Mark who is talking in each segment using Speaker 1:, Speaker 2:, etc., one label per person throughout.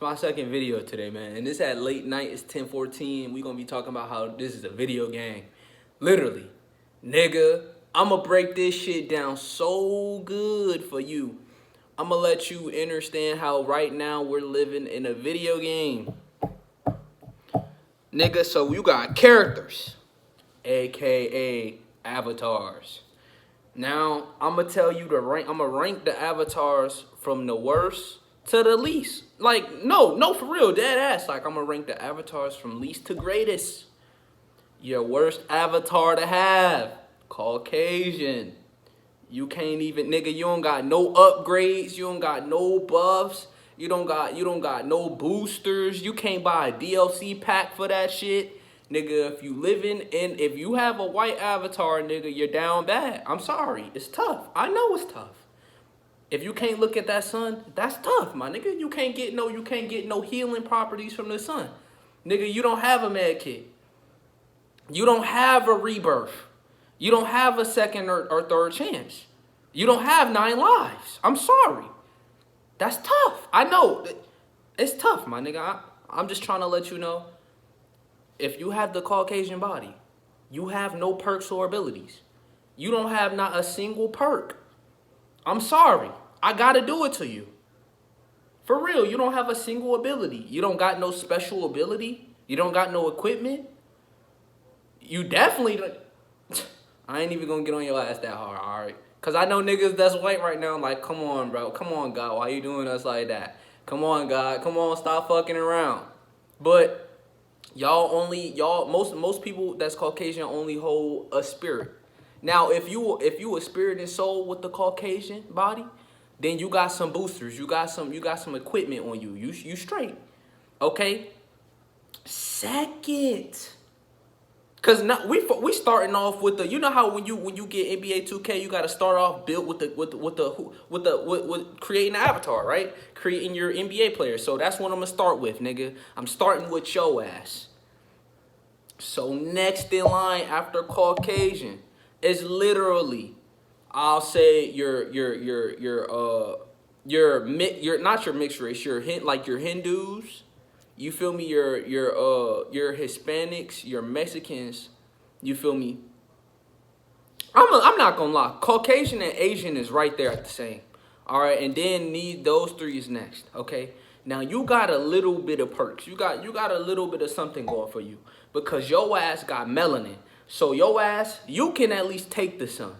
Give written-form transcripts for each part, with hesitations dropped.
Speaker 1: my second video today, man. And this at late night. It's 10:14. We gonna be talking about how this is a video game. Literally. Nigga, I'ma break this shit down so good for you. I'ma let you understand how right now we're living in a video game. Nigga, so you got characters, aka avatars. Now, I'ma tell you the rank. I'ma rank the avatars from the worst to the least. Like, no, for real, dead ass. Like, I'ma rank the avatars from least to greatest. Your worst avatar to have, Caucasian. You can't even, nigga, you don't got no upgrades, you don't got no buffs, you don't got no boosters, you can't buy a DLC pack for that shit. Nigga, if you have a white avatar, nigga, you're down bad. I'm sorry, it's tough. I know it's tough. If you can't look at that sun, that's tough, my nigga. You can't get no healing properties from the sun. Nigga, you don't have a med kit. You don't have a rebirth. You don't have a second or third chance. You don't have 9 lives. I'm sorry. That's tough. I know. It's tough, my nigga. I'm just trying to let you know. If you have the Caucasian body, you have no perks or abilities. You don't have not a single perk. I'm sorry. I gotta do it to you. For real, you don't have a single ability. You don't got no special ability. You don't got no equipment. You definitely don't. I ain't even gonna get on your ass that hard, alright? Cause I know niggas that's white right now, like, come on, bro. Come on, God. Why you doing us like that? Come on, God. Come on, stop fucking around. But most people that's Caucasian only hold a spirit. Now, if you a spirit and soul with the Caucasian body, then you got some boosters. You got some equipment on you. You straight. Okay? Second. Cause now we starting off with the, you know how when you get NBA 2K, you gotta start off built with creating an avatar, right? Creating your NBA player. So that's what I'm gonna start with, nigga. I'm starting with your ass. So next in line after Caucasian is literally, I'll say your not your mixed race, your Hindus. You feel me? Your Hispanics, your Mexicans. You feel me? I'm not gonna lie. Caucasian and Asian is right there at the same. All right, and then those 3 is next. Okay. Now you got a little bit of perks. You got a little bit of something going for you because your ass got melanin. So your ass, you can at least take the sun.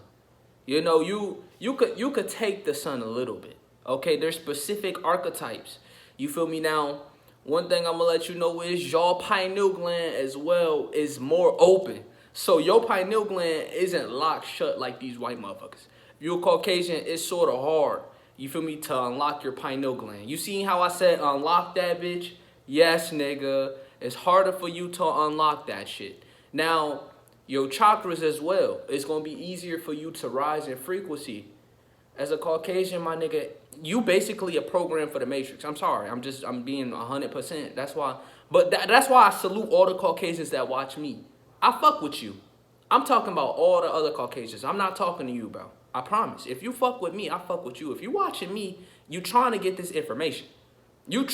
Speaker 1: You know, you could take the sun a little bit. Okay. There's specific archetypes. You feel me now? One thing I'm going to let you know is your pineal gland as well is more open. So your pineal gland isn't locked shut like these white motherfuckers. If you're a Caucasian, it's sort of hard, you feel me, to unlock your pineal gland. You seen how I said unlock that bitch? Yes, nigga. It's harder for you to unlock that shit. Now, your chakras as well. It's going to be easier for you to rise in frequency. As a Caucasian, my nigga, you basically a program for the Matrix. I'm sorry. I'm being 100%. That's why. But that's why I salute all the Caucasians that watch me. I fuck with you. I'm talking about all the other Caucasians. I'm not talking to you, bro. I promise. If you fuck with me, I fuck with you. If you watching me, you trying to get this information. You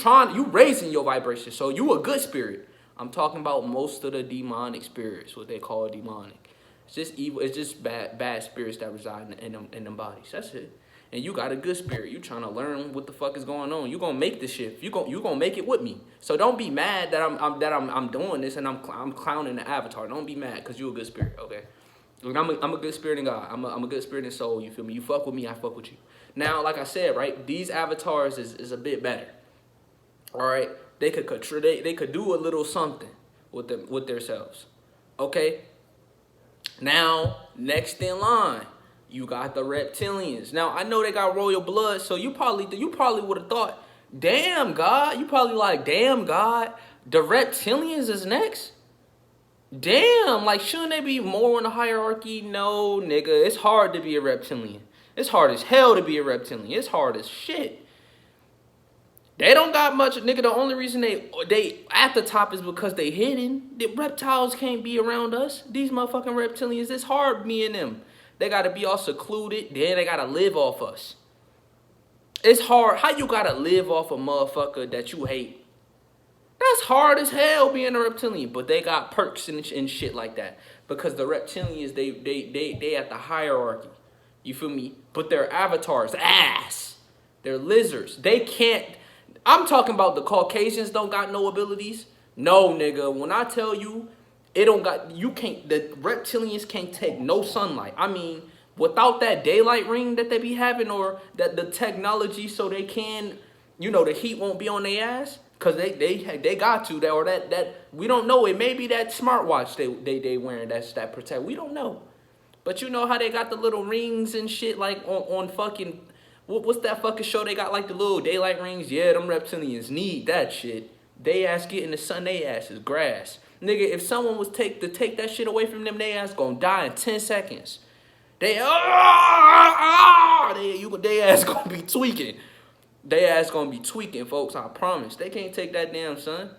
Speaker 1: raising your vibration. So you a good spirit. I'm talking about most of the demonic spirits, what they call demonic. It's just evil. It's just bad spirits that reside in them bodies. That's it. And you got a good spirit. You trying to learn what the fuck is going on. You gonna make this shit. You gonna make it with me. So don't be mad that I'm doing this and I'm clowning the avatar. Don't be mad because you a good spirit. Okay. Look, I'm a good spirit in God. I'm a good spirit in soul. You feel me? You fuck with me, I fuck with you. Now, like I said, right, these avatars is a bit better. All right, they could do a little something with themselves. Okay. Now, next in line, you got the reptilians. Now, I know they got royal blood, so you probably would have thought, damn, God. You probably like, damn, God, the reptilians is next? Damn, like, shouldn't they be more in the hierarchy? No, nigga, it's hard to be a reptilian. It's hard as hell to be a reptilian. It's hard as shit. They don't got much, nigga. The only reason they at the top is because they hidden. The reptiles can't be around us. These motherfucking reptilians, it's hard being them. They gotta be all secluded. Then they gotta live off us. It's hard. How you gotta live off a motherfucker that you hate? That's hard as hell being a reptilian, but they got perks and shit like that because the reptilians they at the hierarchy. You feel me? But their avatars ass. They're lizards. They can't. I'm talking about the Caucasians don't got no abilities. No, nigga. When I tell you, it don't got. You can't. The reptilians can't take no sunlight. I mean, without that daylight ring that they be having, or that the technology, so they can, the heat won't be on their ass. Cause they got to that, or that we don't know. It may be that smartwatch they wearing that protect. We don't know. But you know how they got the little rings and shit like on fucking what's that fucking show? They got like the little daylight rings. Yeah, them reptilians need that shit. They ass get in the sun. They ass is grass, nigga. If someone was take that shit away from them, they ass gonna die in 10 seconds. They ass gonna be tweaking. They ass gonna be tweaking, folks. I promise. They can't take that damn sun.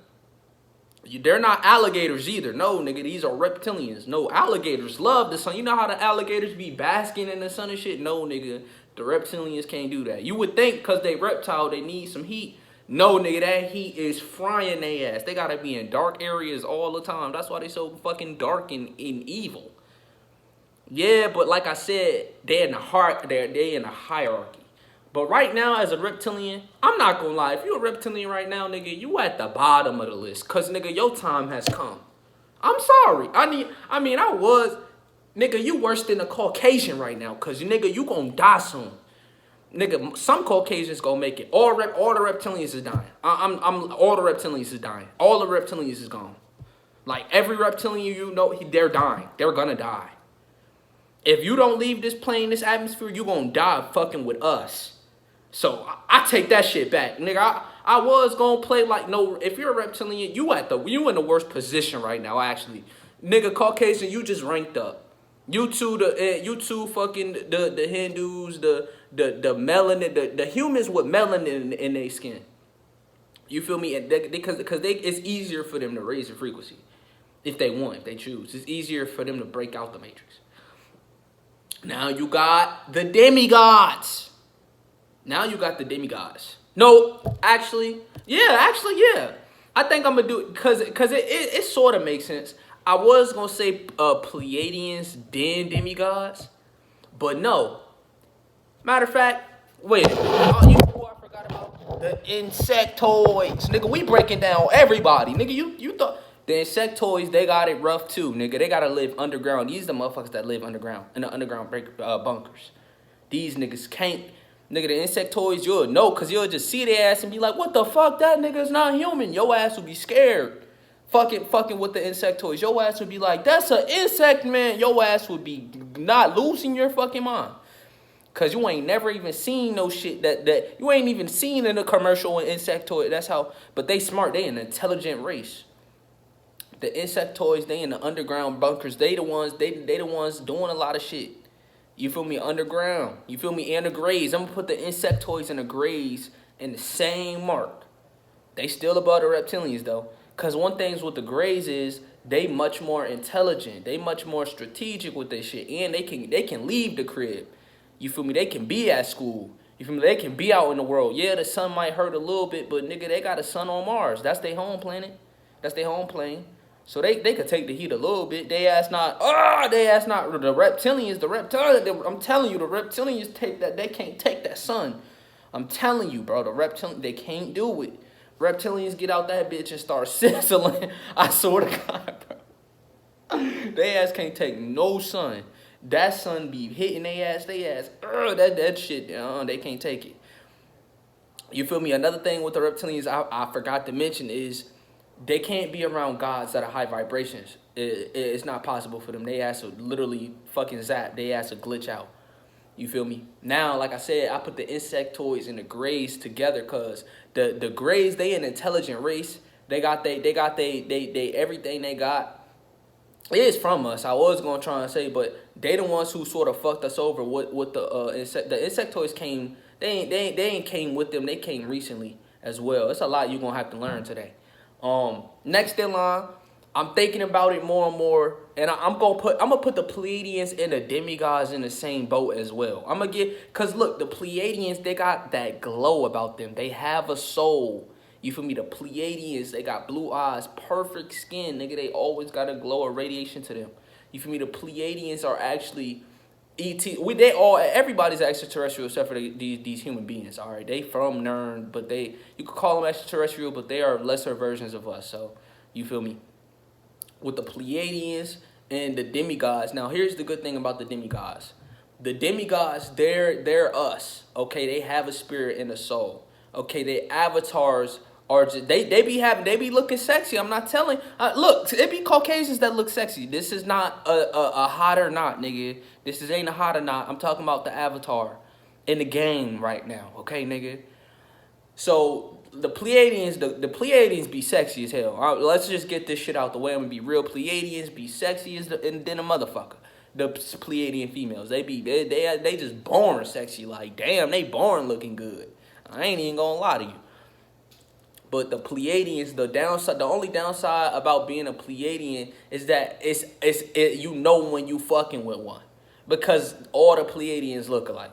Speaker 1: They're not alligators either. No, nigga, these are reptilians. No, alligators love the sun. You know how the alligators be basking in the sun and shit? No, nigga, the reptilians can't do that. You would think because they reptile, they need some heat. No, nigga, that heat is frying their ass. They gotta be in dark areas all the time. That's why they so fucking dark and evil. Yeah, but like I said, they're in the hierarchy. But right now, as a reptilian, I'm not gonna lie. If you're a reptilian right now, nigga, you at the bottom of the list. Cause nigga, your time has come. I'm sorry. Nigga, you worse than a Caucasian right now. Cause nigga, you gonna die soon. Nigga, some Caucasians gonna make it. All the reptilians is dying. All the reptilians is dying. All the reptilians is gone. Like every reptilian they're dying. They're gonna die. If you don't leave this plane, this atmosphere, you gonna die fucking with us. So I take that shit back, nigga. I was gonna play like no. If you're a reptilian, you in the worst position right now. Actually, nigga, Caucasian, you just ranked up. You two fucking the Hindus, the melanin, the humans with melanin in their skin. You feel me? Because it's easier for them to raise the frequency if they choose. It's easier for them to break out the matrix. Now you got the demigods. No, actually, yeah. I think I'm gonna do it because it sort of makes sense. I was gonna say Pleiadians, then demigods, but no. Matter of fact, wait. You know who I forgot about? The insectoids, nigga. We breaking down everybody, nigga. You thought the insectoids, they got it rough too, nigga. They gotta live underground. These the motherfuckers that live underground in the underground bunkers. These niggas can't. Nigga, the insectoids, you'll know, because you'll just see their ass and be like, what the fuck? That nigga's not human. Your ass will be scared. Fucking with the insectoids. Your ass would be like, that's an insect, man. Your ass would be not losing your fucking mind. Because you ain't never even seen no shit that you ain't even seen in a commercial an insectoid. That's how, but they smart. They an intelligent race. The insectoids, they in the underground bunkers. They the ones doing a lot of shit. You feel me? Underground. You feel me? And the grays. I'm going to put the insectoids and the grays in the same mark. They still above the reptilians, though. Because one thing with the grays is they much more intelligent. They much more strategic with this shit. And they can leave the crib. You feel me? They can be at school. You feel me? They can be out in the world. Yeah, the sun might hurt a little bit, but nigga, they got a sun on Mars. That's their home planet. That's their home plane. So they could take the heat a little bit. They ass not the reptilians, I'm telling you, the reptilians take that, they can't take that sun. I'm telling you, bro, the reptilians, they can't do it. Reptilians get out that bitch and start sizzling. I swear to God, bro. They ass can't take no sun. That sun be hitting they ass, that shit, they can't take it. You feel me? Another thing with the reptilians I forgot to mention is they can't be around gods that are high vibrations. It's not possible for them. They ass would literally fucking zap. They ass would glitch out. You feel me? Now, like I said, I put the insectoids and the grays together because the grays, they an intelligent race. They got they everything they got. It is from us. I was gonna try and say, but they the ones who sort of fucked us over with the insectoids came. They ain't came with them. They came recently as well. It's a lot you gonna have to learn today. Next in line, I'm thinking about it more and more, and I'm gonna put the Pleiadians and the demigods in the same boat as well. Cause look, the Pleiadians, they got that glow about them. They have a soul. You feel me? The Pleiadians, they got blue eyes, perfect skin, nigga. They always got a glow or radiation to them. You feel me? The Pleiadians are actually ET. Everybody's extraterrestrial except for these human beings. All right, they from Nern, but you could call them extraterrestrial, but they are lesser versions of us. So you feel me? With the Pleiadians and the demigods. Now here's the good thing about the demigods. The demigods, they're us. Okay, they have a spirit and a soul. Okay, their avatars are just they be looking sexy. I'm not telling. Look, it be Caucasians that look sexy. This is not a hot or not, nigga. Ain't a hot or not. I'm talking about the avatar in the game right now. Okay, nigga. So the Pleiadians, the Pleiadians be sexy as hell. Let's just get this shit out the way. I'm gonna be real. Pleiadians be sexy as and then a motherfucker. The Pleiadian females, they just born sexy. Like damn, they born looking good. I ain't even gonna lie to you. But the Pleiadians, the only downside about being a Pleiadian is that you know when you fucking with one, because all the Pleiadians look alike.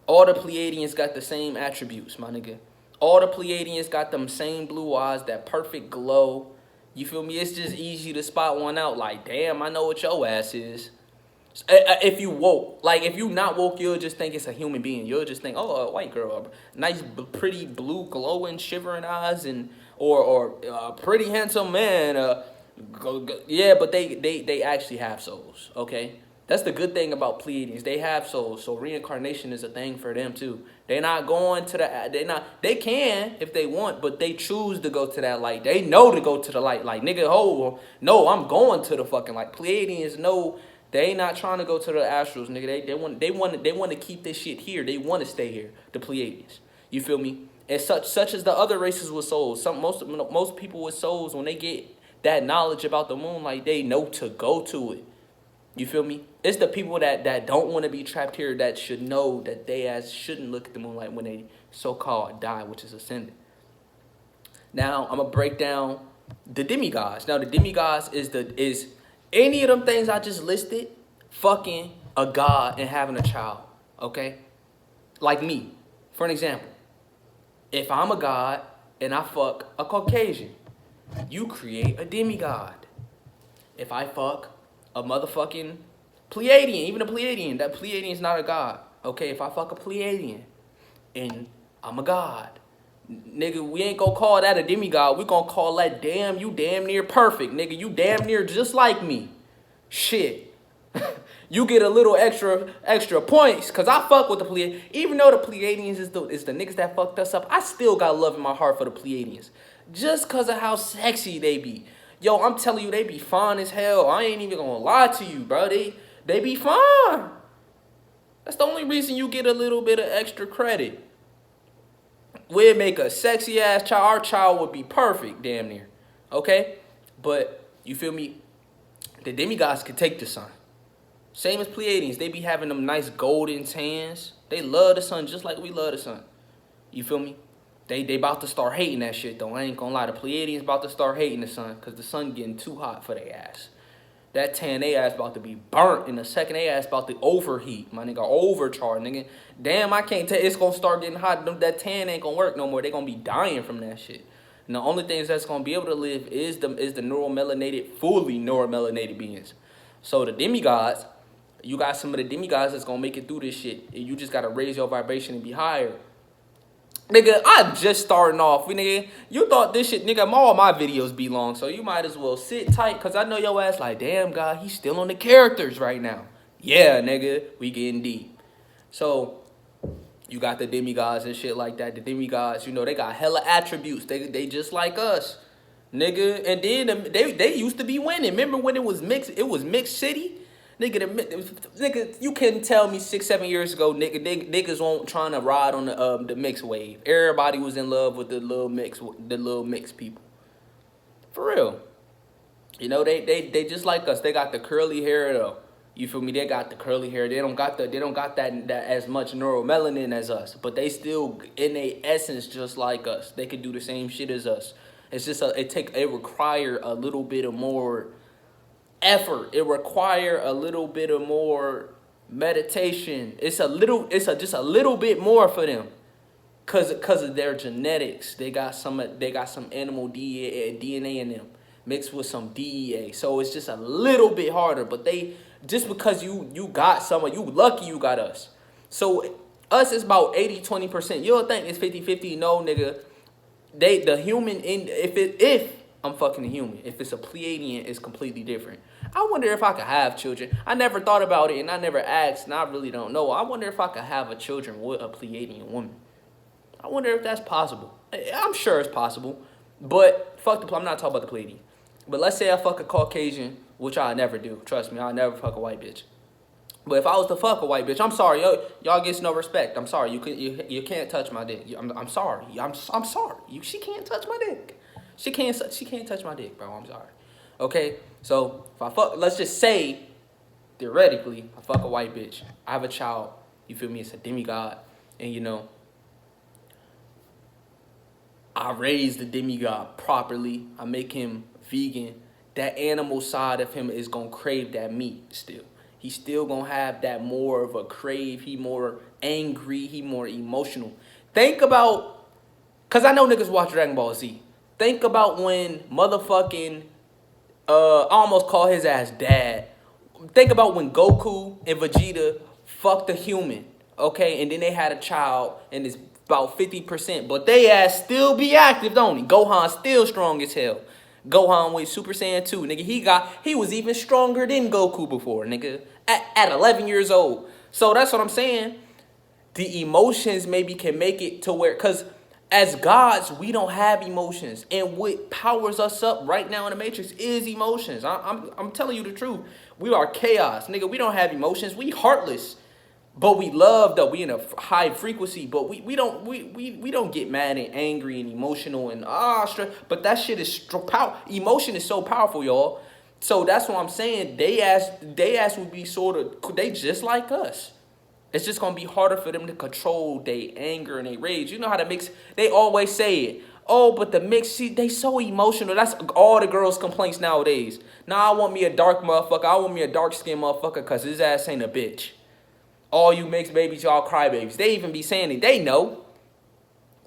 Speaker 1: All the Pleiadians got the same attributes, my nigga. All the Pleiadians got them same blue eyes, that perfect glow. You feel me? It's just easy to spot one out. Like, damn, I know what your ass is. If you woke, like if you not woke, you'll just think it's a human being. You'll just think, oh, a white girl, nice, pretty blue, glowing, shivering eyes, and or a pretty handsome man. Yeah, but they actually have souls. Okay, that's the good thing about Pleiadians. They have souls, so reincarnation is a thing for them too. They're not going to They can if they want, but they choose to go to that light. They know to go to the light. Like nigga, oh no, I'm going to the fucking light. Pleiadians know. They not trying to go to the astrals, nigga. They want to keep this shit here. They want to stay here. The Pleiadians, you feel me? And such as the other races with souls. Most people with souls, when they get that knowledge about the moon, like they know to go to it. You feel me? It's the people that don't want to be trapped here that should know that they shouldn't look at the moonlight when they so-called die, which is ascended. Now I'm gonna break down the demigods. Now the demigods is any of them things I just listed, fucking a god and having a child, okay? Like me, for an example. If I'm a god and I fuck a Caucasian, you create a demigod. If I fuck a motherfucking Pleiadian, even a Pleiadian, that Pleiadian is not a god, okay? If I fuck a Pleiadian and I'm a god, nigga, we ain't gonna call that a demigod. We gonna call that you damn near perfect, nigga. You damn near just like me. Shit. You get a little extra points because I fuck with the Pleiadians. Even though the Pleiadians is the niggas that fucked us up, I still got love in my heart for the Pleiadians. Just because of how sexy they be. Yo, I'm telling you, they be fine as hell. I ain't even gonna lie to you, bro. They be fine. That's the only reason you get a little bit of extra credit. We'd make a sexy ass child. Our child would be perfect, damn near. Okay? But, you feel me? The demigods could take the sun. Same as Pleiadians. They be having them nice golden tans. They love the sun just like we love the sun. You feel me? They about to start hating that shit, though. I ain't gonna lie. The Pleiadians about to start hating the sun because the sun getting too hot for their ass. That tan, they ass about to be burnt. In a second, they ass about to overheat. My nigga, overcharge, nigga. Damn, I can't tell. It's gonna start getting hot. That tan ain't gonna work no more. They gonna be dying from that shit. And the only things that's gonna be able to live is the fully neuromelanated beings. So the demigods, you got some of the demigods that's gonna make it through this shit. And you just gotta raise your vibration and be higher. Nigga, I'm just starting off. Nigga, you thought this shit, nigga, all my videos be long, so you might as well sit tight, because I know your ass like, damn, God, he's still on the characters right now. Yeah, nigga, we getting deep. So, you got the demigods and shit like that. The demigods, you know, they got hella attributes. They just like us. Nigga, and then they used to be winning. Remember when it was mixed city? Nigga, you couldn't tell me 6-7 years ago, niggas weren't trying to ride on the mix wave. Everybody was in love with the little mix people. For real. You know, they just like us. They got the curly hair though. You feel me? They got the curly hair. They don't got that as much neuromelanin as us, but they still in their essence just like us. They could do the same shit as us. It's just it require a little bit of more effort. It require a little bit of more meditation. It's just a little bit more for them. cause of their genetics. They got some animal DNA in them mixed with some DEA. So it's just a little bit harder. But they just because you got someone, you lucky you got us. So us is about 80-20%. You'll think it's 50-50. No, nigga. The human in if I'm fucking a human. If it's a Pleiadian, it's completely different. I wonder if I could have children. I never thought about it and I never asked and I really don't know. I wonder if I could have a children with a Pleiadian woman. I wonder if that's possible. I'm sure it's possible. But fuck the I'm not talking about the Pleiadian. But let's say I fuck a Caucasian, which I never do. Trust me, I'll never fuck a white bitch. But if I was to fuck a white bitch, I'm sorry, y'all gets no respect. I'm sorry, you can't touch my dick. I'm sorry, I'm sorry. She can't touch my dick. She can't touch my dick, bro. I'm sorry. Okay, so if I fuck, let's just say theoretically, I fuck a white bitch. I have a child. You feel me? It's a demigod, and you know, I raise the demigod properly. I make him vegan. That animal side of him is gonna crave that meat still. He's still gonna have that more of a crave. He more angry. He more emotional. Think about, cause I know niggas watch Dragon Ball Z. Think about when motherfucking, I almost call his ass dad. Think about when Goku and Vegeta fucked a human, okay, and then they had a child, and it's about 50%, but they ass still be active, don't he? Gohan still strong as hell. Gohan with Super Saiyan 2, nigga, he was even stronger than Goku before, nigga, at 11 years old. So that's what I'm saying. The emotions maybe can make it to where, because as gods, we don't have emotions. And what powers us up right now in the Matrix is emotions. I'm telling you the truth. We are chaos, nigga. We don't have emotions. We heartless. But we love though. We in a high frequency, but we don't get mad and angry and emotional and stress. But that shit is power. Emotion is so powerful, y'all. So that's what I'm saying. They ass would be sort of, they just like us. It's just gonna be harder for them to control their anger and their rage. You know how to mix. They always say it. Oh, but the mix, they so emotional. That's all the girls' complaints nowadays. Nah, I want me a dark motherfucker. I want me a dark skinned motherfucker because his ass ain't a bitch. All you mixed babies, y'all crybabies. They even be saying it. They know.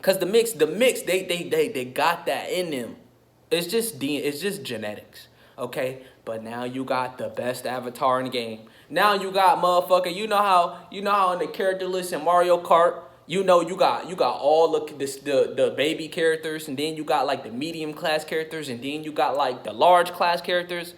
Speaker 1: Cause the mix, they got that in them. It's just genetics. Okay? But now you got the best avatar in the game. Now you got motherfucker. You know how in the character list in Mario Kart, you got all the baby characters, and then you got like the medium class characters, and then you got like the large class characters.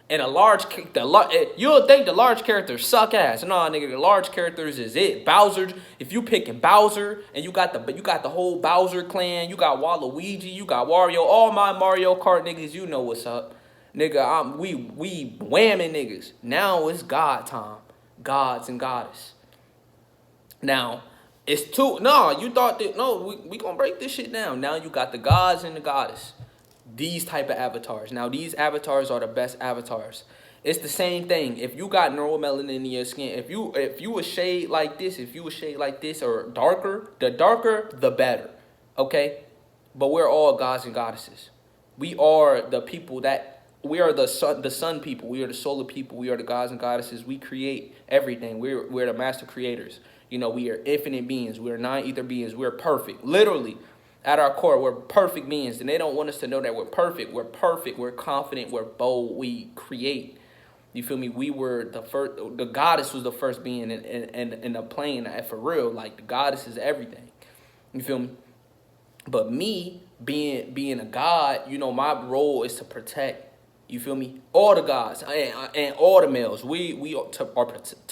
Speaker 1: And you'll think the large characters suck ass. No, nigga, the large characters is it. Bowser, if you picking Bowser and you got the whole Bowser clan, you got Waluigi, you got Wario, all my Mario Kart niggas, you know what's up. Nigga, we whamming niggas. Now it's God time. Gods and goddess. Now, it's two. No, you thought that, no, we gonna break this shit down. Now you got the gods and the goddess. These type of avatars. Now, these avatars are the best avatars. It's the same thing. If you got neuromelanin in your skin, if you a shade like this, or darker, the darker, the better. Okay? But we're all gods and goddesses. We are the people we are the sun people. We are the solar people. We are the gods and goddesses. We create everything. We're the master creators. You know, we are infinite beings. We are non-ether beings. We're perfect. Literally. At our core, we're perfect beings, and they don't want us to know that we're perfect. We're perfect. We're confident. We're bold. We create. You feel me? We were the first. The goddess was the first being in the plane. For real, like the goddess is everything. You feel me? But me being a god, you know, my role is to protect. You feel me? All the gods and all the males. We are to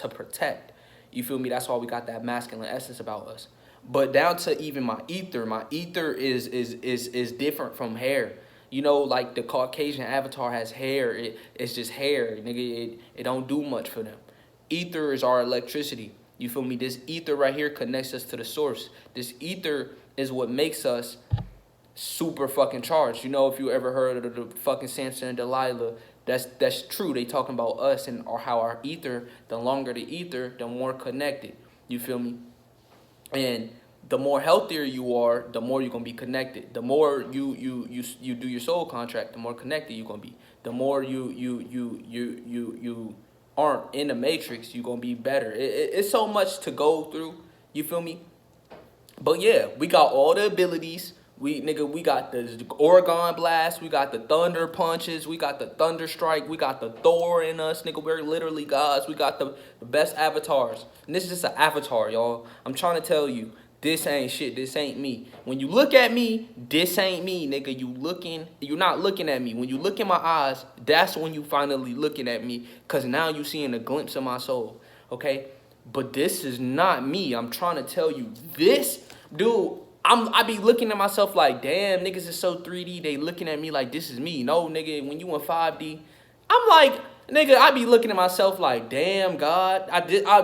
Speaker 1: protect. You feel me? That's why we got that masculine essence about us. But down to even my ether is different from hair. You know, like the Caucasian avatar has hair. It's just hair, nigga. It don't do much for them. Ether is our electricity. You feel me? This ether right here connects us to the source. This ether is what makes us super fucking charged. You know, if you ever heard of the fucking Samson and Delilah, that's true. They talking about us and or how our ether, the longer the ether, the more connected. You feel me? And the more healthier you are, the more you're gonna be connected. The more you do your soul contract, the more connected you're gonna be. The more you aren't in the matrix, you're gonna be better. It's so much to go through. You feel me? But yeah, we got all the abilities. We got the Oregon Blast, we got the Thunder Punches, we got the Thunder Strike, we got the Thor in us, nigga. We're literally gods. We got the best avatars. And this is just an avatar, y'all. I'm trying to tell you, this ain't shit. This ain't me. When you look at me, this ain't me, nigga. You're not looking at me. When you look in my eyes, that's when you finally looking at me. Cause now you seeing a glimpse of my soul. Okay? But this is not me. I'm trying to tell you this, dude. I be looking at myself like, damn, niggas is so 3D. They looking at me like this is me. No, nigga, when you in 5D, I'm like, nigga, I be looking at myself like, damn, God,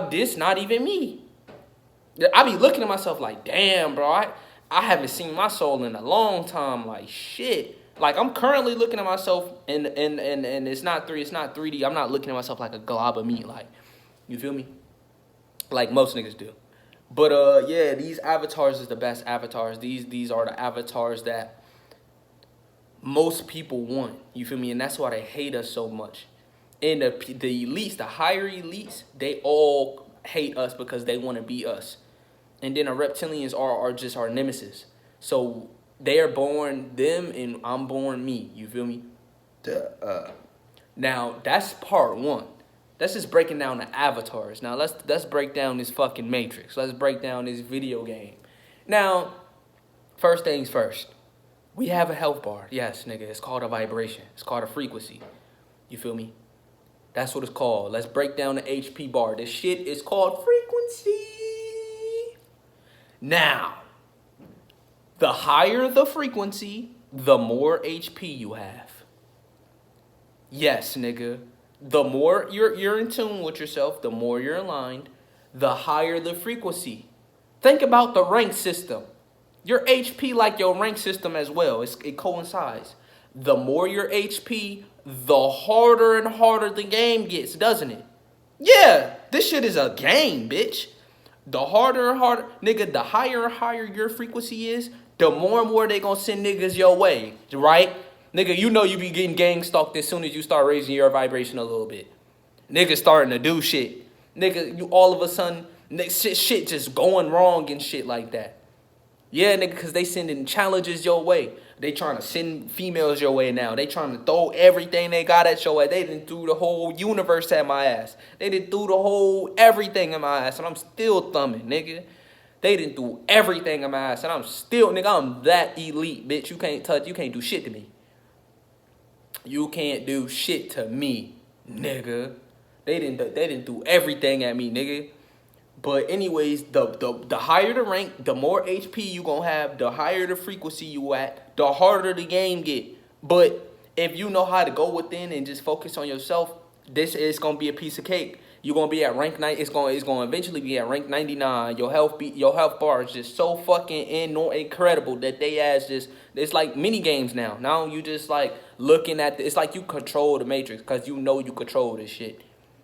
Speaker 1: this not even me. I be looking at myself like, damn, bro, I haven't seen my soul in a long time. Like, shit. Like, I'm currently looking at myself and it's not 3D. I'm not looking at myself like a glob of meat. Like, you feel me? Like most niggas do. But yeah, these avatars is the best avatars. These are the avatars that most people want. You feel me? And that's why they hate us so much. And the elites, the higher elites, they all hate us because they want to be us. And then the reptilians are just our nemesis. So they are born them and I'm born me. You feel me? Now that's part one. That's just breaking down the avatars. Now let's break down this fucking matrix. Let's break down this video game. Now, first things first. We have a health bar. Yes, nigga. It's called a vibration. It's called a frequency. You feel me? That's what it's called. Let's break down the HP bar. This shit is called frequency. Now, the higher the frequency, the more HP you have. Yes, nigga. The more you're in tune with yourself, the more you're aligned, the higher the frequency. Think about the rank system. Your HP like your rank system as well. It coincides. The more your HP, the harder and harder the game gets, doesn't it? Yeah, this shit is a game, bitch. The harder and harder, nigga, the higher and higher your frequency is, the more and more they gonna send niggas your way, right? Nigga, you know you be getting gang stalked as soon as you start raising your vibration a little bit. Nigga starting to do shit. Nigga, you all of a sudden, shit just going wrong and shit like that. Yeah, nigga, because they sending challenges your way. They trying to send females your way now. They trying to throw everything they got at your way. They done threw the whole universe at my ass. They done threw the whole everything in my ass, and I'm still thumbing, nigga. They done threw everything in my ass, and I'm still, nigga, I'm that elite, bitch. You can't do shit to me. You can't do shit to me, nigga. They didn't do everything at me, nigga. But anyways, the higher the rank, the more HP you gonna have, the higher the frequency you at, the harder the game get. But if you know how to go within and just focus on yourself, this is gonna be a piece of cake. You're gonna be at rank 9. It's gonna eventually be at rank 99. Your health bar is just so fucking incredible that they ass just, it's like mini games now. Now you just like looking at it's like you control the matrix because you know you control this shit.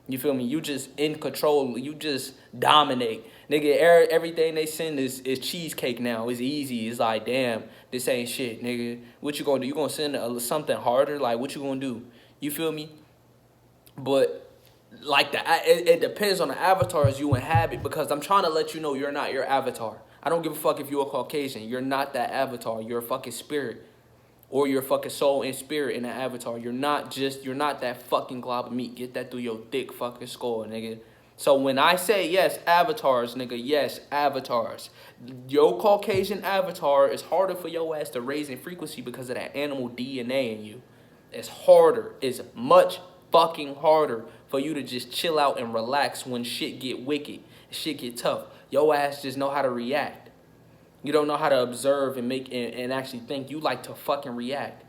Speaker 1: You feel me? You just in control. You just dominate. Nigga, everything they send is cheesecake now. It's easy. It's like, damn, this ain't shit, nigga. What you gonna do? You gonna send something harder? Like, what you gonna do? You feel me? But like it depends on the avatars you inhabit, because I'm trying to let you know you're not your avatar. I don't give a fuck if you're a Caucasian. You're not that avatar. You're a fucking spirit. Or your fucking soul and spirit in an avatar. You're not that fucking glob of meat. Get that through your thick fucking skull, nigga. So when I say yes, avatars, nigga, yes, avatars. Your Caucasian avatar is harder for your ass to raise in frequency because of that animal DNA in you. It's harder. It's much fucking harder for you to just chill out and relax when shit get wicked. Shit get tough. Your ass just know how to react. You don't know how to observe and make and actually think. You like to fucking react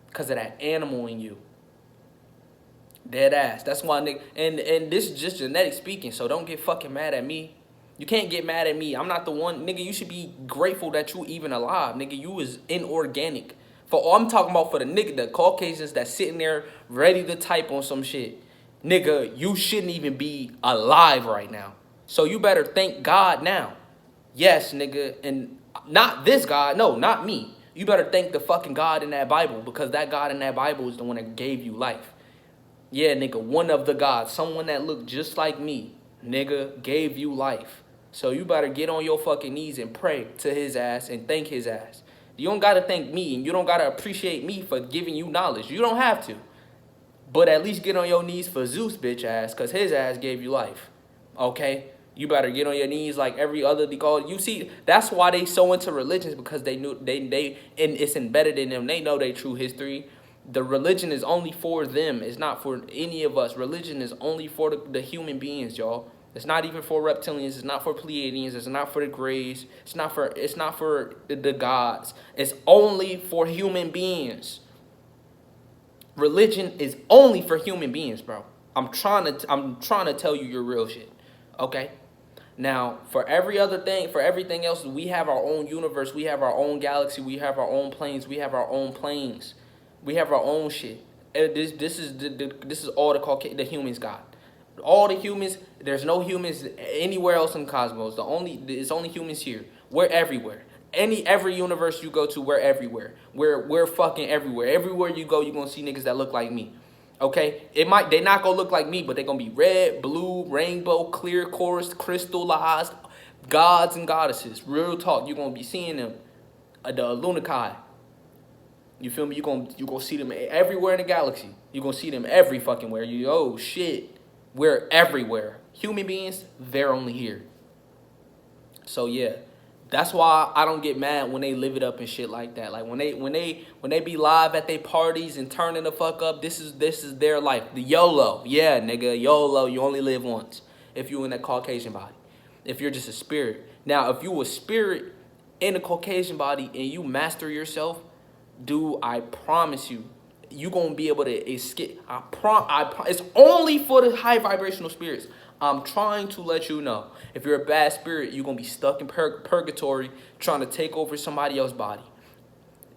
Speaker 1: because of that animal in you. Dead ass. That's why, nigga. And this is just genetic speaking, so don't get fucking mad at me. You can't get mad at me. I'm not the one. Nigga, you should be grateful that you even alive. Nigga, you is inorganic. I'm talking about for the nigga, the Caucasians that's sitting there ready to type on some shit. Nigga, you shouldn't even be alive right now. So you better thank God now. Yes, nigga, and not this God. No, not me. You better thank the fucking God in that Bible, because that God in that Bible is the one that gave you life. Yeah, nigga, one of the gods, someone that looked just like me, nigga, gave you life. So you better get on your fucking knees and pray to his ass and thank his ass. You don't gotta thank me, and you don't gotta appreciate me for giving you knowledge. You don't have to. But at least get on your knees for Zeus, bitch ass, because his ass gave you life. Okay? You better get on your knees like every other called. You see, that's why they so into religions, because they knew they and it's embedded in them. They know their true history. The religion is only for them. It's not for any of us. Religion is only for the human beings, y'all. It's not even for reptilians. It's not for Pleiadians. It's not for the Greys. It's not for the gods. It's only for human beings. Religion is only for human beings, bro. I'm trying to tell you your real shit. Okay? Now, for everything else, we have our own universe, we have our own galaxy, we have our own planes, we have our own planes. We have our own shit. This is all the humans got. All the humans, there's no humans anywhere else in the cosmos. It's only humans here. We're everywhere. Every universe you go to, we're everywhere. We're fucking everywhere. Everywhere you go, you're gonna see niggas that look like me. Okay? They not gonna look like me, but they gonna be red, blue, rainbow, clear, chorus, crystallized, gods and goddesses. Real talk. You're gonna be seeing them. The Lunakai. You feel me? You gonna see them everywhere in the galaxy. You gonna see them every fucking where. Oh shit. We're everywhere. Human beings, they're only here. So yeah. That's why I don't get mad when they live it up and shit like that. Like when they be live at their parties and turning the fuck up, this is their life. The YOLO. Yeah, nigga, YOLO, you only live once. If you in that Caucasian body. If you're just a spirit. Now, if you a spirit in a Caucasian body and you master yourself, dude, I promise you, you gonna be able to escape. It's only for the high vibrational spirits. I'm trying to let you know. If you're a bad spirit, you're going to be stuck in purgatory trying to take over somebody else's body.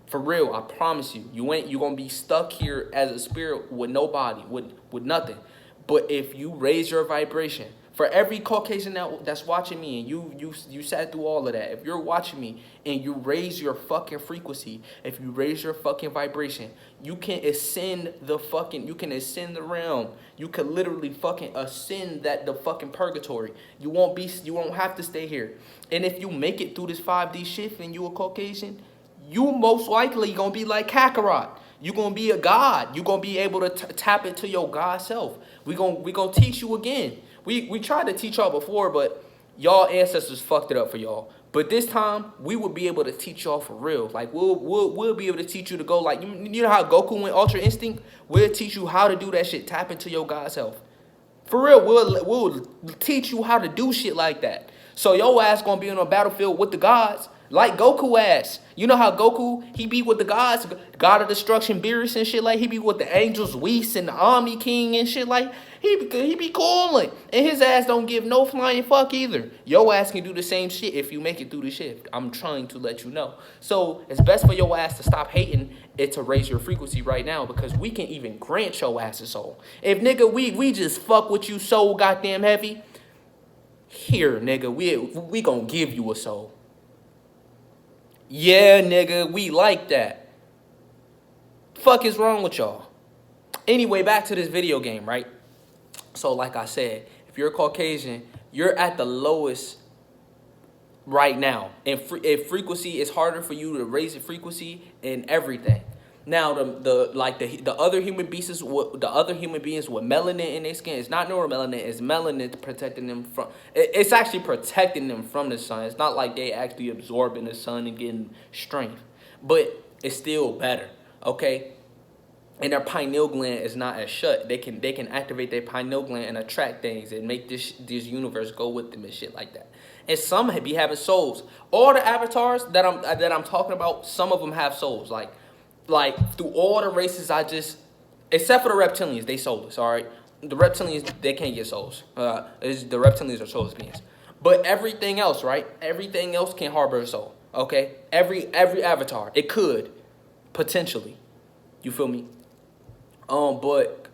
Speaker 1: For real, I promise you. You're going to be stuck here as a spirit with no body, with nothing. But if you raise your vibration, for every Caucasian that's watching me and you sat through all of that, if you're watching me and you raise your fucking frequency, if you raise your fucking vibration, you can ascend the realm. You can literally fucking ascend the fucking purgatory. You won't have to stay here. And if you make it through this 5D shift and you a Caucasian, you most likely gonna be like Kakarot. You're gonna be a god. You're gonna be able to tap into your God self. We gonna teach you again. We tried to teach y'all before, but y'all ancestors fucked it up for y'all. But this time, we will be able to teach y'all for real. Like, we'll be able to teach you to go, like, you know how Goku went Ultra Instinct? We'll teach you how to do that shit. Tap into your God self. For real, we'll teach you how to do shit like that. So your ass gonna be on a battlefield with the gods, like Goku ass. You know how Goku, he be with the gods, God of Destruction, Beerus and shit, like he be with the angels, Whis and the Omni King and shit, like he be calling. And his ass don't give no flying fuck either. Your ass can do the same shit if you make it through the shift. I'm trying to let you know. So it's best for your ass to stop hating it, to raise your frequency right now, because we can even grant your ass a soul. If nigga, we just fuck with you so goddamn heavy, here nigga, we gonna give you a soul. Yeah, nigga, we like that. Fuck is wrong with y'all? Anyway, back to this video game, right? So like I said, if you're a Caucasian, you're at the lowest right now. And if frequency is harder for you to raise the frequency and everything. Now the other human beings with melanin in their skin, it's not neuromelanin, it's melanin protecting them from, it's actually protecting them from the sun. It's not like they actually absorbing the sun and getting strength, but it's still better, okay? And their pineal gland is not as shut. They can activate their pineal gland and attract things and make this universe go with them and shit like that. And some be having souls. All the avatars that I'm talking about, some of them have souls. Like through all the races, except for the reptilians, they soulless. All right, the reptilians, they can't get souls. The reptilians are soulless beings. But everything else, right? Everything else can harbor a soul. Okay, every avatar, it could potentially. You feel me? But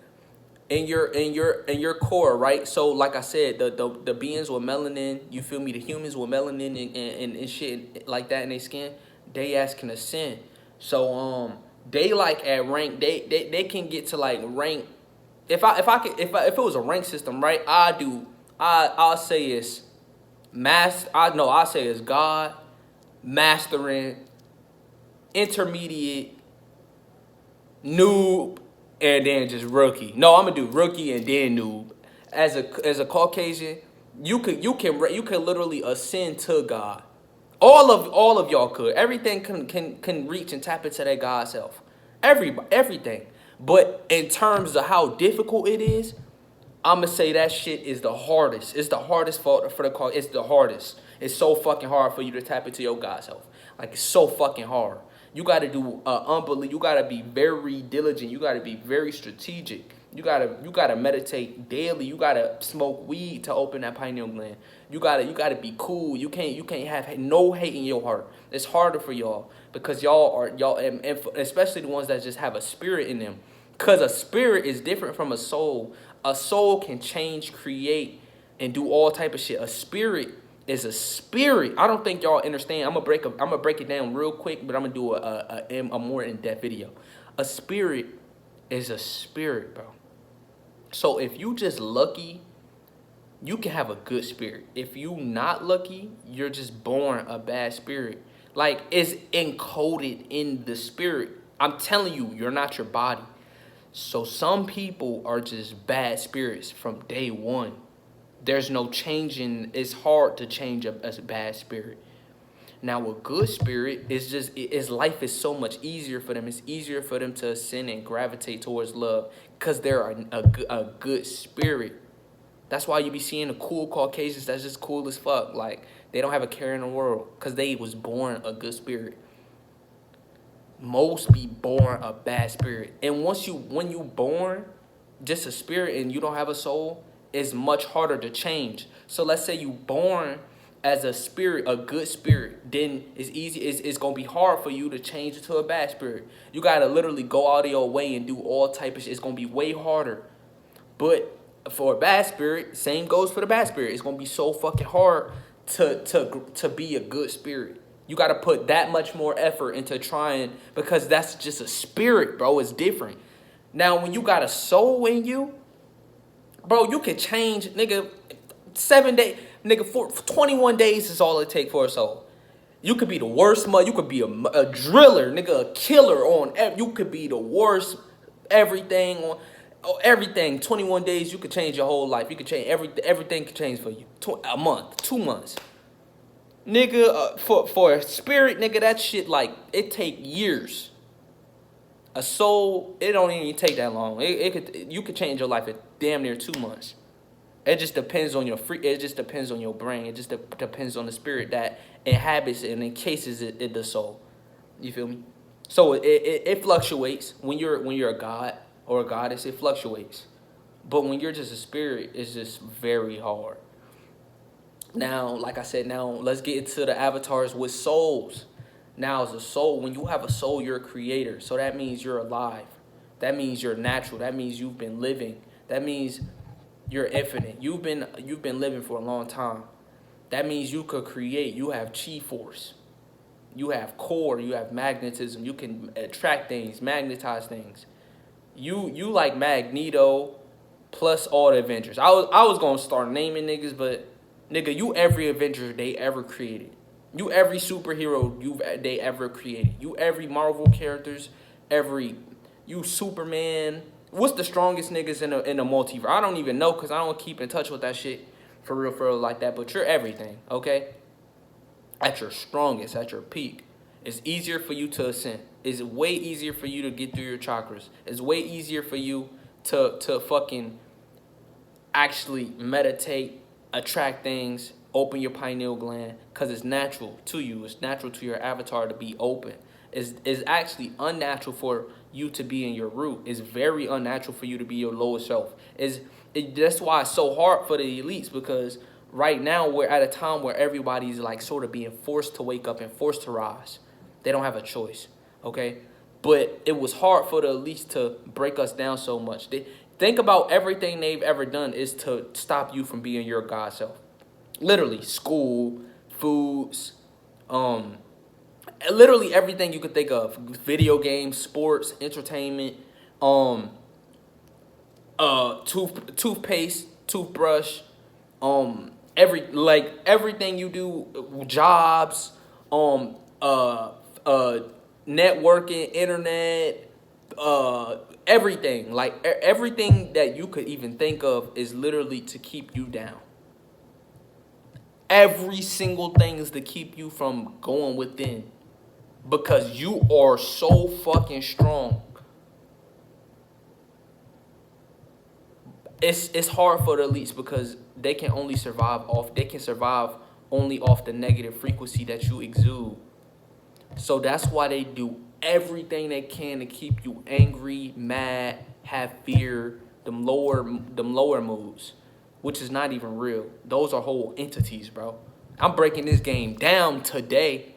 Speaker 1: in your core, right? So like I said, the beings with melanin, you feel me? The humans with melanin and shit like that in their skin, they ass can ascend. So they like at rank, they can get to like rank. If it was a rank system, right? I'll say it's I say it's God, mastering, intermediate, noob, and then just rookie. No, I'm gonna do rookie and then noob. As a Caucasian, you can literally ascend to God. All of y'all could. Everything can reach and tap into that God self. Everything. But in terms of how difficult it is, I'ma say that shit is the hardest. It's the hardest for the call. It's the hardest. It's so fucking hard for you to tap into your God self. Like it's so fucking hard. You gotta do unbelievable. You gotta be very diligent. You gotta be very strategic. You gotta meditate daily. You gotta smoke weed to open that pineal gland. You gotta be cool. You can't have no hate in your heart. It's harder for y'all because y'all and especially the ones that just have a spirit in them. Cause a spirit is different from a soul. A soul can change, create, and do all type of shit. A spirit is a spirit. I don't think y'all understand. I'm gonna break it down real quick, but I'm gonna do a more in-depth video. A spirit is a spirit, bro. So if you just lucky, you can have a good spirit. If you not lucky, you're just born a bad spirit. Like it's encoded in the spirit. I'm telling you, you're not your body. So some people are just bad spirits from day one. There's no changing. It's hard to change a bad spirit. Now a good spirit is just life is so much easier for them. It's easier for them to ascend and gravitate towards love because they're a good spirit. That's why you be seeing the cool Caucasians that's just cool as fuck. Like they don't have a care in the world because they was born a good spirit. Most be born a bad spirit. And when you born just a spirit and you don't have a soul, it's much harder to change. So let's say you born as a spirit, a good spirit, then it's gonna be hard for you to change it to a bad spirit. You gotta literally go out of your way and do all type of shit. It's gonna be way harder. But for a bad spirit, same goes for the bad spirit. It's gonna be so fucking hard to be a good spirit. You got to put that much more effort into trying because that's just a spirit, bro. It's different. Now, when you got a soul in you, bro, you can change, nigga, 7 days, nigga, 21 days is all it take for a soul. You could be the worst mother. You could be a driller, nigga, a killer on. You could be the worst everything on. Everything, 21 days, you could change your whole life. You could change everything could change for you. A month, 2 months. Nigga, for a spirit, nigga, that shit, like, it take years. A soul, it don't even take that long. You could change your life in damn near 2 months. It just depends on it just depends on your brain. It just depends on the spirit that inhabits and encases it the soul. You feel me? So it fluctuates. When you're a god or a goddess, it fluctuates. But when you're just a spirit, it's just very hard. Now, like I said, now let's get into the avatars with souls. Now, as a soul, when you have a soul, you're a creator. So that means you're alive. That means you're natural. That means you've been living. That means you're infinite. You've been living for a long time. That means you could create. You have chi force. You have core. You have magnetism. You can attract things, magnetize things. You like Magneto plus all the Avengers. I was gonna start naming niggas, but nigga, you every Avenger they ever created. You every superhero they ever created. You every Marvel characters, you Superman. What's the strongest niggas in the multiverse? I don't even know because I don't keep in touch with that shit for real like that. But you're everything, okay? At your strongest, at your peak, it's easier for you to ascend. It's way easier for you to get through your chakras. It's way easier for you to fucking actually meditate, attract things, open your pineal gland, because it's natural to you. It's natural to your avatar to be open. It's actually unnatural for you to be in your root. It's very unnatural for you to be your lowest self. That's why it's so hard for the elites, because right now we're at a time where everybody's like sort of being forced to wake up and forced to rise. They don't have a choice, okay? But it was hard for the elites to break us down so much. Think about everything they've ever done is to stop you from being your God self. Literally, school, foods, literally everything you could think of. Video games, sports, entertainment, toothpaste, toothbrush, Everything you do, jobs, um, uh, uh, networking, internet, everything. Everything that you could even think of is literally to keep you down. Every single thing is to keep you from going within because you are so fucking strong. It's hard for the elites because they can only survive only off the negative frequency that you exude. So that's why they do everything they can to keep you angry, mad, have fear, them lower moods, which is not even real. Those are whole entities, bro. I'm breaking this game down today.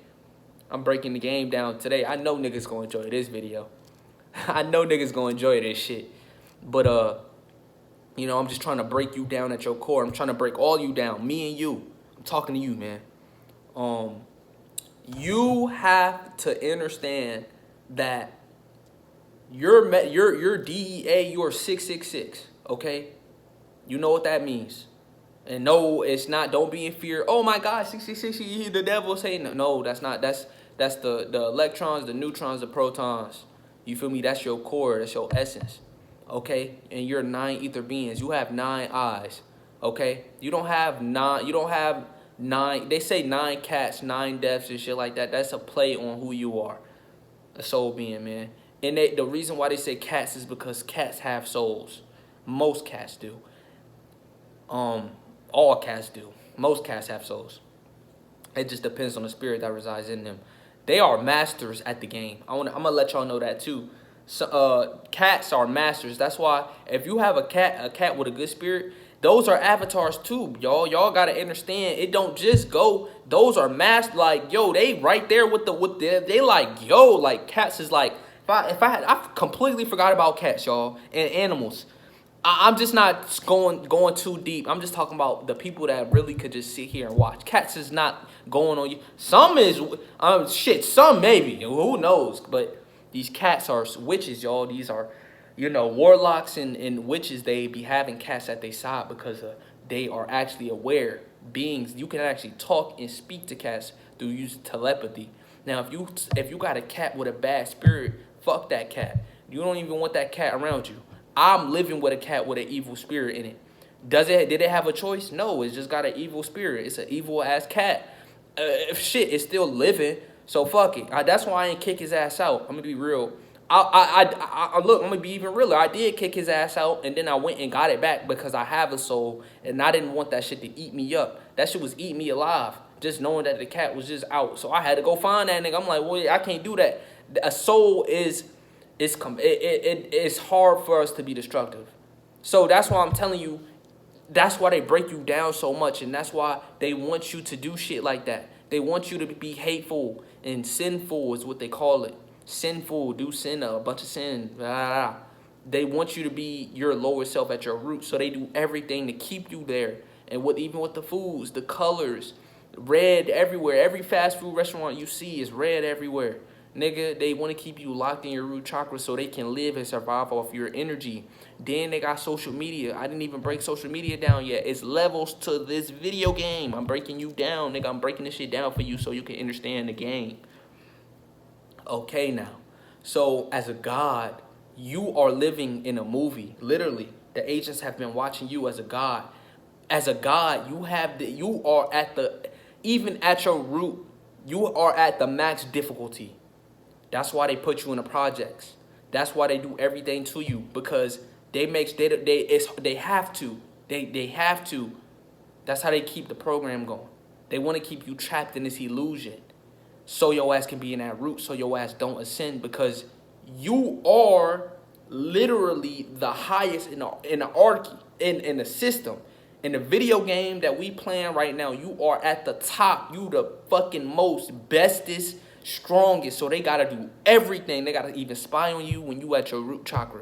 Speaker 1: I'm breaking the game down today. I know niggas gonna enjoy this video. I know niggas gonna enjoy this shit. But I'm just trying to break you down at your core. I'm trying to break all you down, me and you. I'm talking to you, man. You have to understand that your DEA, you're 666, okay? You know what that means. And no, it's not, don't be in fear. Oh my God, 666, the devil saying no. No, that's not, that's the electrons, the neutrons, the protons. You feel me? That's your core, that's your essence. Okay? And you're 9 ether beings. You have 9 eyes. Okay? You don't have 9, they say 9 cats, 9 deaths and shit like that. That's a play on who you are. A soul being, man. And the reason why they say cats is because cats have souls. Most cats do. All cats do. Most cats have souls. It just depends on the spirit that resides in them. They are masters at the game. I'm gonna let y'all know that too. So, cats are masters. That's why if you have a cat with a good spirit, those are avatars too, y'all. Y'all gotta understand. It don't just go. Those are masters. Like yo, they right there with they like yo. Like cats is like I completely forgot about cats, y'all, and animals. I'm just not going too deep. I'm just talking about the people that really could just sit here and watch. Cats is not going on you. Some is some maybe. Who knows? But these cats are witches, y'all. These are, warlocks and witches. They be having cats at their side because they are actually aware beings. You can actually talk and speak to cats through using telepathy. Now, if you got a cat with a bad spirit, fuck that cat. You don't even want that cat around you. I'm living with a cat with an evil spirit in it. Did it have a choice? No, it's just got an evil spirit. It's an evil ass cat. It's still living. So fuck it. That's why I ain't kick his ass out. I'm gonna be real. Look, I'm gonna be even realer. I did kick his ass out, and then I went and got it back because I have a soul, and I didn't want that shit to eat me up. That shit was eating me alive. Just knowing that the cat was just out, so I had to go find that nigga. I'm like, well, I can't do that. A soul is. It's hard for us to be destructive. So that's why I'm telling you, that's why they break you down so much, and that's why they want you to do shit like that. They want you to be hateful and sinful is what they call it. Sinful, do sin, a bunch of sin. Blah, blah, blah. They want you to be your lower self at your root, so they do everything to keep you there. And even with the foods, the colors, red everywhere. Every fast food restaurant you see is red everywhere. Nigga, they want to keep you locked in your root chakra so they can live and survive off your energy. Then they got social media. I didn't even break social media down yet. It's levels to this video game. I'm breaking you down, nigga. I'm breaking this shit down for you so you can understand the game. Okay, now. So, as a god, you are living in a movie. Literally, the agents have been watching you as a god. As a god, you are at even at your root, you are at the max difficulty. That's why they put you in the projects. That's why they do everything to you because they have to. They have to. That's how they keep the program going. They want to keep you trapped in this illusion, so your ass can be in that root, so your ass don't ascend because you are literally the highest in the archy in the system. In the video game that we playing right now, you are at the top. You the fucking most bestest, strongest. So they gotta do everything. They gotta even spy on you when you at your root chakra.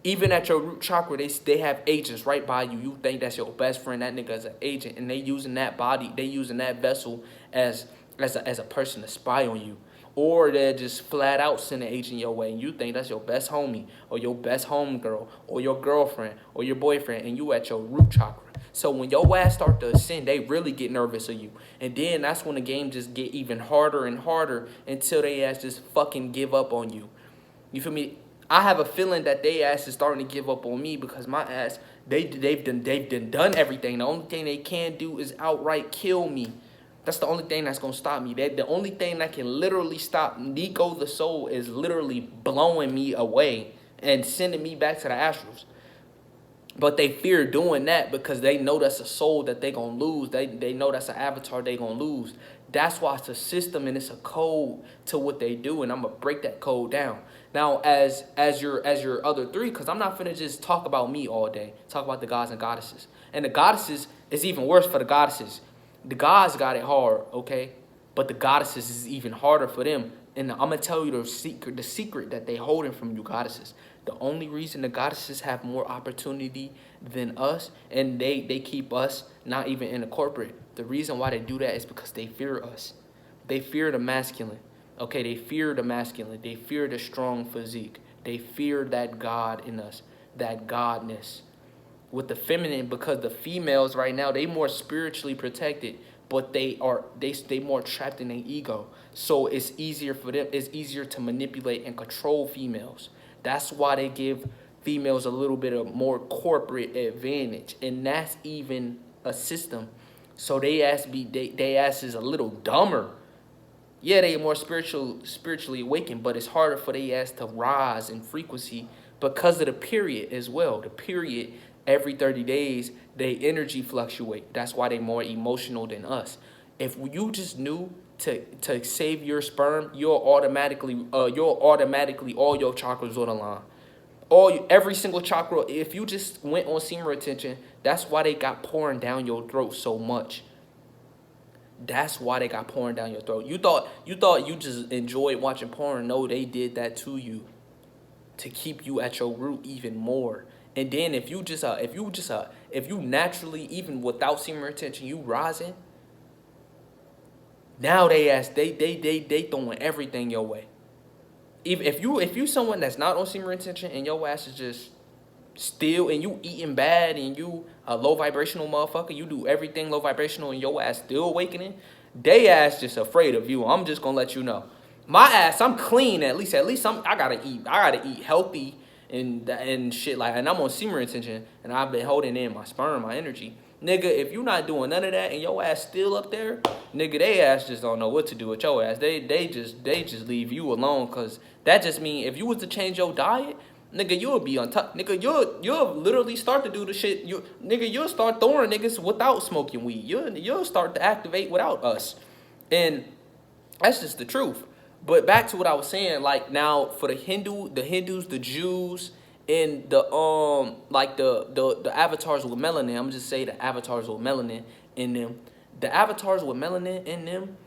Speaker 1: Even at your root chakra, they have agents right by you. You think that's your best friend. That nigga is an agent, and they using that body. They using that vessel as a person to spy on you. Or they're just flat out send an agent your way, and you think that's your best homie, or your best homegirl, or your girlfriend, or your boyfriend, and you at your root chakra. So when your ass start to ascend, they really get nervous of you. And then that's when the game just get even harder and harder until they ass just fucking give up on you. You feel me? I have a feeling that they ass is starting to give up on me because my ass, they've done everything. The only thing they can do is outright kill me. That's the only thing that's gonna stop me. The only thing that can literally stop Nico the Soul is literally blowing me away and sending me back to the astrals. But they fear doing that because they know that's a soul that they gonna lose. They know that's an avatar they gonna lose. That's why it's a system and it's a code to what they do, and I'm gonna break that code down. Now, as your other three, because I'm not finna just talk about me all day. Talk about the gods and goddesses. And the goddesses is even worse for the goddesses. The gods got it hard, okay? But the goddesses is even harder for them. And I'm gonna tell you the secret that they holding from you goddesses. The only reason the goddesses have more opportunity than us, and they keep us not even in the corporate, the reason why they do that is because they fear us. They fear the masculine. Okay, they fear the masculine. They fear the strong physique. They fear that God in us, that godness. With the feminine, because the females right now, they more spiritually protected, but they more trapped in their ego. So it's easier for them. It's easier to manipulate and control females. That's why they give females a little bit of more corporate advantage, and that's even a system. So they ass is a little dumber. Yeah, they more spiritually awakened, but it's harder for they ass to rise in frequency because of the period as well. The period, every 30 days, they energy fluctuate. That's why they more emotional than us. If you just knew to save your sperm, you'll automatically all your chakras will align. Every single chakra, if you just went on semen retention, that's why they got pouring down your throat so much. That's why they got pouring down your throat. You thought you just enjoyed watching porn. No, they did that to you to keep you at your root even more. And then if you naturally, even without semen retention, you rising, now they throwing everything your way. Even if you someone that's not on semen retention and your ass is just still, and you eating bad, and you a low vibrational motherfucker, you do everything low vibrational and your ass still awakening, they ass just afraid of you. I'm just gonna let you know. My ass, I'm clean at least I gotta eat healthy and shit like, and I'm on semen retention and I've been holding in my sperm, my energy. Nigga, if you not doing none of that and your ass still up there, nigga, they ass just don't know what to do with your ass. They just leave you alone, cause that just mean if you was to change your diet, nigga, you'll be on top. Nigga, you'll literally start to do the shit. You'll start throwing niggas without smoking weed. You'll start to activate without us, and that's just the truth. But back to what I was saying, like now for the Hindus, the Jews, and the the avatars with melanin. I'm just say the avatars with melanin in them. The avatars with melanin in them,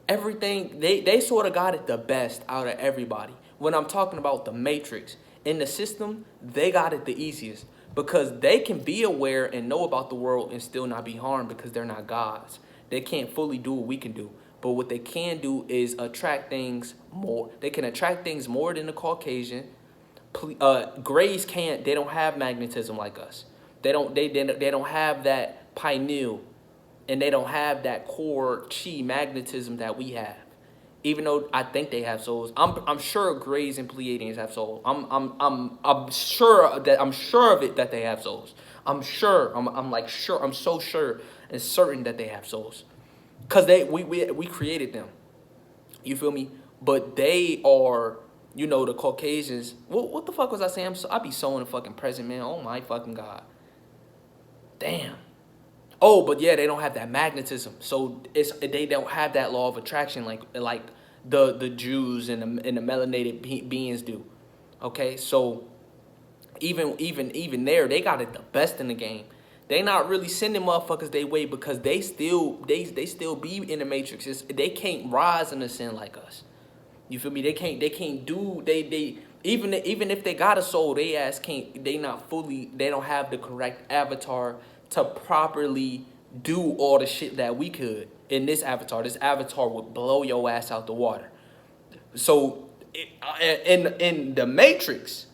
Speaker 1: everything they sort of got it the best out of everybody. When I'm talking about the matrix in the system, they got it the easiest because they can be aware and know about the world and still not be harmed because they're not gods. They can't fully do what we can do. But what they can do is attract things more. They can attract things more than the Caucasian. Grays can't. They don't have magnetism like us. They don't have that pineal, and they don't have that core chi magnetism that we have. Even though I think they have souls, I'm sure Grays and Pleiadians have souls. I'm sure of it that they have souls. I'm sure. I'm like sure. I'm so sure and certain that they have souls. Cause we created them, you feel me? But they are, the Caucasians. What the fuck was I saying? I be so in the fucking present, man. Oh my fucking god, damn. Oh, but yeah, they don't have that magnetism, so they don't have that law of attraction like the Jews and the melanated beings do. Okay, so even there, they got it the best in the game. They not really sending motherfuckers their way because they still be in the matrix. They can't rise in the sin like us. You feel me? They can't do even if they got a soul, they ass can't. They don't have the correct avatar to properly do all the shit that we could in this avatar. This avatar would blow your ass out the water. So in the matrix,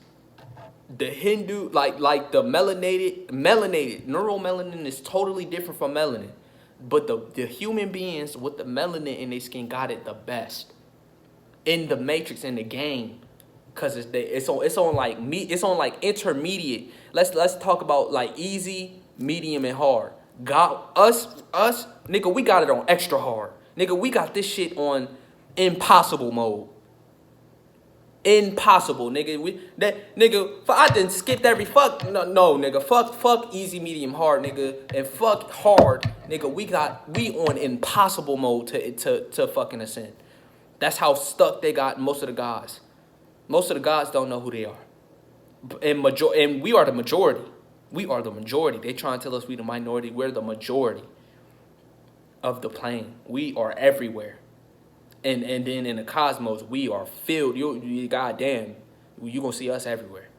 Speaker 1: The Hindu, like the melanated neuromelanin is totally different from melanin, but the human beings with the melanin in their skin got it the best in the matrix, in the game, because it's on like it's on like intermediate. Let's talk about like easy, medium, and hard. Got us nigga, we got it on extra hard, nigga. We got this shit on impossible mode. Impossible, nigga. I didn't skip every fuck. No, nigga. Fuck easy, medium, hard, nigga, and fuck hard, nigga. We on impossible mode to fucking ascend. That's how stuck they got most of the gods. Most of the gods don't know who they are, and we are the majority. We are the majority. They trying to tell us we the minority. We're the majority of the plane. We are everywhere. And then in the cosmos, we are filled. You goddamn, you gonna see us everywhere.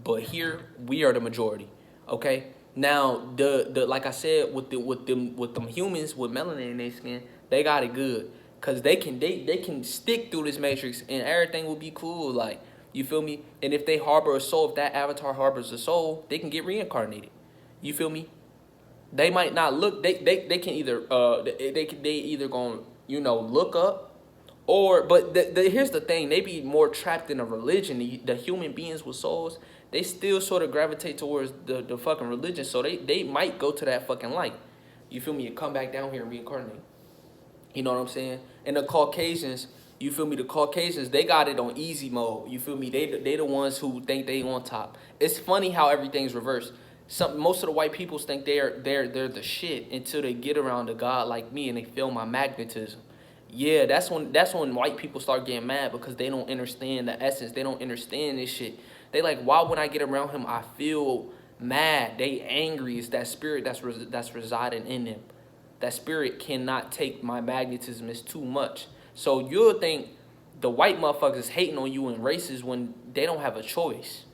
Speaker 1: But here we are the majority. Okay. Now the like I said with them humans with melanin in their skin, they got it good, cause they can stick through this matrix and everything will be cool. Like, you feel me? And if they harbor a soul, if that avatar harbors a soul, they can get reincarnated. You feel me? They might not look. They can either they either gonna look up, or but here's the thing: they be more trapped in a religion. The human beings with souls, they still sort of gravitate towards the fucking religion. So they might go to that fucking light. You feel me? And come back down here and reincarnate. You know what I'm saying? And the Caucasians, you feel me? The Caucasians, they got it on easy mode. You feel me? They the ones who think they on top. It's funny how everything's reversed. Most of the white people think they're the shit until they get around a god like me and they feel my magnetism. Yeah, that's when white people start getting mad, because they don't understand the essence. They don't understand this shit. They like, why when I get around him I feel mad? They angry. It's that spirit that's residing in them. That spirit cannot take my magnetism. It's too much. So you'll think the white motherfuckers hating on you and racist when they don't have a choice.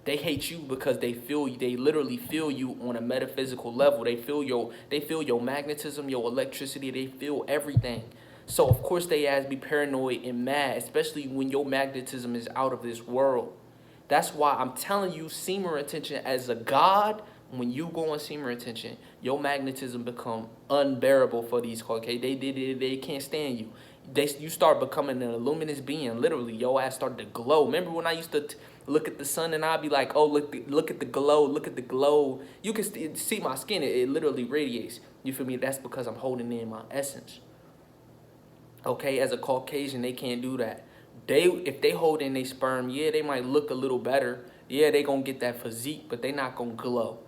Speaker 1: They hate you because they literally feel you on a metaphysical level. They feel your magnetism, your electricity. They feel everything. So of course they ass be paranoid and mad, especially when your magnetism is out of this world. That's why I'm telling you, semer attention as a god. When you go on semer attention, your magnetism become unbearable for these Caucasians. They can't stand you. You start becoming an luminous being. Literally, your ass started to glow. Remember when I used to look at the sun and I'd be like, oh, look at the glow, look at the glow. You can see my skin. It literally radiates. You feel me? That's because I'm holding in my essence. Okay, as a Caucasian, they can't do that. If they hold in their sperm, yeah, they might look a little better. Yeah, they gonna get that physique, but they not gonna glow.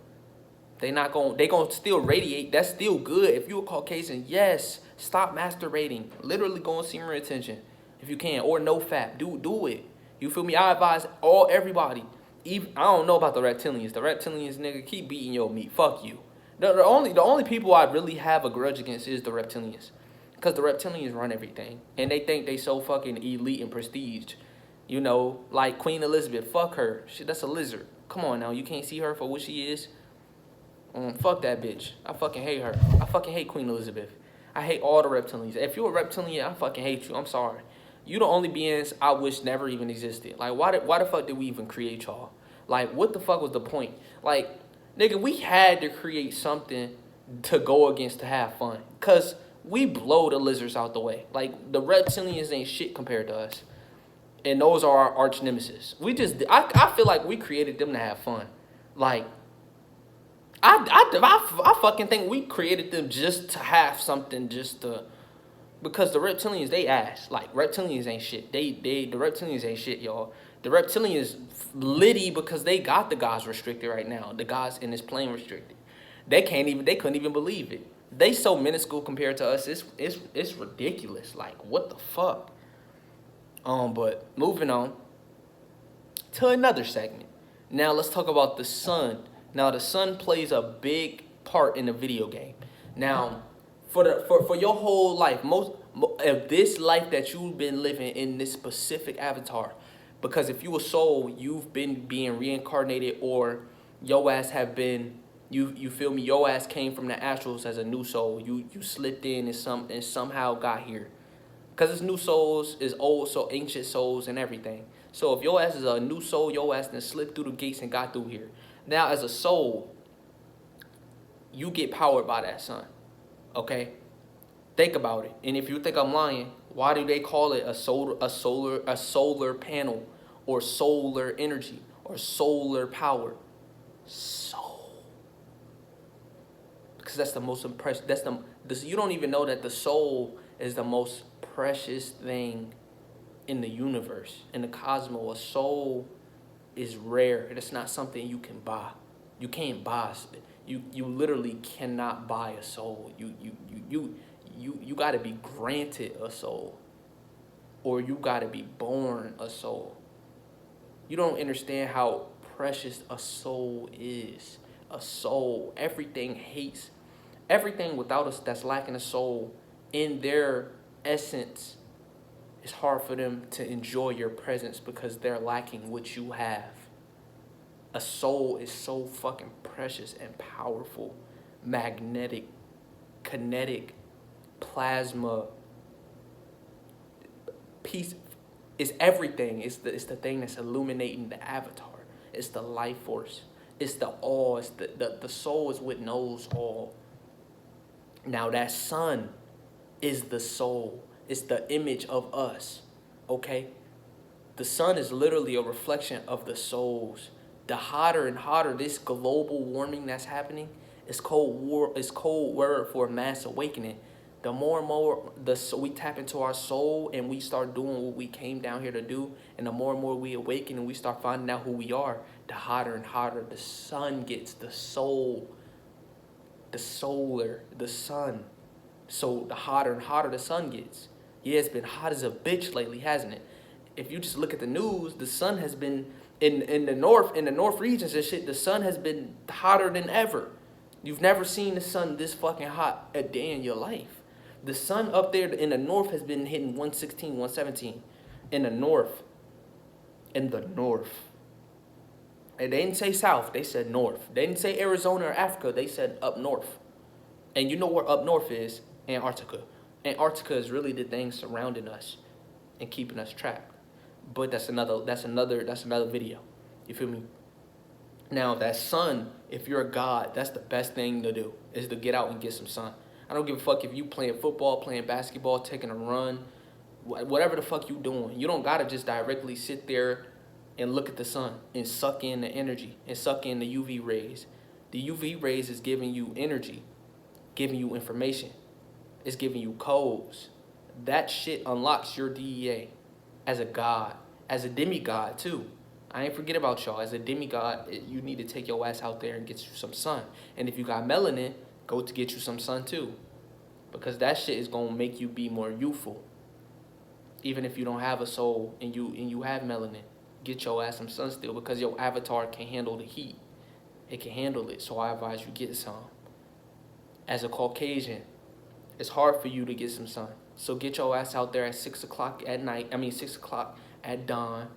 Speaker 1: They gonna still radiate. That's still good. If you a Caucasian, yes, stop masturbating. Literally go on semen retention if you can, or no fap. Do it. You feel me? I advise everybody. Even, I don't know about the reptilians. The reptilians, nigga, keep beating your meat. Fuck you. The only people I really have a grudge against is the reptilians, because the reptilians run everything and they think they so fucking elite and prestige. You know, like Queen Elizabeth. Fuck her. That's a lizard. Come on now, you can't see her for what she is. Fuck that bitch. I fucking hate her. I fucking hate Queen Elizabeth. I hate all the reptilians. If you're a reptilian, I fucking hate you. I'm sorry. You the only beings I wish never even existed. Like, why the fuck did we even create y'all? Like, what the fuck was the point? Like, nigga, we had to create something to go against to have fun. Because we blow the lizards out the way. Like, the reptilians ain't shit compared to us. And those are our arch nemesis. I feel like we created them to have fun. Like, I fucking think we created them just to have something, because the reptilians, they ass. Like, reptilians ain't shit. The reptilians ain't shit, y'all. The reptilians litty because they got the gods restricted right now. The gods in this plane restricted. They couldn't even believe it. They so minuscule compared to us. It's ridiculous. Like, what the fuck? But moving on to another segment. Now let's talk about the sun. Now the sun plays a big part in the video game. Now, for your whole life, most of this life that you've been living in this specific avatar, because if you a soul, you've been being reincarnated, or your ass have been, you feel me? Your ass came from the astrals as a new soul. You slipped in and somehow got here. Because it's new souls, is old, so ancient souls and everything. So if your ass is a new soul, your ass then slipped through the gates and got through here. Now, as a soul, you get powered by that sun. Okay? Think about it. And if you think I'm lying, why do they call it a solar panel, or solar energy, or solar power? Soul. Because that's the most impressive. You don't even know that the soul is the most precious thing in the universe, in the cosmos. A soul is rare. It's not something you can buy. You can't buy. You literally cannot buy a soul. You got to be granted a soul, or you got to be born a soul. You don't understand how precious a soul is. A soul. Everything hates. Everything without us that's lacking a soul, in their essence, it's hard for them to enjoy your presence because they're lacking what you have. A soul is so fucking precious and powerful, magnetic, kinetic, plasma, peace. It's everything. It's the thing that's illuminating the avatar. It's the life force. It's the all. It's the soul is what knows all. Now that sun is the soul. It's the image of us. Okay? The sun is literally a reflection of the souls. The hotter and hotter this global warming that's happening, it's cold word for a mass awakening. The more and more we tap into our soul and we start doing what we came down here to do, and the more and more we awaken and we start finding out who we are, the hotter and hotter the sun gets, the soul, the solar, the sun. So the hotter and hotter the sun gets. Yeah, it's been hot as a bitch lately, hasn't it? If you just look at the news, the sun has been in the north regions and shit, the sun has been hotter than ever. You've never seen the sun this fucking hot a day in your life. The sun up there in the north has been hitting 116, 117. In the north. In the north. And they didn't say south, they said north. They didn't say Arizona or Africa, they said up north. And you know where up north is? Antarctica. Antarctica is really the thing surrounding us and keeping us trapped. But that's another video. You feel me? Now that sun, if you're a god, that's the best thing to do, is to get out and get some sun. I don't give a fuck if you playing football, playing basketball, taking a run, whatever the fuck you doing. You don't gotta just directly sit there and look at the sun and suck in the energy and suck in the UV rays. The UV rays is giving you energy, giving you information. It's giving you codes. That shit unlocks your DEA as a god, as a demigod too. I ain't forget about y'all. As a demigod, you need to take your ass out there and get you some sun. And if you got melanin, go to get you some sun too. Because that shit is going to make you be more youthful. Even if you don't have a soul and you have melanin, get your ass some sun still, because your avatar can handle the heat. It can handle it, so I advise you get some. As a Caucasian, it's hard for you to get some sun. So get your ass out there at 6 o'clock at night. 6 o'clock at dawn,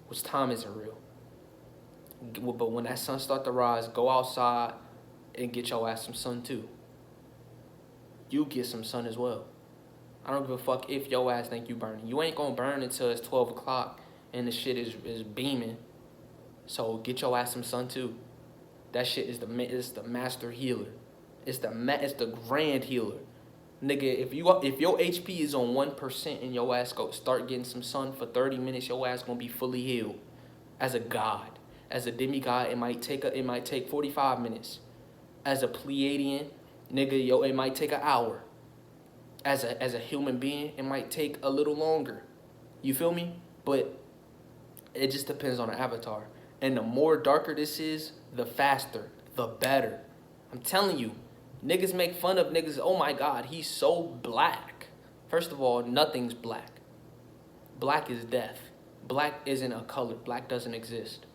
Speaker 1: which time isn't real. But when that sun start to rise, go outside and get your ass some sun too. You get some sun as well. I don't give a fuck if your ass think you burning. You ain't gonna burn until it's 12 o'clock and the shit is beaming. So get your ass some sun too. That shit is the master healer. It's the grand healer. Nigga, if your HP is on 1% and your ass go start getting some sun for 30 minutes, your ass gonna be fully healed. As a god, as a demigod, it might take 45 minutes. As a Pleiadian, nigga, it might take an hour. As a human being, it might take a little longer. You feel me? But it just depends on the avatar. And the more darker this is, the faster, the better. I'm telling you. Niggas make fun of niggas. Oh my God, he's so black. First of all, nothing's black. Black is death. Black isn't a color. Black doesn't exist.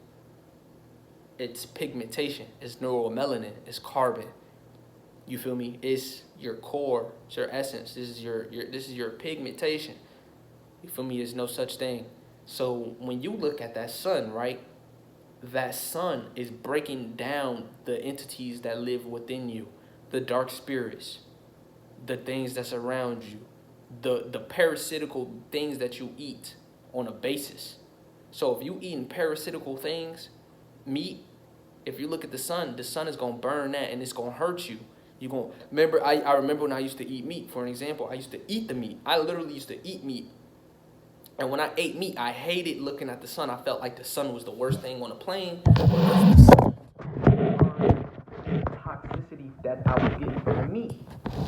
Speaker 1: It's pigmentation. It's neuromelanin. It's carbon. You feel me? It's your core. It's your essence. This is your pigmentation. You feel me? There's no such thing. So when you look at that sun, right? That sun is breaking down the entities that live within you. The dark spirits, the things that's around you, the parasitical things that you eat on a basis. So if you eating parasitical things, meat, if you look at the sun is gonna burn that and it's gonna hurt you. You gonna remember I remember when I used to eat meat, for an example, I used to eat the meat. I literally used to eat meat. And when I ate meat, I hated looking at the sun. I felt like the sun was the worst thing on a plane because the toxicity that I was getting from the meat.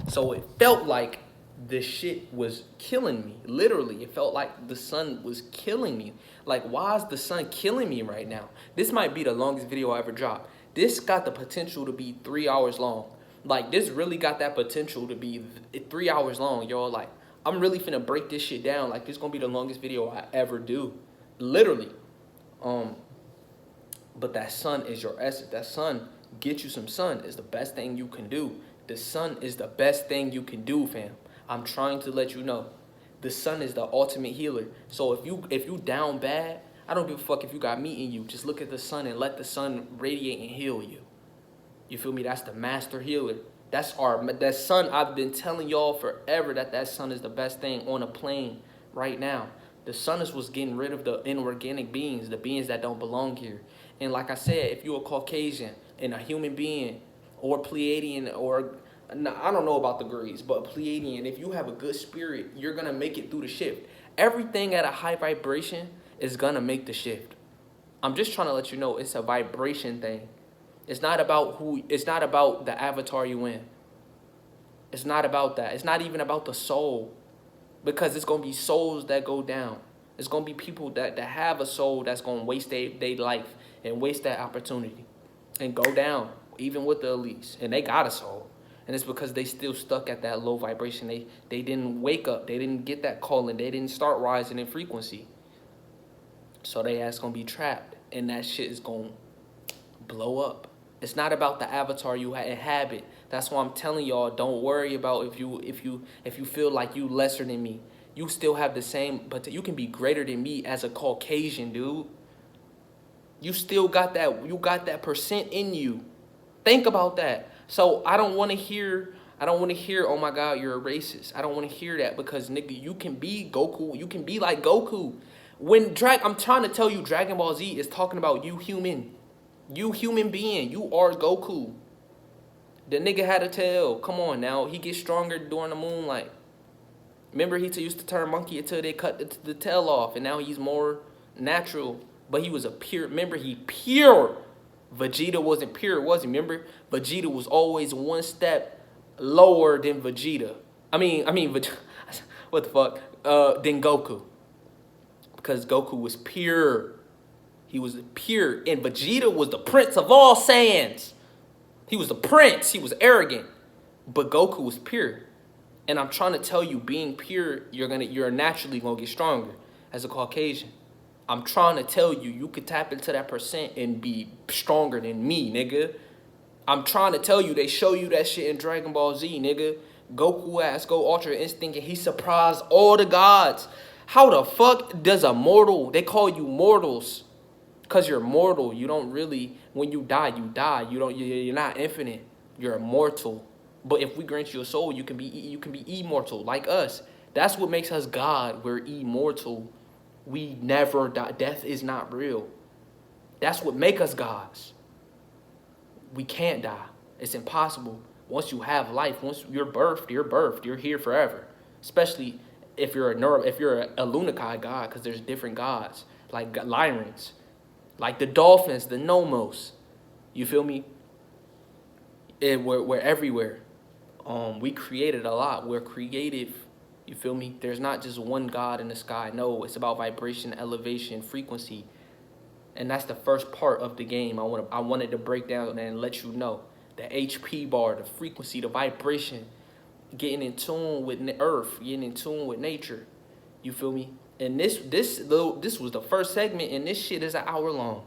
Speaker 1: So it felt like the shit was killing me. Literally, it felt like the sun was killing me. Like, why is the sun killing me right now? This might be the longest video I ever dropped. This got the potential to be 3 hours long. Like, this really got that potential to be 3 hours long, y'all. Like, I'm really finna break this shit down. Like, this gonna be the longest video I ever do. Literally. But that sun is your essence. That sun, get you some sun, is the best thing you can do. The sun is the best thing you can do, fam. I'm trying to let you know. The sun is the ultimate healer. So if you down bad, I don't give a fuck if you got meat in you. Just look at the sun and let the sun radiate and heal you. You feel me? That's the master healer. That sun, I've been telling y'all forever that sun is the best thing on a plane right now. The sun is what's getting rid of the inorganic beings, the beings that don't belong here. And like I said, if you're a Caucasian and a human being or Pleiadian or, I don't know about the grades, but Pleiadian, if you have a good spirit, you're going to make it through the shift. Everything at a high vibration is going to make the shift. I'm just trying to let you know it's a vibration thing. It's not about the avatar you in. It's not about that. It's not even about the soul. Because it's going to be souls that go down. It's going to be people that have a soul that's going to waste their life and waste that opportunity and go down, even with the elites. And they got a soul. And it's because they still stuck at that low vibration. They didn't wake up. They didn't get that calling. They didn't start rising in frequency. So they ass going to be trapped. And that shit is going to blow up. It's not about the avatar you inhabit. That's why I'm telling y'all, don't worry about if you feel like you lesser than me. You still have the same, but you can be greater than me as a Caucasian, dude. You still got that, you got that percent in you. Think about that. So I don't want to hear, oh my God, you're a racist. I don't want to hear that because nigga, you can be Goku. You can be like Goku. I'm trying to tell you, Dragon Ball Z is talking about you human. You human being, you are Goku. The nigga had a tail. Come on now. He gets stronger during the moonlight. Remember, he used to turn monkey until they cut the tail off. And now he's more natural. But he was a pure. Remember, he pure. Vegeta wasn't pure, was he? Remember, Vegeta was always one step lower than Vegeta. I mean, what the fuck? Than Goku. Because Goku was pure. He was pure. And Vegeta was the prince of all Saiyans. He was the prince. He was arrogant. But Goku was pure. And I'm trying to tell you, being pure, you're naturally gonna get stronger as a Caucasian. I'm trying to tell you, you could tap into that percent and be stronger than me, nigga. I'm trying to tell you, they show you that shit in Dragon Ball Z, nigga. Goku ass go Ultra Instinct and he surprised all the gods. How the fuck does a mortal, they call you mortals. Because you're mortal. You don't really, when you die, you die. You're not infinite. You're immortal. But if we grant you a soul, you can be immortal like us. That's what makes us God. We're immortal. We never die. Death is not real. That's what makes us gods. We can't die. It's impossible. Once you have life, once you're birthed, you're here forever. Especially if you're a Lunakai god, because there's different gods, like Lyrans. Like the dolphins, the Nomos. You feel me? We're everywhere. We created a lot. We're creative. You feel me? There's not just one God in the sky. No, it's about vibration, elevation, frequency. And that's the first part of the game. I wanted to break down and let you know. The HP bar, the frequency, the vibration. Getting in tune with the earth. Getting in tune with nature. You feel me? And this was the first segment, and this shit is an hour long.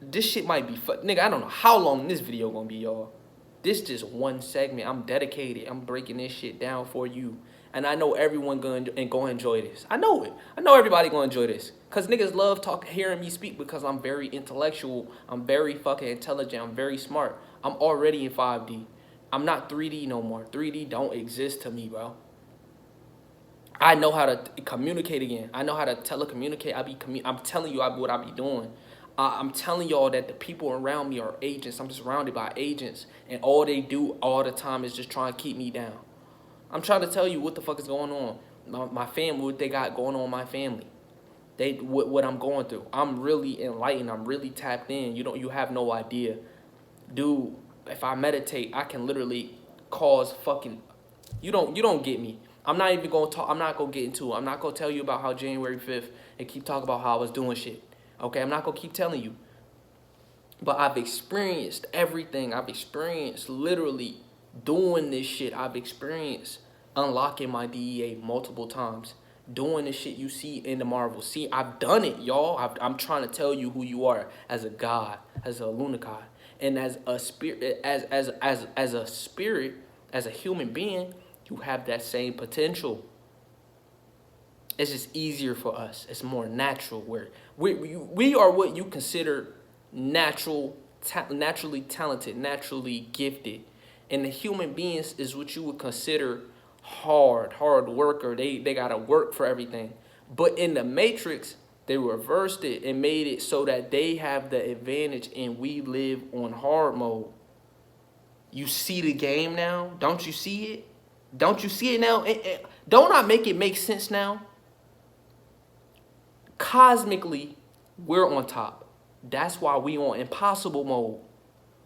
Speaker 1: This shit might be nigga, I don't know how long this video gonna be, y'all. This just one segment. I'm dedicated. I'm breaking this shit down for you. And I know everyone gonna enjoy this. I know it. I know everybody gonna enjoy this. Cause niggas love hearing me speak because I'm very intellectual. I'm very fucking intelligent. I'm very smart. I'm already in 5D. I'm not 3D no more. 3D don't exist to me, bro. I know how to communicate again. I know how to telecommunicate. I'm telling you what I be doing. I'm telling y'all that the people around me are agents. I'm surrounded by agents, and all they do all the time is just try and keep me down. I'm trying to tell you what the fuck is going on. My family, what they got going on in my family. What I'm going through. I'm really enlightened. I'm really tapped in. You have no idea. Dude, if I meditate, I can literally cause fucking you don't get me. I'm not even gonna talk. I'm not gonna get into it. I'm not gonna tell you about how January 5th and keep talking about how I was doing shit. Okay, I'm not gonna keep telling you. But I've experienced everything. I've experienced literally doing this shit. I've experienced unlocking my DEA multiple times. Doing the shit you see in the Marvel. See, I've done it, y'all. I'm trying to tell you who you are as a god, as a lunakai, and as a spirit, as a spirit, as a human being. You have that same potential. It's just easier for us. It's more natural. Where we are what you consider naturally talented, naturally gifted, and the human beings is what you would consider hard worker. They gotta work for everything. But in the Matrix, they reversed it and made it so that they have the advantage, and we live on hard mode. You see the game now? Don't you see it? Don't you see it now? Don't I make it make sense now? Cosmically, we're on top. That's why we on impossible mode.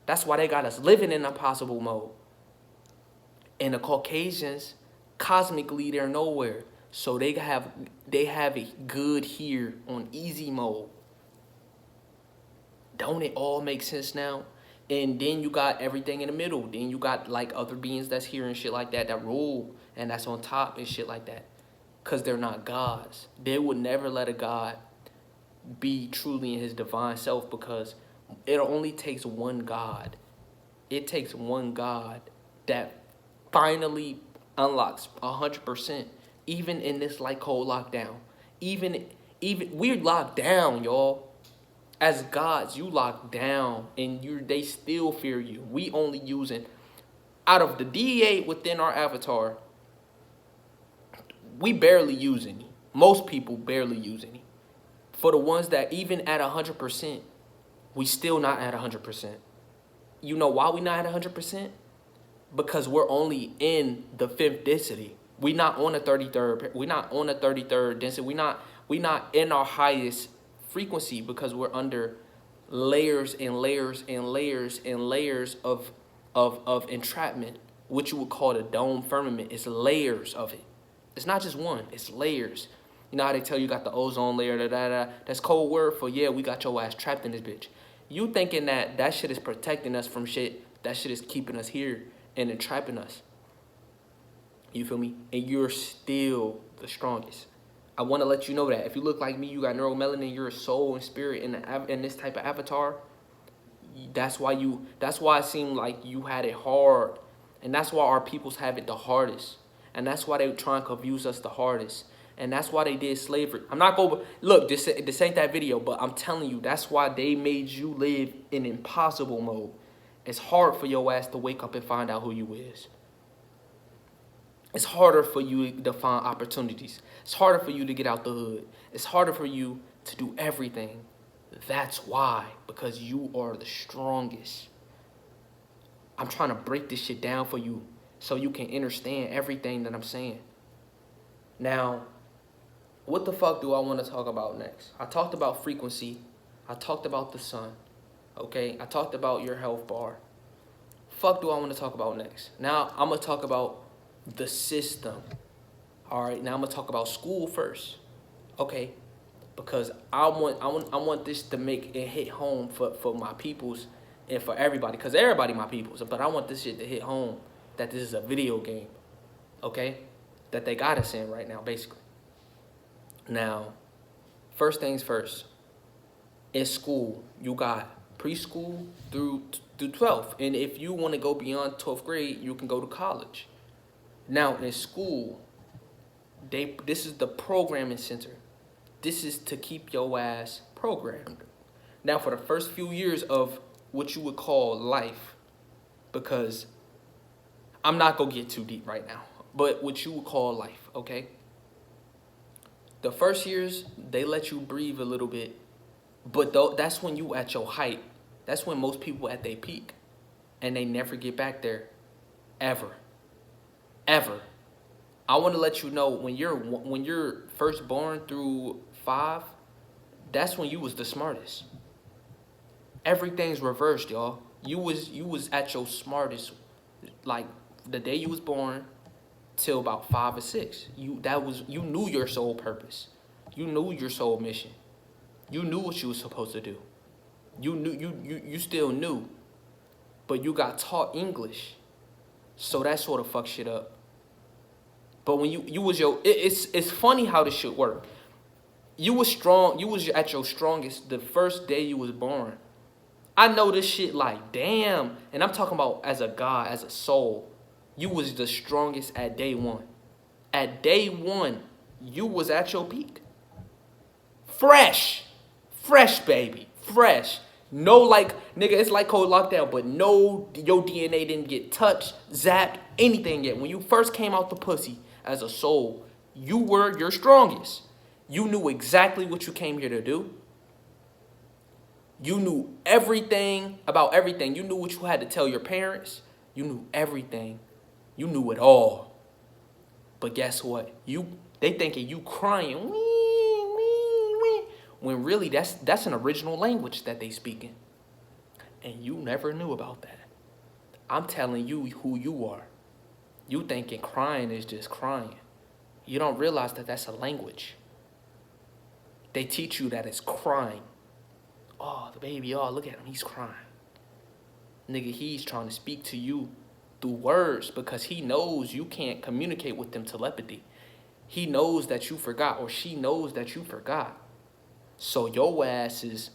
Speaker 1: That's why they got us living in impossible mode. And the Caucasians, cosmically, they're nowhere. So they have it good here on easy mode. Don't it all make sense now? And then you got everything in the middle. Then you got like other beings that's here and shit like that rule and that's on top and shit like that. Because they're not gods. They would never let a god be truly in his divine self, because it only takes one God. It takes one God that finally unlocks 100%. Even in this like cold lockdown. Even we're locked down, y'all. As gods, you locked down, and they still fear you. We only using, out of the DEA within our avatar, we barely use any. Most people barely use any. For the ones that even at 100%, we still not at 100%. You know why we not at 100%? Because we're only in the 5th density. We not on the 33rd. We not on the 33rd density. We not in our highest frequency, because we're under layers and layers and layers and layers of entrapment, which you would call the dome firmament. It's layers of it. It's not just one. It's layers. You know how they tell you got the ozone layer, That's code word for, yeah, we got your ass trapped in this bitch. You thinking that shit is protecting us from shit. That shit is keeping us here and entrapping us. You feel me? And you're still the strongest. I want to let you know that if you look like me, you got neuromelanin, you're a soul and spirit in this type of avatar. That's why it seemed like you had it hard, and that's why our peoples have it the hardest, and that's why they try and confuse us the hardest, and that's why they did slavery. I'm not going to look. This ain't that video, but I'm telling you, that's why they made you live in impossible mode. It's hard for your ass to wake up and find out who you is. It's harder for you to find opportunities. It's harder for you to get out the hood. It's harder for you to do everything. That's why, because you are the strongest. I'm trying to break this shit down for you so you can understand everything that I'm saying. Now, what the fuck do I want to talk about next? I talked about frequency. I talked about the sun. Okay? I talked about your health bar. Fuck do I want to talk about next? Now, I'm going to talk about the system. All right, now I'm gonna talk about school first, okay? Because I want this to make it hit home for my peoples and for everybody, because everybody my peoples. But I want this shit to hit home that this is a video game, okay? That they got us in right now, basically. Now, first things first. In school, you got preschool through 12th, and if you want to go beyond 12th grade, you can go to college. Now, in school, this is the programming center. This is to keep your ass programmed. Now, for the first few years of what you would call life, because I'm not going to get too deep right now, but what you would call life, okay? The first years, they let you breathe a little bit. But though that's when you at your height. That's when most people at their peak. And they never get back there. Ever. Ever. I want to let you know when you're first born through 5, that's when you was the smartest. Everything's reversed, y'all. You was at your smartest, like the day you was born till about 5 or 6. You knew your soul purpose. You knew your soul mission. You knew what you was supposed to do. You still knew, but you got taught English, so that sort of fucks shit up. But when you was it's funny how this shit work. You was strong. You was at your strongest the first day you was born. I know this shit like damn, and I'm talking about as a God, as a soul. You was the strongest at day 1. At day 1, you was at your peak. Fresh, baby, fresh. No, like nigga, it's like cold lockdown, but no, your DNA didn't get touched, zapped, anything yet. When you first came out the pussy as a soul, you were your strongest. You knew exactly what you came here to do. You knew everything about everything. You knew what you had to tell your parents. You knew everything. You knew it all. But guess what? They thinking you crying. When really that's an original language that they speaking. And you never knew about that. I'm telling you who you are. You thinking crying is just crying. You don't realize that that's a language. They teach you that it's crying. Oh, the baby, oh, look at him, he's crying. Nigga, he's trying to speak to you through words because he knows you can't communicate with them telepathy. He knows that you forgot, or she knows that you forgot. So your ass is,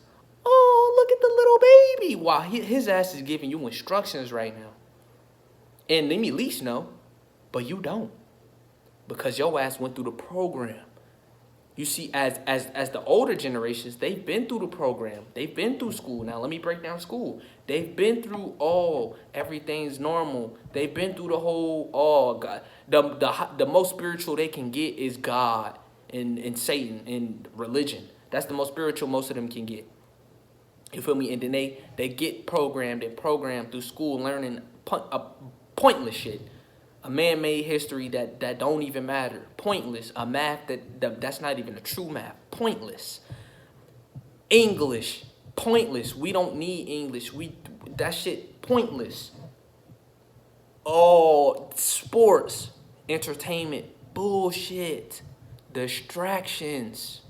Speaker 1: oh, look at the little baby, while his ass is giving you instructions right now. And let me at least know, but you don't. Because your ass went through the program. You see, as the older generations, they've been through the program. They've been through school. Now, let me break down school. They've been through everything's normal. They've been through the whole, God. The most spiritual they can get is God and Satan and religion. That's the most spiritual most of them can get. You feel me? And then they get programmed through school, learning pointless shit. A man-made history that don't even matter. Pointless. A math that's not even a true math. Pointless. English. Pointless. We don't need English. That shit pointless. Oh, sports. Entertainment. Bullshit. Distractions.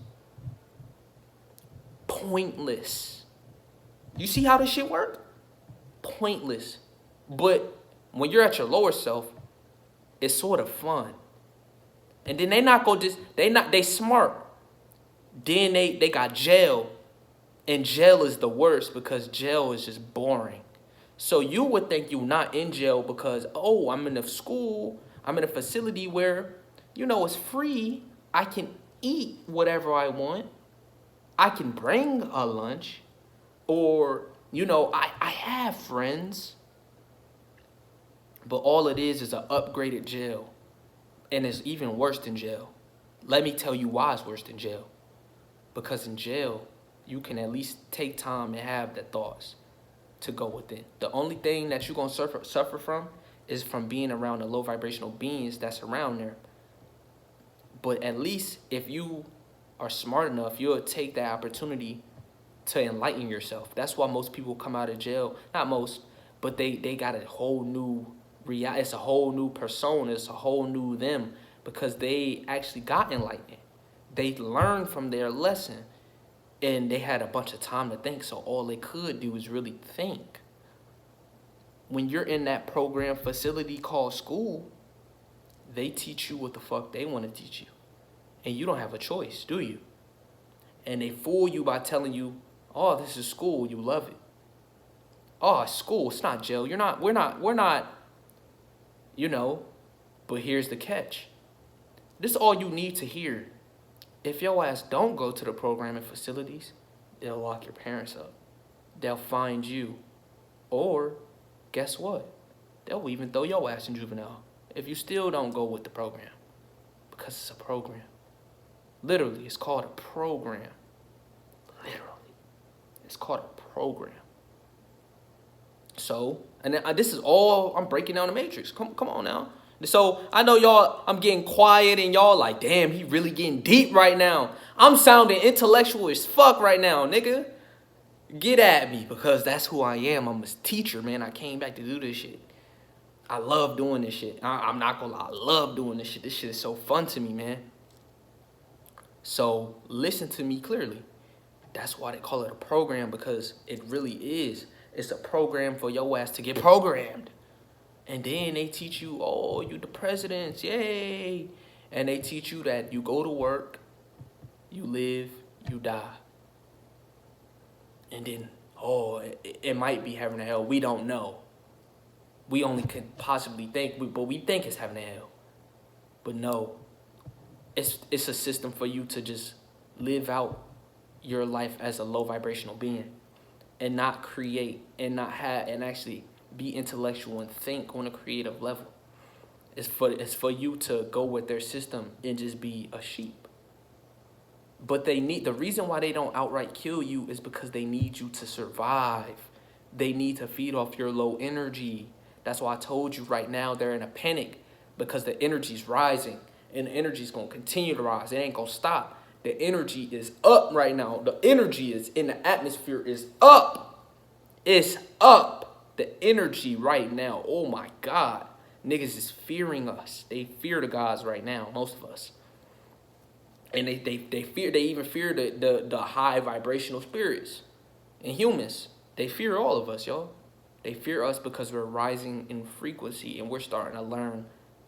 Speaker 1: Pointless. You see how this shit work? Pointless. But when you're at your lower self, it's sort of fun. And then they smart. Then they got jail. And jail is the worst because jail is just boring. So you would think you're not in jail because, oh, I'm in a school, I'm in a facility where, it's free. I can eat whatever I want. I can bring a lunch. Or, I have friends. But all it is an upgraded jail. And it's even worse than jail. Let me tell you why it's worse than jail. Because in jail, you can at least take time and have the thoughts to go within. The only thing that you're going to suffer from is from being around the low vibrational beings that's around there. But at least if you are smart enough, you'll take that opportunity to enlighten yourself. That's why most people come out of jail. Not most, but they got a whole new reality. It's a whole new persona. It's a whole new them because they actually got enlightened. They learned from their lesson and they had a bunch of time to think. So all they could do is really think. When you're in that program facility called school, they teach you what the fuck they want to teach you. And you don't have a choice, do you? And they fool you by telling you, oh, this is school. You love it. Oh, it's school. It's not jail. We're not, but here's the catch. This is all you need to hear. If your ass don't go to the programming facilities, they'll lock your parents up. They'll find you. Or, guess what? They'll even throw your ass in juvenile if you still don't go with the program. Because it's a program. Literally, it's called a program. Literally, it's called a program. So, and this is all I'm breaking down the matrix. Come on now. So I know y'all, I'm getting quiet and y'all like, damn, he really getting deep right now. I'm sounding intellectual as fuck right now, nigga. Get at me, because that's who I am. I'm a teacher, man. I came back to do this shit. I love doing this shit. I'm not gonna lie, I love doing this shit. This shit is so fun to me, man. So listen to me clearly. That's why they call it a program, because it really is. It's a program for your ass to get programmed. And then they teach you, oh, you the presidents, yay. And they teach you that you go to work, you live, you die. And then, oh, it might be heaven or hell. We don't know. We only can possibly think, but we think it's heaven or hell. But no, it's a system for you to just live out your life as a low vibrational being and not create and not have and actually be intellectual and think on a creative level. It's for you to go with their system and just be a sheep. But the reason why they don't outright kill you is because they need you to survive. They need to feed off your low energy. That's why I told you right now they're in a panic, because the energy's rising and the energy's going to continue to rise. It ain't going to stop. The energy is up right now. The energy is in the atmosphere is up. It's up. The energy right now. Oh my God. Niggas is fearing us. They fear the gods right now, most of us. And they even fear the high vibrational spirits and humans. They fear all of us, y'all. They fear us because we're rising in frequency and we're starting to learn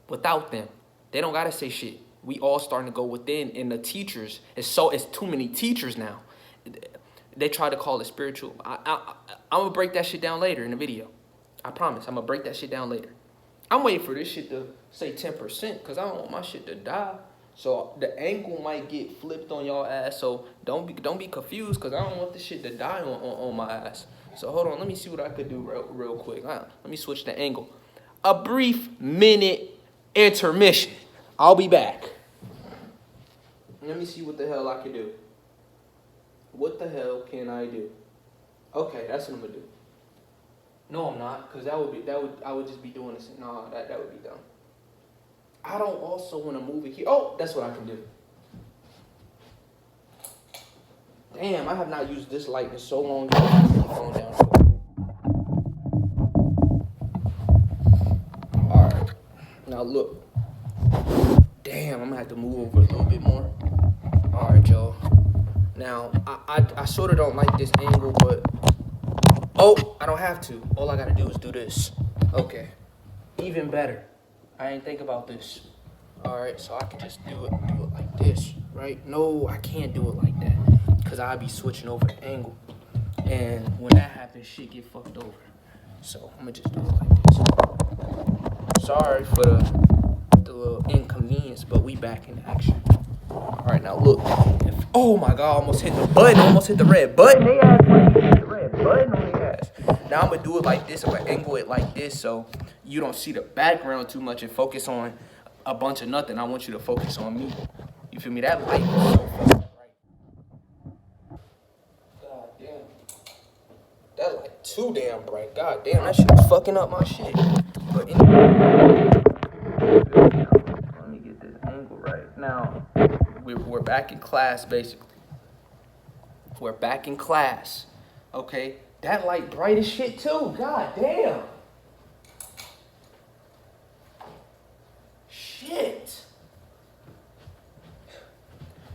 Speaker 1: without them. They don't gotta say shit. We all starting to go within, and the teachers, it's too many teachers now. They try to call it spiritual. I'm gonna break that shit down later in the video. I promise, I'm gonna break that shit down later. I'm waiting for this shit to say 10% because I don't want my shit to die. So the angle might get flipped on y'all ass. So don't be confused, because I don't want this shit to die on my ass. So hold on, let me see what I could do real quick. Let me switch the angle. A brief minute intermission. I'll be back. Let me see what the hell I can do. What the hell can I do? Okay, that's what I'm gonna do. No, I'm not, because I would just be doing this. No, that would be dumb. I don't also want to move it here. Oh, that's what I can do. Damn, I have not used this light in so long. Phone down. All right, now look. Damn, I'm gonna have to move over a little bit more. All right, y'all. Now I sort of don't like this angle, but I don't have to. All I gotta do is do this. Okay, even better. I ain't think about this. All right, so I can just do it like this, right? No, I can't do it like that, because I'll be switching over the angle. And when that happens, shit get fucked over. So I'm gonna just do it like this. Sorry for the little inconvenience, but we back in action. All right, now look. Oh my God, almost hit the button, almost hit the red button. They ass hit the red button on their ass. Now I'm gonna do it like this. I'm gonna angle it like this so you don't see the background too much and focus on a bunch of nothing. I want you to focus on me. You feel me? That light is so fucking bright. God damn. That light too damn bright. God damn, that shit was fucking up my shit. But anyway, let me get this angle right. Now, we're back in class, basically. We're back in class. Okay? That light bright as shit too. God damn. Shit.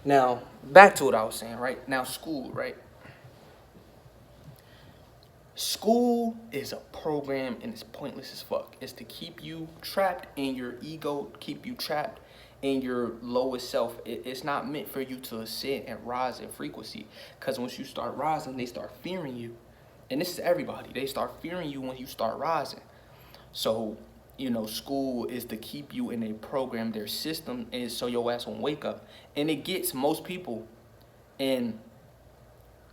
Speaker 1: Now, back to what I was saying, right? Now, school, right? School is a program and it's pointless as fuck. It's to keep you trapped in your ego, keep you trapped in your lowest self. It's not meant for you to ascend and rise in frequency. Because once you start rising, they start fearing you. And this is everybody. They start fearing you when you start rising. So, school is to keep you in a program. Their system is so your ass won't wake up. And it gets most people. And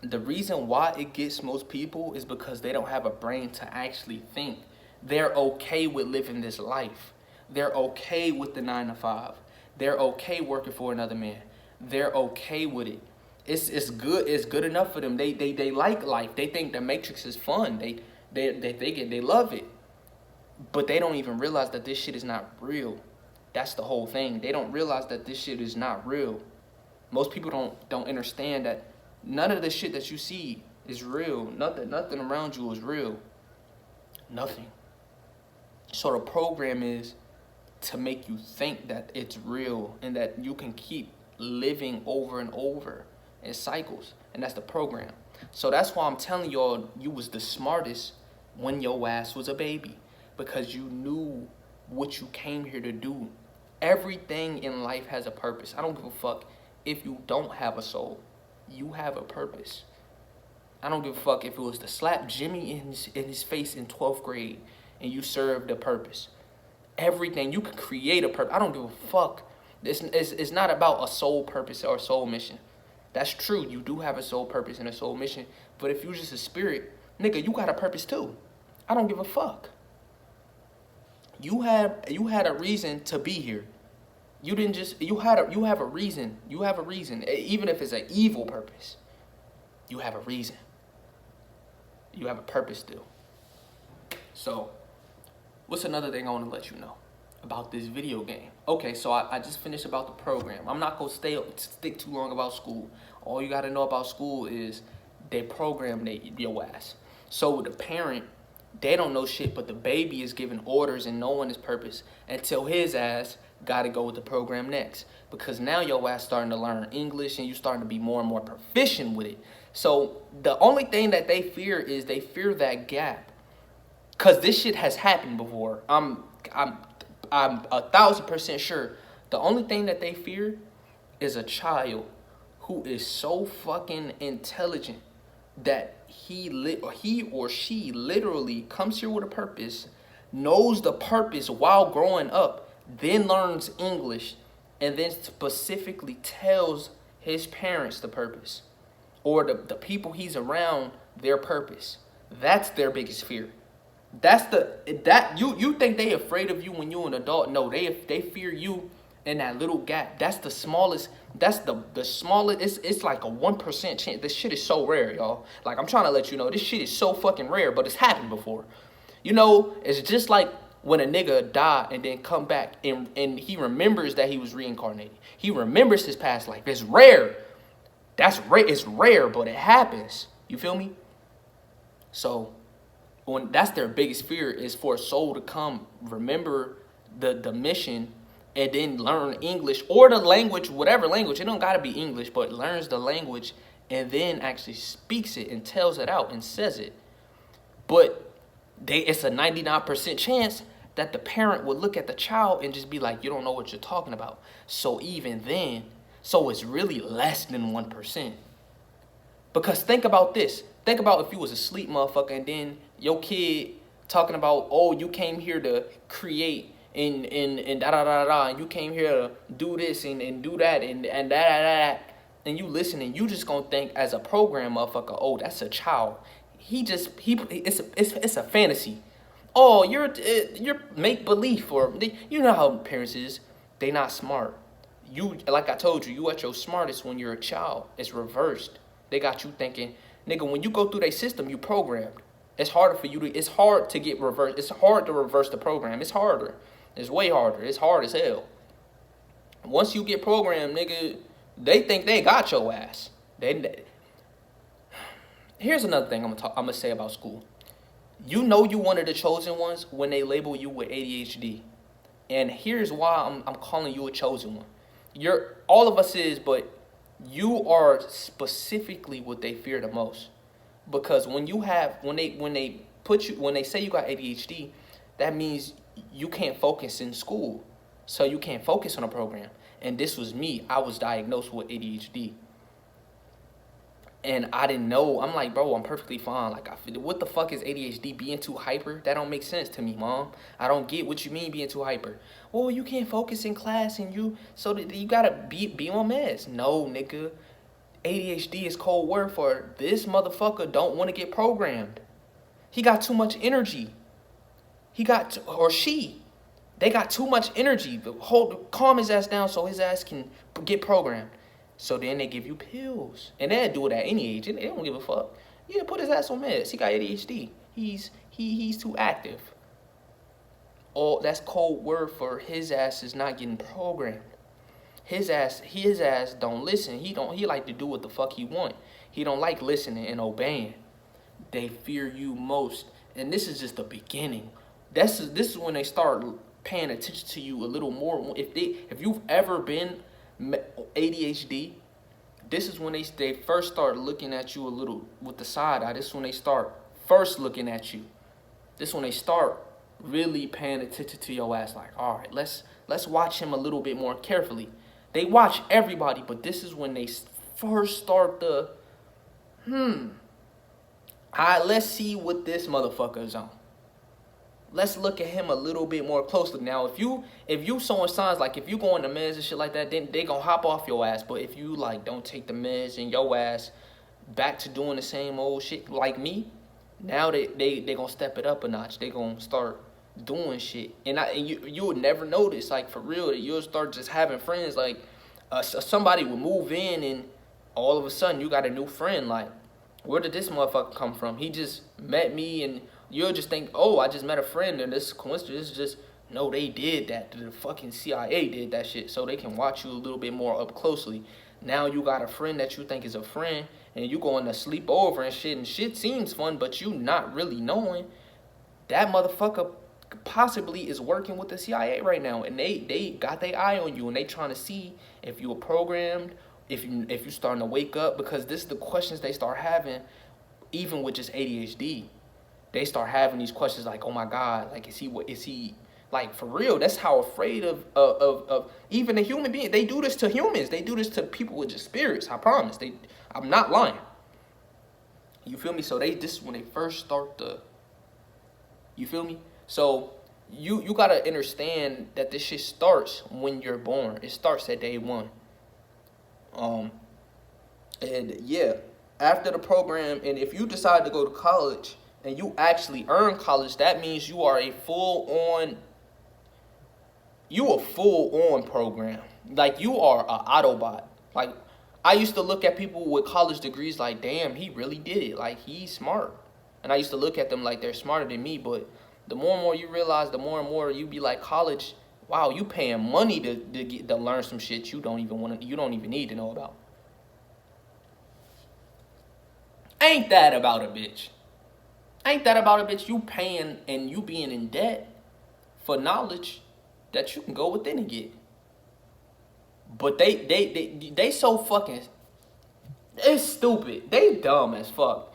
Speaker 1: the reason why it gets most people is because they don't have a brain to actually think. They're okay with living this life. They're okay with the 9 to 5. They're okay working for another man. they're okay with it. It's good. It's good enough for them. They like life. They think the Matrix is fun. They love it. But they don't even realize that this shit is not real. That's the whole thing. They don't realize that this shit is not real. Most people don't understand that none of the shit that you see is real. Nothing around you is real. Nothing. So the program is to make you think that it's real and that you can keep living over and over in cycles. And that's the program. So that's why I'm telling y'all, you was the smartest when your ass was a baby, because you knew what you came here to do. Everything in life has a purpose. I don't give a fuck if you don't have a soul. You have a purpose. I don't give a fuck if it was to slap Jimmy in his face in 12th grade and you served a purpose. Everything, you can create a purpose. I don't give a fuck. It's not about a soul purpose or a soul mission. That's true. You do have a soul purpose and a soul mission. But if you're just a spirit, nigga, you got a purpose too. I don't give a fuck. You had a reason to be here. You didn't just, you have a reason. You have a reason. Even if it's an evil purpose, you have a reason. You have a purpose still. So, what's another thing I want to let you know about this video game? Okay, so I just finished about the program. I'm not going to stick too long about school. All you got to know about school is they program your ass. So the parent, they don't know shit, but the baby is giving orders and knowing his purpose until his ass got to go with the program next. Because now your ass starting to learn English and you starting to be more and more proficient with it. So the only thing that they fear is they fear that gap. Because this shit has happened before. I'm 1,000% sure. The only thing that they fear is a child who is so fucking intelligent that he or she literally comes here with a purpose, knows the purpose while growing up, then learns English, and then specifically tells his parents the purpose, or the people he's around their purpose. That's their biggest fear. You think they afraid of you when you're an adult? No, they fear you in that little gap. That's the smallest. That's the smallest. It's like a 1% chance. This shit is so rare, y'all. Like, I'm trying to let you know, this shit is so fucking rare, but it's happened before. You know, it's just like when a nigga die and then come back and he remembers that he was reincarnated. He remembers his past life. It's rare. That's rare. It's rare, but it happens. You feel me? So, when that's their biggest fear, is for a soul to come, remember the mission, and then learn English or the language, whatever language. It don't gotta be English, but learns the language and then actually speaks it and tells it out and says it. But it's a 99% chance that the parent would look at the child and just be like, you don't know what you're talking about. So even then, so it's really less than 1%. Because think about this. Think about if you was a sleep motherfucker and then your kid talking about, oh, you came here to create and da da da da, and you came here to do this and do that and that, and you listen and you just gonna think as a program motherfucker, oh, that's a child. It's a fantasy. Oh, you're make believe, or you know how parents is. They not smart. You, like I told you, you at your smartest when you're a child. It's reversed. They got you thinking, nigga, when you go through their system, you programmed. It's harder for you to, it's hard to get reversed. It's hard to reverse the program. It's harder. It's way harder. It's hard as hell. Once you get programmed, nigga, they think they got your ass. Here's another thing I'm gonna say about school. You know you one of the chosen ones when they label you with ADHD. And here's why I'm calling you a chosen one. All of us is, but you are specifically what they fear the most. Because when they say you got ADHD, that means you can't focus in school. So you can't focus on a program. And this was me. I was diagnosed with ADHD. And I didn't know. I'm like, bro, I'm perfectly fine. Like, what the fuck is ADHD? Being too hyper? That don't make sense to me, mom. I don't get what you mean being too hyper. Well, you can't focus in class and you gotta be on meds. No, nigga. ADHD is code word for this motherfucker don't want to get programmed. He got too much energy. They got too much energy. Calm his ass down so his ass can get programmed. So then they give you pills. And they'll do it at any age. They don't give a fuck. Yeah, put his ass on meds. He got ADHD. He's too active. Oh, that's code word for his ass is not getting programmed. His ass don't listen. He like to do what the fuck he want. He don't like listening and obeying. They fear you most. And this is just the beginning. This is when they start paying attention to you a little more. If you've ever been ADHD, this is when they first start looking at you a little with the side eye. This is when they start first looking at you. This is when they start really paying attention to your ass. Like, all right, let's watch him a little bit more carefully. They watch everybody, but this is when they first start the, all right, let's see what this motherfucker is on. Let's look at him a little bit more closely. Now, if you showing signs, like if you go on the meds and shit like that, then they gonna hop off your ass. But if you like don't take the meds and your ass back to doing the same old shit like me, now they gonna step it up a notch. They gonna start doing shit, and you would never notice, like for real, that you'll start just having friends. Like somebody would move in, and all of a sudden you got a new friend. Like, where did this motherfucker come from? He just met me, and you'll just think, oh, I just met a friend, and this coincidence. Just no, they did that. The fucking CIA did that shit, so they can watch you a little bit more up closely. Now you got a friend that you think is a friend, and you going to sleep over and shit seems fun, but you not really knowing that motherfucker possibly is working with the CIA right now, and they got their eye on you, and they trying to see if you were programmed, if you starting to wake up, because this is the questions they start having, even with just ADHD. They start having these questions like, oh my God, like is he like for real? That's how afraid of even a human being. They do this to humans. They do this to people with just spirits. I promise. I'm not lying. You feel me? So this is when they first start the. You feel me? So you gotta understand that this shit starts when you're born. It starts at day one. And yeah, after the program, and if you decide to go to college and you actually earn college, that means you are a full-on program. Like, you are an Autobot. Like, I used to look at people with college degrees like, damn, he really did it. Like, he's smart. And I used to look at them like they're smarter than me, but the more and more you realize, the more and more you be like, college, wow, you paying money to learn some shit you don't even need to know about. Ain't that about a bitch? Ain't that about a bitch? You paying and you being in debt for knowledge that you can go within and get. But they so fucking, it's stupid. They dumb as fuck.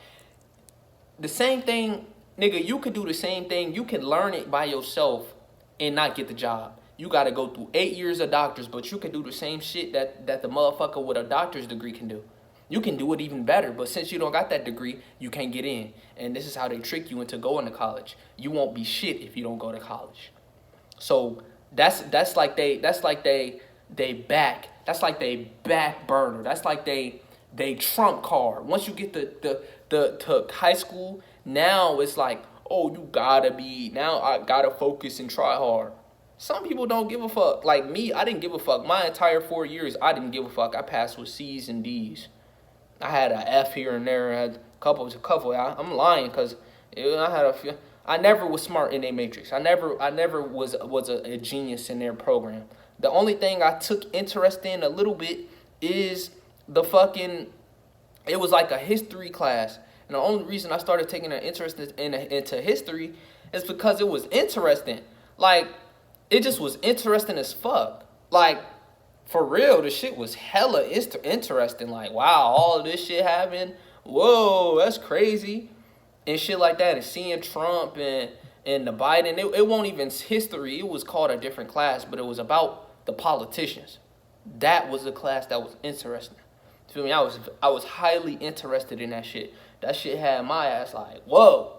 Speaker 1: The same thing, nigga, you could do the same thing. You can learn it by yourself and not get the job. You got to go through 8 years of doctors, but you can do the same shit that the motherfucker with a doctor's degree can do. You can do it even better, but since you don't got that degree, you can't get in. And this is how they trick you into going to college. You won't be shit if you don't go to college. So that's like they back burner. That's like they trump card. Once you get to high school, now it's like, oh, I gotta focus and try hard. Some people don't give a fuck. Like me, I didn't give a fuck. My entire 4 years, I didn't give a fuck. I passed with C's and D's. I had an F here and there. I had a couple. I'm lying because I had a few. I never was smart in a matrix. I never was a genius in their program. The only thing I took interest in a little bit is it was like a history class. And the only reason I started taking an interest into history is because it was interesting. Like, it just was interesting as fuck. Like, for real, the shit was hella interesting. Like, wow, all of this shit happened. Whoa, that's crazy. And shit like that. And seeing Trump and the Biden. It wasn't even history. It was called a different class, but it was about the politicians. That was a class that was interesting. You feel me? I was highly interested in that shit. That shit had my ass like, whoa,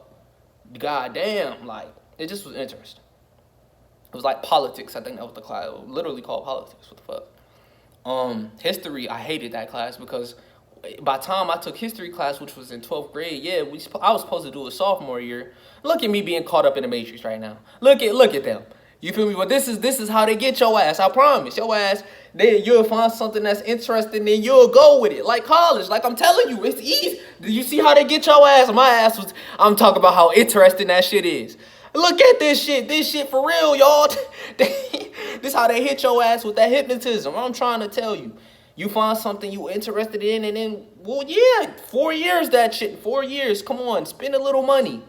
Speaker 1: goddamn. Like, it just was interesting. It was like politics. I think that was the class. It was literally called politics. What the fuck? History, I hated that class because by the time I took history class, which was in 12th grade, I was supposed to do a sophomore year. Look at me being caught up in the matrix right now. Look at them. You feel me? But this is how they get your ass. I promise. Your ass, you'll find something that's interesting and you'll go with it. Like college. Like I'm telling you, it's easy. Do you see how they get your ass? My ass was, I'm talking about how interesting that shit is. Look at this shit. This shit for real, y'all. This how they hit your ass with that hypnotism. I'm trying to tell you. You find something you interested in and then, well, yeah, 4 years that shit. 4 years. Come on, spend a little money.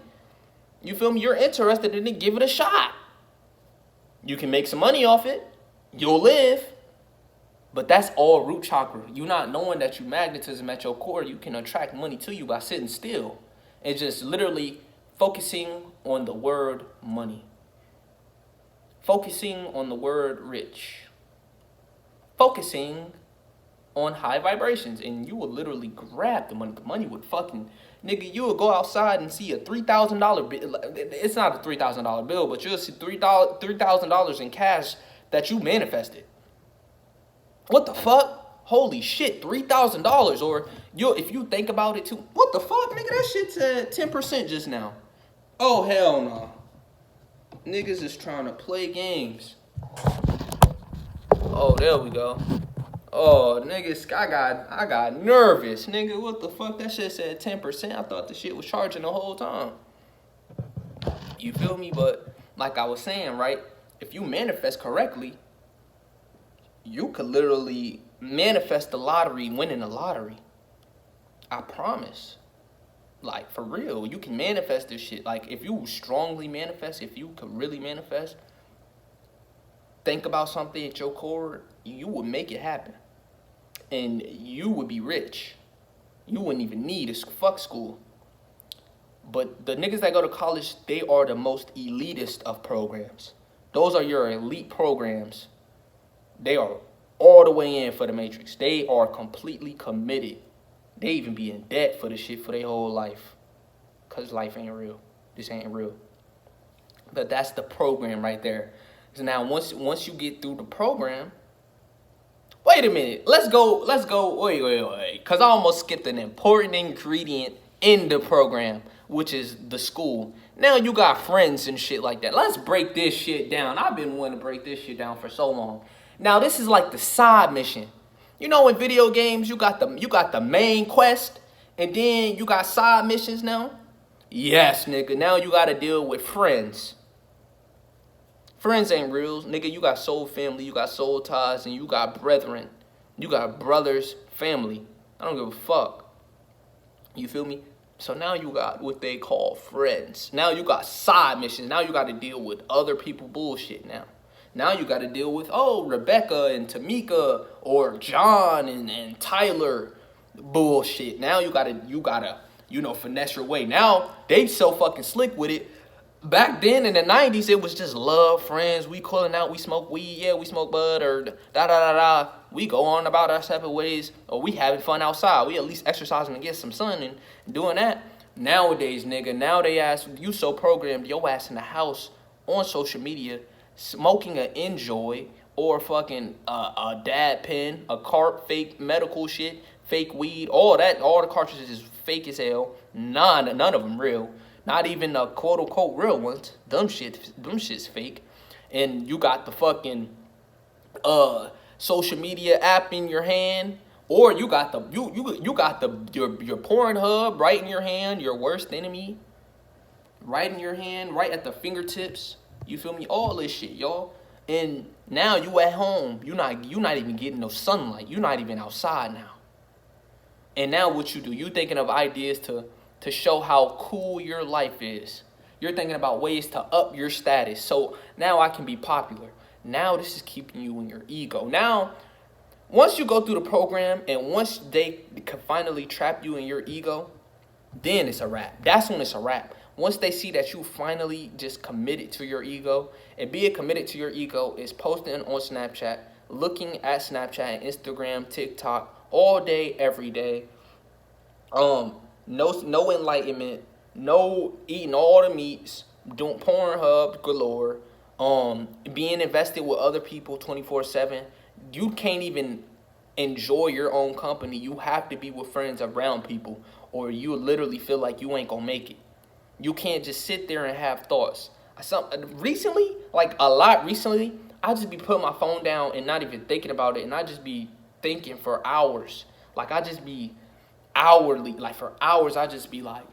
Speaker 1: You feel me? You're interested in it, give it a shot. You can make some money off it. You'll live. But that's all root chakra. You not knowing that you magnetism at your core, you can attract money to you by sitting still. And just literally focusing on the word money. Focusing on the word rich. Focusing on high vibrations. And you will literally grab the money. The money would fucking... Nigga, you will go outside and see a $3,000 bill. It's not a $3,000 bill, but you'll see $3,000 in cash that you manifested. What the fuck? Holy shit, $3,000. Or if you think about it too, what the fuck, nigga? That shit's at 10% just now. Oh hell no. Niggas is trying to play games. Oh, there we go. Oh, niggas, I got nervous. Nigga, what the fuck? That shit said 10%. I thought the shit was charging the whole time. You feel me? But like I was saying, right? If you manifest correctly, you could literally manifest the lottery, winning the lottery. I promise. Like, for real, you can manifest this shit. Like, if you strongly manifest, if you could really manifest, think about something at your core, you would make it happen. And you would be rich. You wouldn't even need a fuck school. But the niggas that go to college, they are the most elitist of programs. Those are your elite programs. They are all the way in for the matrix. They are completely committed. They even be in debt for the shit for their whole life. Because life ain't real. This ain't real. But that's the program right there. So now once you get through the program, wait a minute. Let's go. Wait. Because I almost skipped an important ingredient in the program, which is the school. Now you got friends and shit like that. Let's break this shit down. I've been wanting to break this shit down for so long. Now this is like the side mission. You know, in video games, you got the main quest, and then you got side missions now. Yes, nigga. Now you got to deal with friends. Friends ain't real, nigga. You got soul family, you got soul ties, and you got brethren. You got brothers, family. I don't give a fuck. You feel me? So now you got what they call friends. Now you got side missions. Now you got to deal with other people bullshit now. Now you got to deal with, Rebecca and Tamika or John and Tyler bullshit. Now you gotta, finesse your way. Now they so fucking slick with it. Back then in the 90s, it was just love, friends. We calling out, we smoke weed, yeah, we smoke bud, or da-da-da-da. We go on about our separate ways, or we having fun outside. We at least exercising to get some sun and doing that. Nowadays, nigga, now they ask, you so programmed, your ass in the house on social media, smoking an Enjoy, or fucking a dad pen, a carp, fake medical shit, fake weed, all that, all the cartridges is fake as hell. None of them real. Not even the quote-unquote real ones. Them shit's fake. And you got the fucking social media app in your hand, or you got your Pornhub right in your hand, your worst enemy right in your hand, right at the fingertips. You feel me? All this shit, y'all. And now you at home. You not even getting no sunlight. You not even outside now. And now what you do? You thinking of ideas to show how cool your life is. You're thinking about ways to up your status. So now I can be popular. Now this is keeping you in your ego. Now, once you go through the program and once they can finally trap you in your ego, then it's a wrap. That's when it's a wrap. Once they see that you finally just committed to your ego, and being committed to your ego is posting on Snapchat, looking at Snapchat and Instagram, TikTok, all day, every day. No enlightenment, no eating all the meats, doing Pornhub galore, being invested with other people 24/7. You can't even enjoy your own company. You have to be with friends around people, or you literally feel like you ain't gonna make it. You can't just sit there and have thoughts. Recently, like a lot recently, I just be putting my phone down and not even thinking about it, and I just be thinking for hours. Like I just be hourly, like for hours, I just be like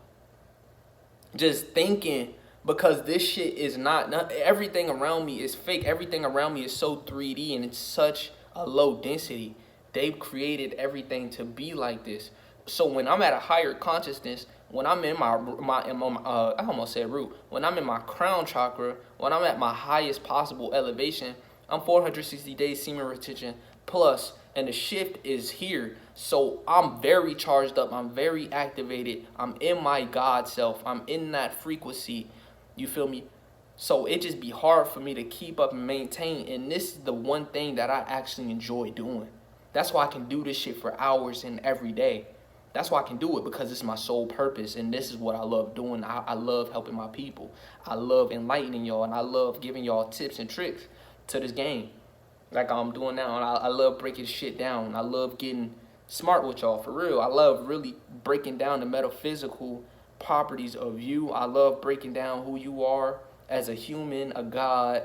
Speaker 1: just thinking because this shit is not everything around me is fake. Everything around me is so 3D and it's such a low density. They've created everything to be like this. So when I'm at a higher consciousness, when I'm in I almost said root. When I'm in my crown chakra, when I'm at my highest possible elevation, I'm 460 days semen retention plus, and the shift is here. So I'm very charged up. I'm very activated. I'm in my God self. I'm in that frequency. You feel me? So it just be hard for me to keep up and maintain. And this is the one thing that I actually enjoy doing. That's why I can do this shit for hours and every day. That's why I can do it, because it's my sole purpose, and this is what I love doing. I love helping my people. I love enlightening y'all, and I love giving y'all tips and tricks to this game, like I'm doing now. And I love breaking shit down. I love getting smart with y'all, for real. I love really breaking down the metaphysical properties of you. I love breaking down who you are as a human, a god,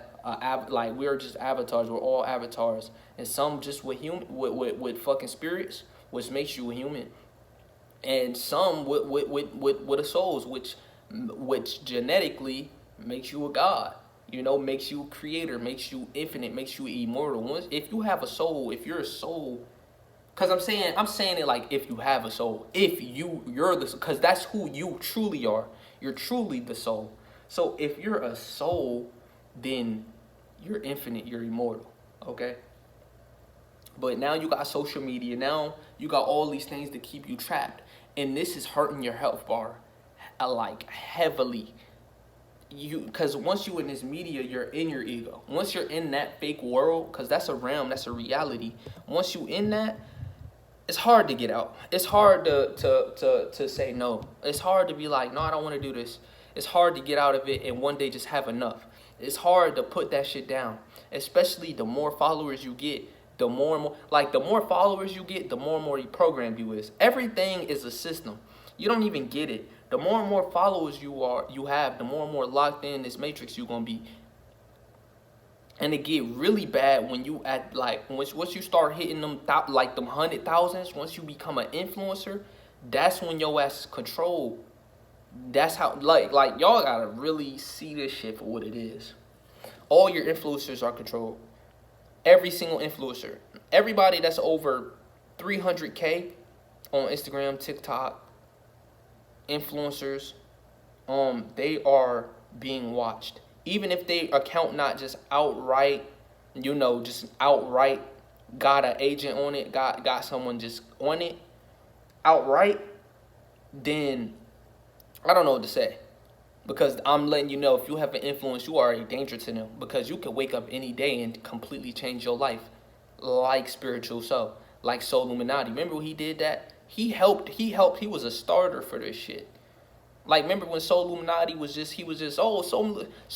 Speaker 1: like we're just avatars. We're all avatars, and some just with fucking spirits, which makes you a human, and some with a souls, which genetically makes you a god. You know, makes you a creator, makes you infinite, makes you immortal. Once, if you have a soul, if you're a soul, because I'm saying it like if you have a soul, if you're the, because that's who you truly are. You're truly the soul. So if you're a soul, then you're infinite, you're immortal. Okay. But now you got social media. Now you got all these things to keep you trapped, and this is hurting your health bar, like heavily. Because once you in this media, you're in your ego. Once you're in that fake world, because that's a realm, that's a reality. Once you in that, it's hard to get out. It's hard to say no. It's hard to be like, no, I don't want to do this. It's hard to get out of it and one day just have enough. It's hard to put that shit down, especially the more followers you get. The more and more, like the more followers you get, the more and more you program you is. Everything is a system. You don't even get it. The more and more followers you have, the more and more locked in this matrix you're gonna be. And it get really bad when you at like once you start hitting them like them 100,000s. Once you become an influencer, that's when your ass is controlled. That's how like y'all gotta really see this shit for what it is. All your influencers are controlled. Every single influencer, everybody that's over 300K on Instagram, TikTok, influencers, they are being watched. Even if they account not just outright, just outright got an agent on it, got someone just on it outright, then I don't know what to say. Because I'm letting you know, if you have an influence, you are a danger to them. Because you could wake up any day and completely change your life. Like Spiritual Soul. Like Soul Illuminati. Remember when he did that? He was a starter for this shit. Like, remember when Soul Illuminati was just, Soul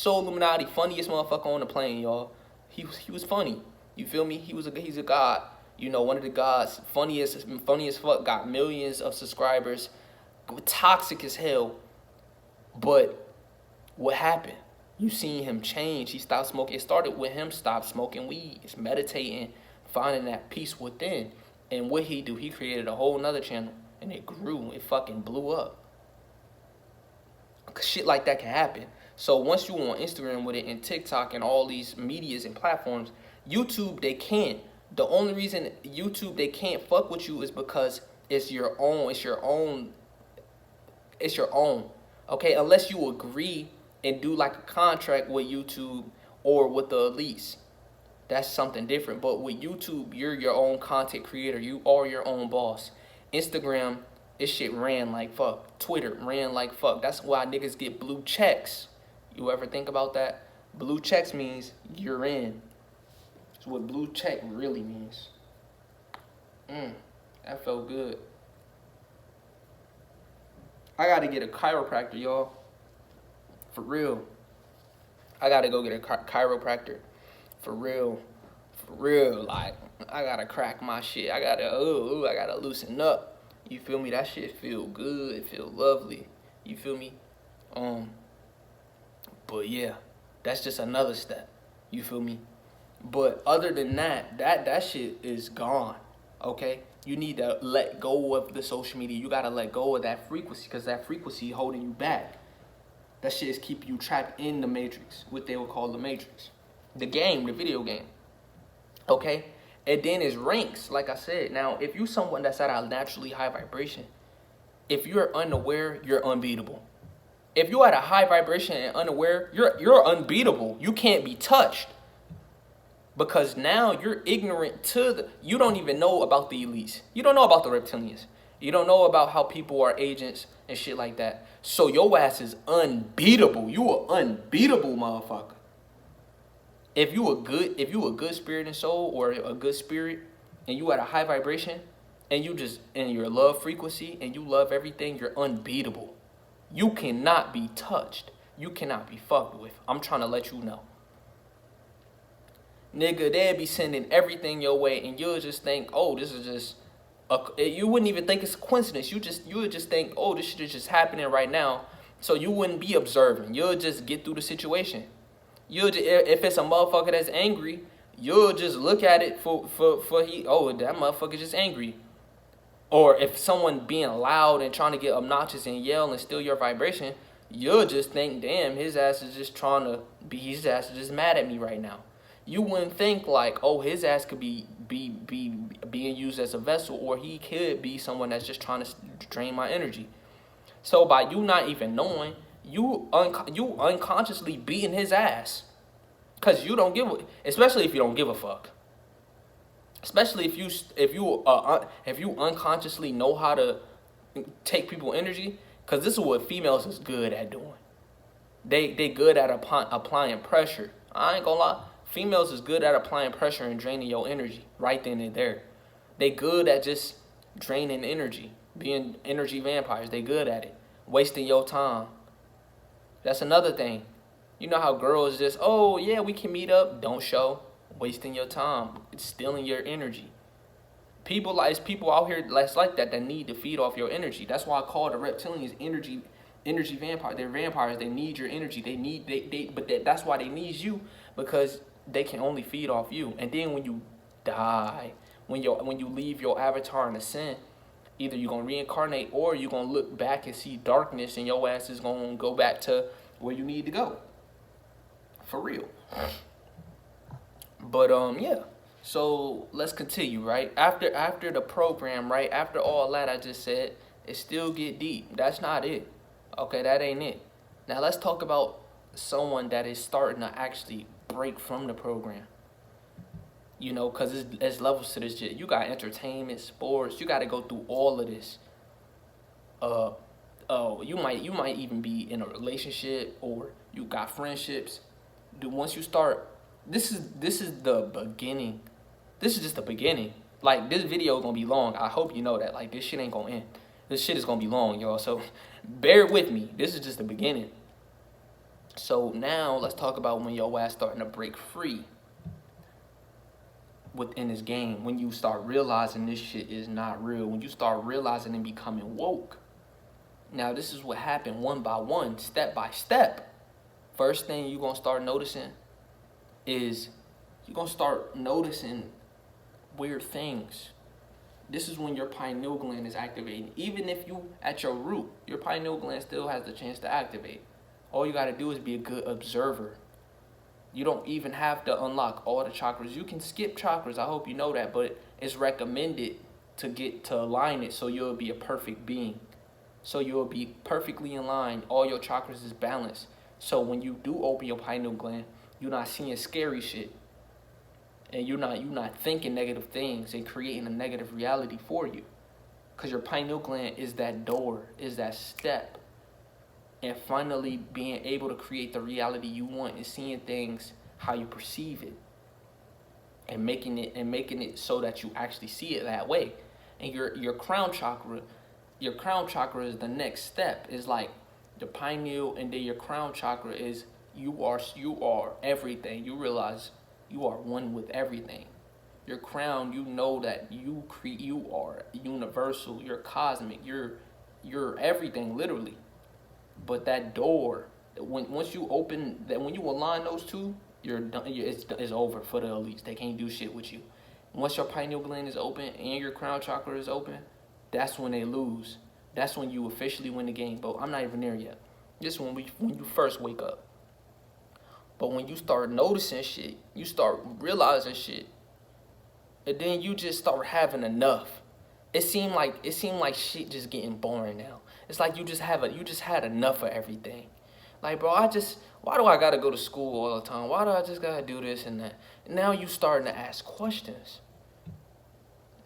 Speaker 1: Illuminati, funniest motherfucker on the plane, y'all. He was funny. You feel me? He's a god. One of the gods. Funniest fuck. Got millions of subscribers. Toxic as hell. But what happened? You seen him change. He stopped smoking. It started with him stop smoking weed. It's meditating, finding that peace within. And what he do? He created a whole nother channel. And it grew. It fucking blew up. Shit like that can happen. So once you on Instagram with it and TikTok and all these medias and platforms, YouTube, they can't. The only reason YouTube, they can't fuck with you is because it's your own. It's your own. Okay, unless you agree and do like a contract with YouTube or with the elites. That's something different. But with YouTube, you're your own content creator. You are your own boss. Instagram, this shit ran like fuck. Twitter ran like fuck. That's why niggas get blue checks. You ever think about that? Blue checks means you're in. That's what blue check really means. That felt good. I gotta get a chiropractor, y'all. For real. I gotta go get a chiropractor. For real. Like, I gotta crack my shit. I gotta loosen up. You feel me? That shit feel good. It feel lovely. You feel me? But yeah. That's just another step. You feel me? But other than that, that shit is gone. Okay? You need to let go of the social media. You gotta let go of that frequency, because that frequency holding you back. That shit is keeping you trapped in the matrix, what they would call the matrix. The game, the video game. Okay? And then it's ranks, like I said. Now, if you someone that's at a naturally high vibration, if you're unaware, you're unbeatable. If you're at a high vibration and unaware, you're unbeatable. You can't be touched. Because now you're ignorant you don't even know about the elites. You don't know about the reptilians. You don't know about how people are agents and shit like that. So your ass is unbeatable. You are unbeatable, motherfucker. If you a good spirit and soul, or a good spirit, and you at a high vibration, and you just in your love frequency and you love everything, you're unbeatable. You cannot be touched. You cannot be fucked with. I'm trying to let you know. Nigga, they'll be sending everything your way, and you'll just think, oh, this is just you wouldn't even think it's a coincidence. You would just think, oh, this shit is just happening right now. So you wouldn't be observing. You'll just get through the situation. If it's a motherfucker that's angry, you'll just look at it for that motherfucker just angry. Or if someone being loud and trying to get obnoxious and yell and steal your vibration, you'll just think, damn, his ass is just mad at me right now. You wouldn't think like, oh, his ass could be being used as a vessel, or he could be someone that's just trying to drain my energy. So by you not even knowing, you unconsciously beating his ass, cause you don't especially if you don't give a fuck. Especially if you unconsciously know how to take people's energy, cause this is what females is good at doing. They good at applying pressure. I ain't gonna lie. Females is good at applying pressure and draining your energy right then and there. They good at just draining energy, being energy vampires. They good at it. Wasting your time. That's another thing. You know how girls just, oh yeah, we can meet up. Don't show. Wasting your time. It's stealing your energy. People out here that's like that need to feed off your energy. That's why I call the reptilians energy vampire. They're vampires. They need your energy. But that's why they need you, because they can only feed off you. And then when you die, when you leave your avatar in ascent, either you're gonna reincarnate or you're gonna look back and see darkness, and your ass is gonna go back to where you need to go. For real. But yeah. So let's continue, right? After the program, right? After all that I just said, it still get deep. That's not it. Okay, that ain't it. Now let's talk about someone that is starting to actually break from the program. You know, because there's levels to this shit. You got entertainment, sports. You got to go through all of this. You might even be in a relationship, or you got friendships. Dude, once you start, this is the beginning. This is just the beginning. Like, this video is gonna be long. I hope you know that. Like, this shit ain't gonna end. This shit is gonna be long, y'all. So bear with me. This is just the beginning. So now let's talk about when your ass starting to break free within this game. When you start realizing this shit is not real. When you start realizing and becoming woke. Now this is what happened one by one, step by step. First thing you're gonna start noticing is you're gonna start noticing weird things. This is when your pineal gland is activating. Even if you at your root, your pineal gland still has the chance to activate. All you gotta do is be a good observer. You don't even have to unlock all the chakras. You can skip chakras, I hope you know that, but it's recommended to align it so you'll be a perfect being. So you'll be perfectly in line. All your chakras is balanced. So when you do open your pineal gland, you're not seeing scary shit. And you're not thinking negative things and creating a negative reality for you. Because your pineal gland is that door, is that step. And finally being able to create the reality you want and seeing things how you perceive it. And making it so that you actually see it that way. And your crown chakra is the next step. Is like the pineal, and then your crown chakra is you are everything. You realize you are one with everything. Your crown, you know that you are universal, you're cosmic, you're everything literally. But that door
Speaker 2: once you open that, when you align those two, you're done. It's over for the elites. They can't do shit with you. Once your pineal gland is open and your crown chakra is open, that's when they lose. That's when you officially win the game. But I'm not even there yet. This is when you first wake up. But when you start noticing shit, you start realizing shit, and then you just start having enough. It seemed like shit just getting boring now. It's like you just had enough of everything. Like, bro, why do I gotta go to school all the time? Why do I just gotta do this and that? And now you starting to ask questions.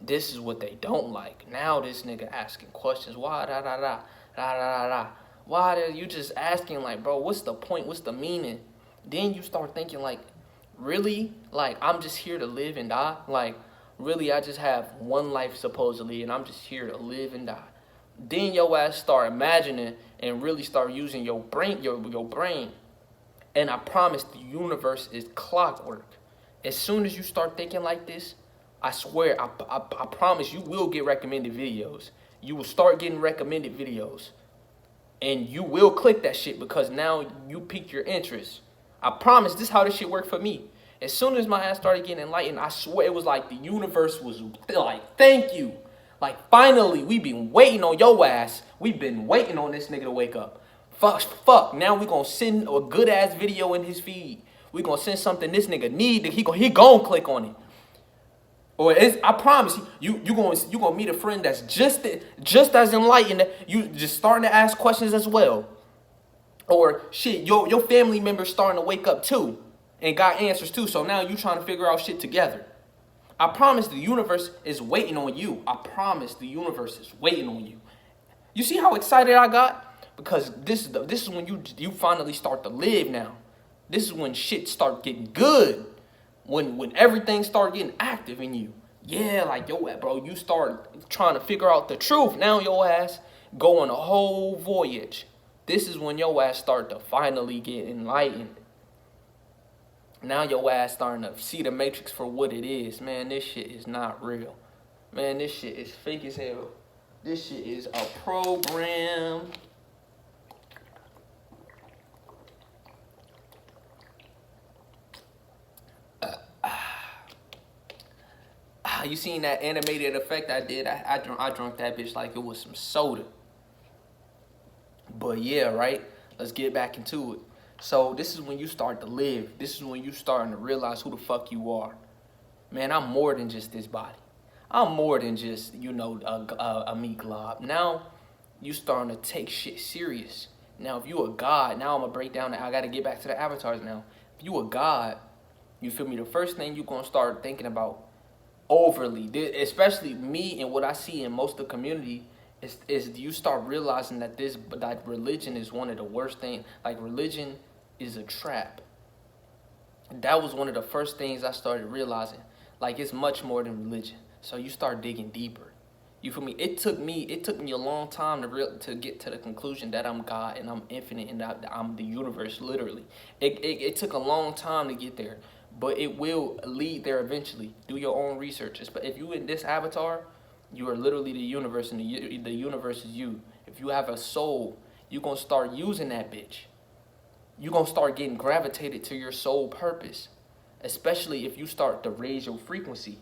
Speaker 2: This is what they don't like. Now this nigga asking questions. Why da da da da da da? Why are you just asking, like, bro, what's the point? What's the meaning? Then you start thinking, like, really? Like, I'm just here to live and die? Like, really, I just have one life supposedly, and I'm just here to live and die. Then your ass start imagining and really start using your brain, your brain. And I promise the universe is clockwork. As soon as you start thinking like this, I swear, I promise you will get recommended videos. You will start getting recommended videos. And you will click that shit because now you piqued your interest. I promise this is how this shit worked for me. As soon as my ass started getting enlightened, I swear it was like the universe was like, thank you. Like, finally, we been waiting on your ass. We been waiting on this nigga to wake up. Fuck. Now we gonna send a good ass video in his feed. We gonna send something this nigga need. He gonna click on it. Or I promise you gonna meet a friend that's just as enlightened. You just starting to ask questions as well. Or shit, your family members starting to wake up too and got answers too. So now you trying to figure out shit together. I promise the universe is waiting on you. I promise the universe is waiting on you. You see how excited I got? Because this is when you finally start to live now. This is when shit start getting good. When everything start getting active in you. Yeah, like, yo, bro, you start trying to figure out the truth. Now your ass go on a whole voyage. This is when your ass start to finally get enlightened. Now your ass starting to see the matrix for what it is. Man, this shit is not real. Man, this shit is fake as hell. This shit is a program. You seen that animated effect I did? I drunk that bitch like it was some soda. But yeah, right? Let's get back into it. So this is when you start to live. This is when you starting to realize who the fuck you are. Man, I'm more than just this body. I'm more than just, a meat glob. Now you starting to take shit serious. Now if you a god, now I'm gonna break down. I gotta get back to the avatars now. If you a god, you feel me? The first thing you gonna start thinking about overly, especially me and what I see in most of the community, is you start realizing that religion is one of the worst things. Like, religion is a trap. That was one of the first things I started realizing. Like, it's much more than religion. So you start digging deeper. You feel me? It took me a long time to get to the conclusion that I'm God and I'm infinite and that I'm the universe, literally. It took a long time to get there. But it will lead there eventually. Do your own research. But if you in this avatar, you are literally the universe, and the universe is you. If you have a soul, you're going to start using that bitch. You're going to start getting gravitated to your soul purpose. Especially if you start to raise your frequency.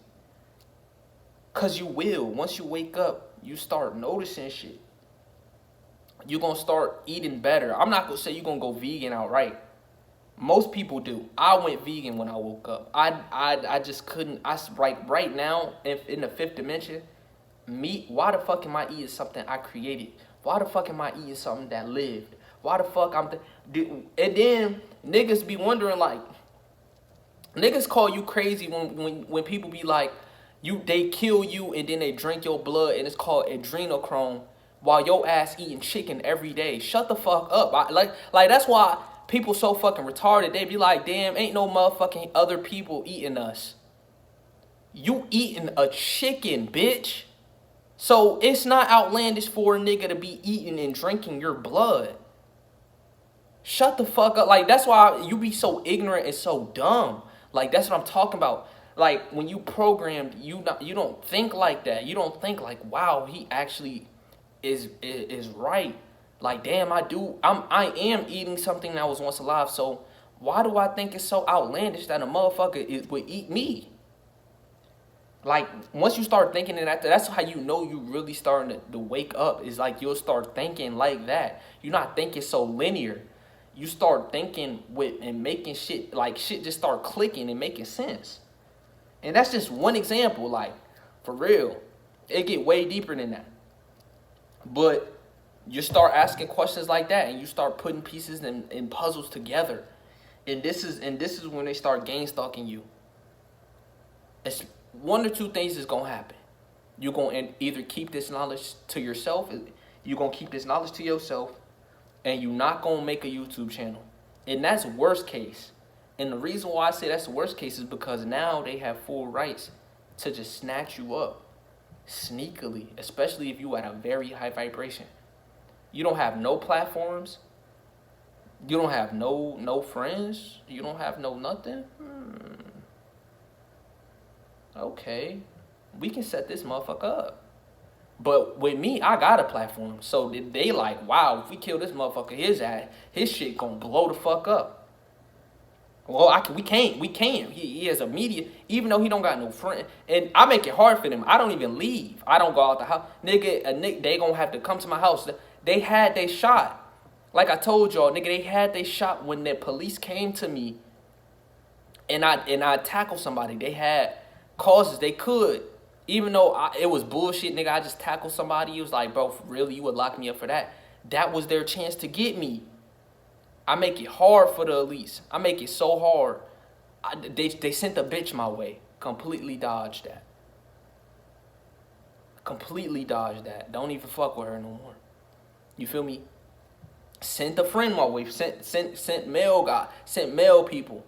Speaker 2: Because you will. Once you wake up, you start noticing shit. You're going to start eating better. I'm not going to say you're going to go vegan outright. Most people do. I went vegan when I woke up. I just couldn't. Right now, in the fifth dimension, meat. Why the fuck am I eating something I created? Why the fuck am I eating something that lived? Why the fuck and then niggas be wondering, like, niggas call you crazy when people be like, they kill you and then they drink your blood and it's called adrenochrome while your ass eating chicken every day. Shut the fuck up. Like that's why people so fucking retarded. They be like, damn, ain't no motherfucking other people eating us. You eating a chicken, bitch. So it's not outlandish for a nigga to be eating and drinking your blood. Shut the fuck up. Like, that's why you be so ignorant and so dumb. Like, that's what I'm talking about. Like, when you programmed, you don't think like that. You don't think like, wow, he actually is right. Like, damn, I am eating something that was once alive. So why do I think it's so outlandish that a motherfucker would eat me? Like, once you start thinking that, that's how you know you really starting to wake up. Is like you'll start thinking like that. You're not thinking so linear. You start thinking with and making shit, like shit just start clicking and making sense. And that's just one example, like, for real. It get way deeper than that. But you start asking questions like that and you start putting pieces and puzzles together. And this is when they start game stalking you. It's one or two things is gonna happen. You're gonna either keep this knowledge to yourself, you're gonna keep this knowledge to yourself, and you're not gonna make a YouTube channel. And that's worst case. And the reason why I say that's the worst case is because now they have full rights to just snatch you up sneakily, especially if you at a very high vibration. You don't have no platforms. You don't have no friends. You don't have no nothing. Okay, we can set this motherfucker up. But with me, I got a platform. So they like, wow, if we kill this motherfucker, his shit gonna blow the fuck up. Well, we can't. He has a media, even though he don't got no friend. And I make it hard for them. I don't even leave. I don't go out the house. Nigga, they gonna have to come to my house. They had they shot. Like I told y'all, nigga, they had they shot when the police came to me and I tackled somebody. They had causes they could. Even though it was bullshit, nigga, I just tackled somebody. It was like, bro, for real, you would lock me up for that? That was their chance to get me. I make it hard for the elites. I make it so hard. They sent a bitch my way. Completely dodged that. Completely dodged that. Don't even fuck with her no more. You feel me? Sent a friend my way. Sent male people.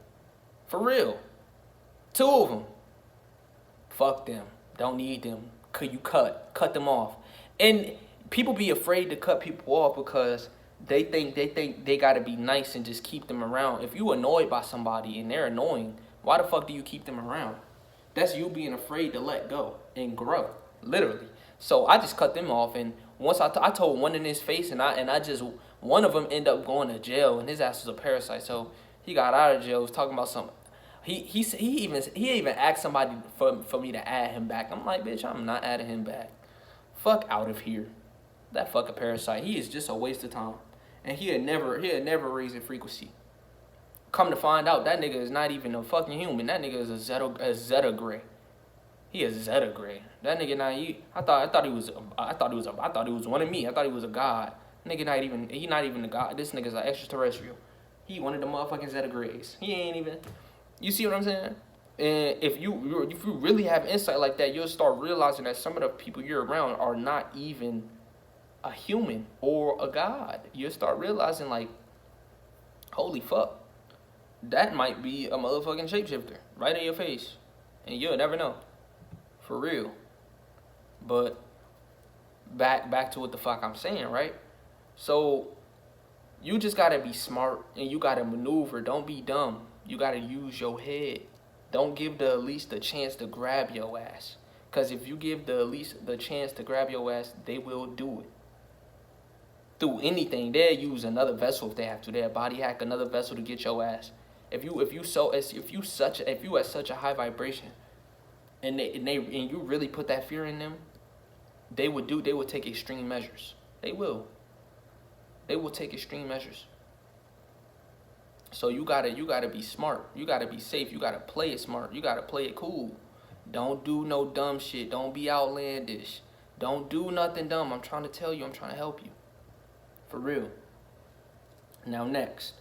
Speaker 2: For real. 2 of them. Fuck them. Don't need them. Could you cut them off? And people be afraid to cut people off because they think they gotta be nice and just keep them around. If you annoyed by somebody and they're annoying, why the fuck do you keep them around? That's you being afraid to let go and grow, literally. So I just cut them off, and once I told one in his face, and I just one of them ended up going to jail, and his ass was a parasite. So he got out of jail. He was talking about something. He even asked somebody for me to add him back. I'm like, bitch, I'm not adding him back. Fuck out of here. That fucking parasite. He is just a waste of time. And he'll never raise in frequency. Come to find out, that nigga is not even a fucking human. That nigga is a Zeta Gray. He is Zeta Gray. That nigga not. I thought he was one of me. I thought he was a god. Nigga he not even a god. This nigga's an extraterrestrial. He one of the motherfucking Zeta Grays. He ain't even. You see what I'm saying? And if you really have insight like that, you'll start realizing that some of the people you're around are not even a human or a god. You'll start realizing, like, holy fuck, that might be a motherfucking shapeshifter right in your face, and you'll never know, for real. But back to what the fuck I'm saying, right? So you just gotta be smart and you gotta maneuver. Don't be dumb. You gotta use your head. Don't give the elites the chance to grab your ass. Because if you give the elites the chance to grab your ass, they will do it. Through anything, they'll use another vessel if they have to. They'll body hack another vessel to get your ass. If you at such a high vibration, and you really put that fear in them, they would take extreme measures. They will take extreme measures. So you gotta be smart. You gotta be safe. You gotta play it smart. You gotta play it cool. Don't do no dumb shit. Don't be outlandish. Don't do nothing dumb. I'm trying to tell you. I'm trying to help you. For real. Now next,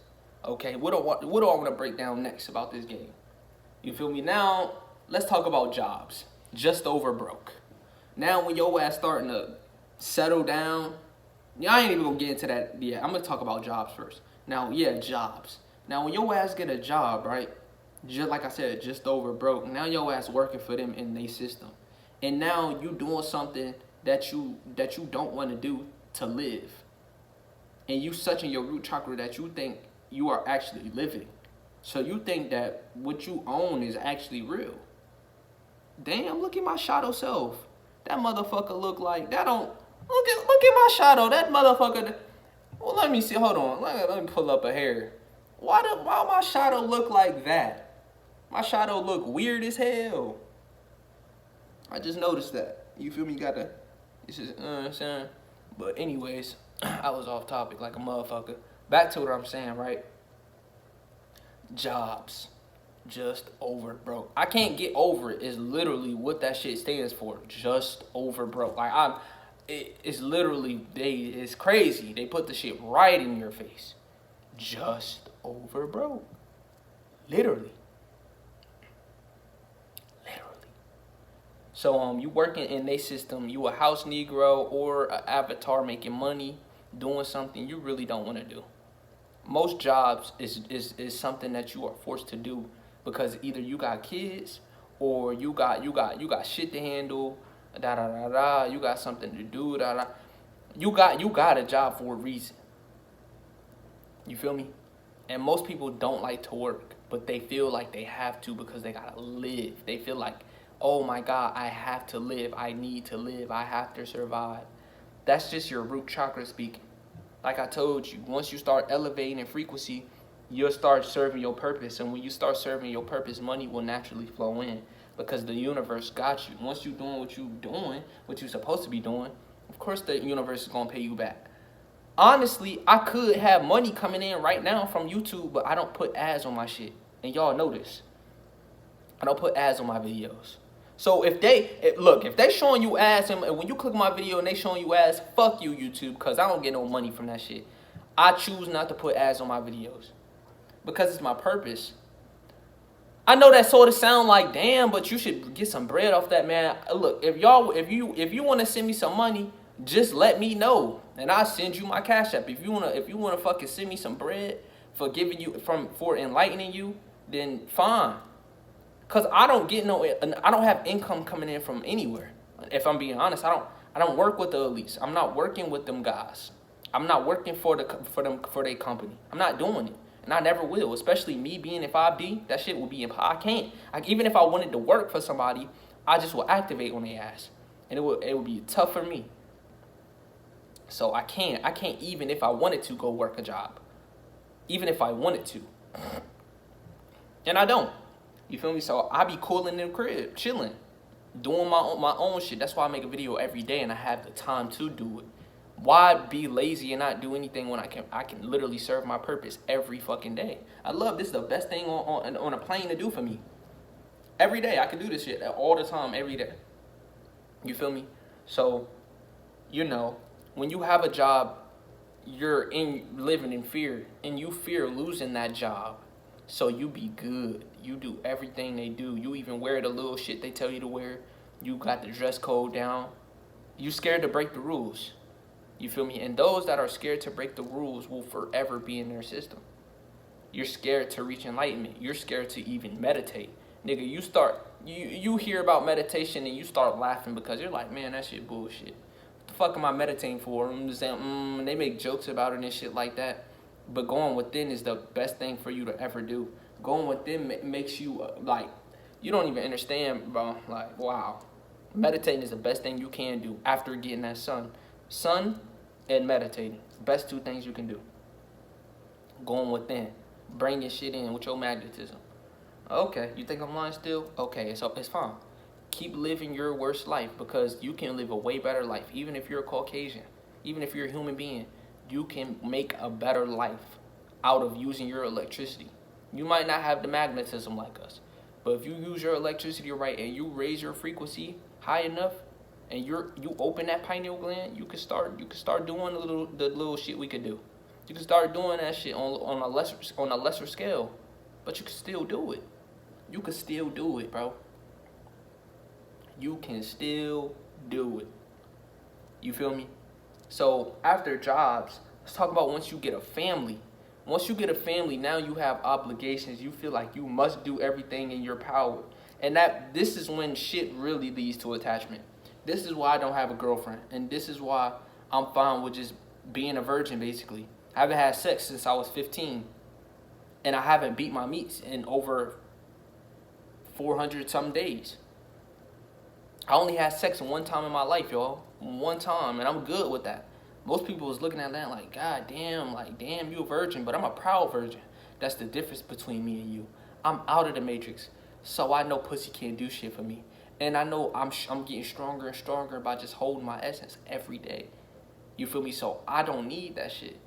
Speaker 2: okay, what do I want to break down next about this game? You feel me? Now let's talk about jobs. Just over broke. Now when your ass starting to settle down, I ain't even gonna get into that yet. I'm gonna talk about jobs first. Now, yeah, jobs. Now when your ass get a job, right? Just like I said, just over broke. Now your ass working for them in their system, and now you doing something that you don't want to do to live. And you such in your root chakra that you think you are actually living. So you think that what you own is actually real. Damn, look at my shadow self. That motherfucker look like that don't look at my shadow. That motherfucker, Well, let me see. Hold on. Let me pull up a hair. Why my shadow look like that? My shadow look weird as hell. I just noticed that. You feel me? It's just, you know what I'm saying? But anyways, I was off topic like a motherfucker. Back to what I'm saying, right? Jobs. Just over broke. I can't get over it is literally what that shit stands for. Just over broke. Like it's literally it's crazy. They put the shit right in your face. Just over broke. Literally. So you working in their system, you a house Negro or an avatar making money, doing something you really don't want to do. Most jobs is something that you are forced to do because either you got kids or you got shit to handle, da da da da, you got something to do, da da. You got a job for a reason. You feel me? And most people don't like to work, but they feel like they have to because they gotta live. They feel like, oh my God, I have to live. I need to live. I have to survive. That's just your root chakra speaking. Like I told you, once you start elevating in frequency, you'll start serving your purpose. And when you start serving your purpose, money will naturally flow in because the universe got you. Once you're doing what you're supposed to be doing, of course the universe is going to pay you back. Honestly, I could have money coming in right now from YouTube, but I don't put ads on my shit. And y'all know this. I don't put ads on my videos. So if they showing you ads, and when you click my video and they showing you ads, fuck you, YouTube, because I don't get no money from that shit. I choose not to put ads on my videos because it's my purpose. I know that sort of sound like damn, but you should get some bread off that, man. Look, if you want to send me some money, just let me know, and I'll send you my Cash App. If you wanna fucking send me some bread for enlightening you, then fine. Cause I don't have income coming in from anywhere. If I'm being honest, I don't work with the elites. I'm not working with them guys. I'm not working for their company. I'm not doing it, and I never will. Especially me being in 5D, that shit will be impossible. I can't. Even if I wanted to work for somebody, I just will activate on their ass, and it would be tough for me. So I can't even if I wanted to go work a job, even if I wanted to, and I don't. You feel me? So I be cooling in the crib, chilling, doing my own shit. That's why I make a video every day and I have the time to do it. Why be lazy and not do anything when I can literally serve my purpose every fucking day? I love this. Is the best thing on a plane to do for me. Every day I can do this shit all the time, every day. You feel me? So, when you have a job, you're living in fear, and you fear losing that job. So you be good. You do everything they do. You even wear the little shit they tell you to wear. You got the dress code down. You scared to break the rules. You feel me? And those that are scared to break the rules will forever be in their system. You're scared to reach enlightenment. You're scared to even meditate. Nigga, you hear about meditation and you start laughing because you're like, man, that shit bullshit. What the fuck am I meditating for? I'm just saying, they make jokes about it and shit like that. But going within is the best thing for you to ever do. Going within makes you, you don't even understand, bro. Like, wow. Meditating is the best thing you can do after getting that sun. Sun and meditating. Best two things you can do. Going within. Bringing shit in with your magnetism. Okay, you think I'm lying still? Okay, so it's fine. Keep living your worst life because you can live a way better life. Even if you're a Caucasian. Even if you're a human being. You can make a better life out of using your electricity. You might not have the magnetism like us, but if you use your electricity right and you raise your frequency high enough, and you open that pineal gland, you can start doing the little shit we could do. You can start doing that shit on a lesser scale, but you can still do it. You can still do it, bro. You can still do it. You feel me? So after jobs, let's talk about once you get a family. Once you get a family, now you have obligations. You feel like you must do everything in your power. And this is when shit really leads to attachment. This is why I don't have a girlfriend. And this is why I'm fine with just being a virgin, basically. I haven't had sex since I was 15. And I haven't beat my meats in over 400 some days. I only had sex one time in my life, y'all. One time, and I'm good with that. Most people was looking at that like, God damn, like, damn, you a virgin, but I'm a proud virgin. That's the difference between me and you. I'm out of the matrix, so I know pussy can't do shit for me. And I know I'm getting stronger and stronger by just holding my essence every day. You feel me? So I don't need that shit.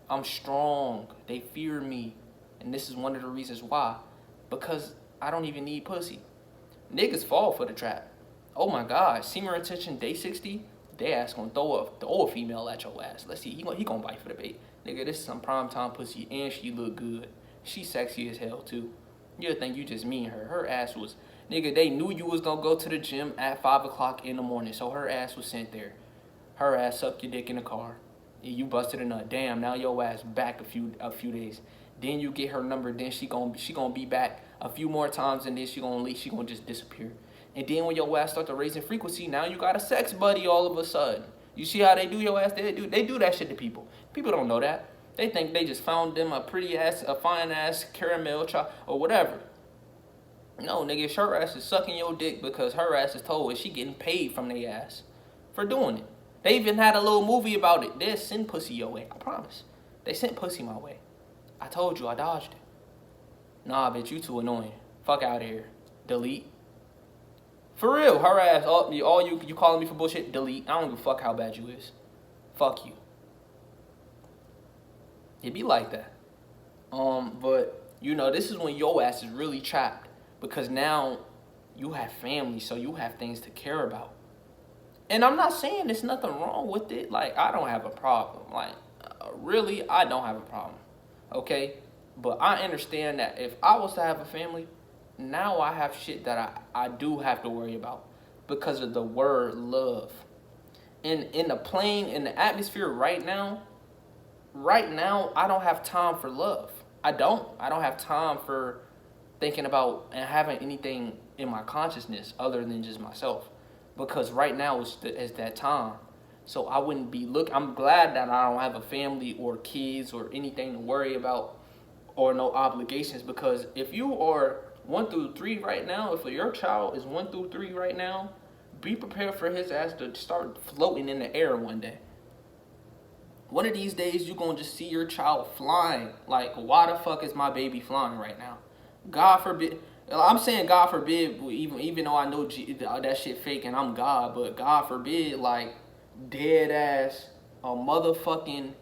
Speaker 2: I'm strong. They fear me. And this is one of the reasons why. Because I don't even need pussy. Niggas fall for the trap. Oh my God. Semen retention day 60. They ass gonna throw a female at your ass. Let's see. He gonna bite for the bait. Nigga, this is some prime time pussy. And she look good. She sexy as hell too. You'll think you just mean her. Her ass was... Nigga, they knew you was gonna go to the gym at 5 o'clock in the morning. So her ass was sent there. Her ass sucked your dick in the car. You busted a nut. Damn, now your ass back a few days. Then you get her number. Then she gonna be back a few more times, and then she gonna leave. She gonna just disappear. And then when your ass start to raise in frequency, now you got a sex buddy all of a sudden. You see how they do your ass? They do that shit to people. People don't know that. They think they just found them a pretty ass, a fine ass caramel or whatever. No, nigga, her ass is sucking your dick because her ass is told and she getting paid from their ass for doing it. They even had a little movie about it. They'll send pussy your way. I promise. They sent pussy my way. I told you, I dodged it. Nah, bitch, you too annoying. Fuck out of here. Delete. For real, her ass, all you calling me for bullshit, delete. I don't give a fuck how bad you is. Fuck you. It be like that. But, you know, this is when your ass is really trapped. Because now you have family, so you have things to care about. And I'm not saying there's nothing wrong with it. Like, I don't have a problem. Like, really, I don't have a problem. Okay? But I understand that if I was to have a family, now I have shit that I do have to worry about because of the word love. In the atmosphere right now, I don't have time for love. I don't have time for thinking about and having anything in my consciousness other than just myself. Because right now is that time. So I wouldn't be I'm glad that I don't have a family or kids or anything to worry about or no obligations. Because if you are 1 through 3 right now, if your child is 1 through 3 right now, be prepared for his ass to start floating in the air one day. One of these days, you're going to just see your child flying. Like, why the fuck is my baby flying right now? God forbid. I'm saying God forbid, even though I know that shit fake and I'm God, but God forbid, like, dead ass, a motherfucking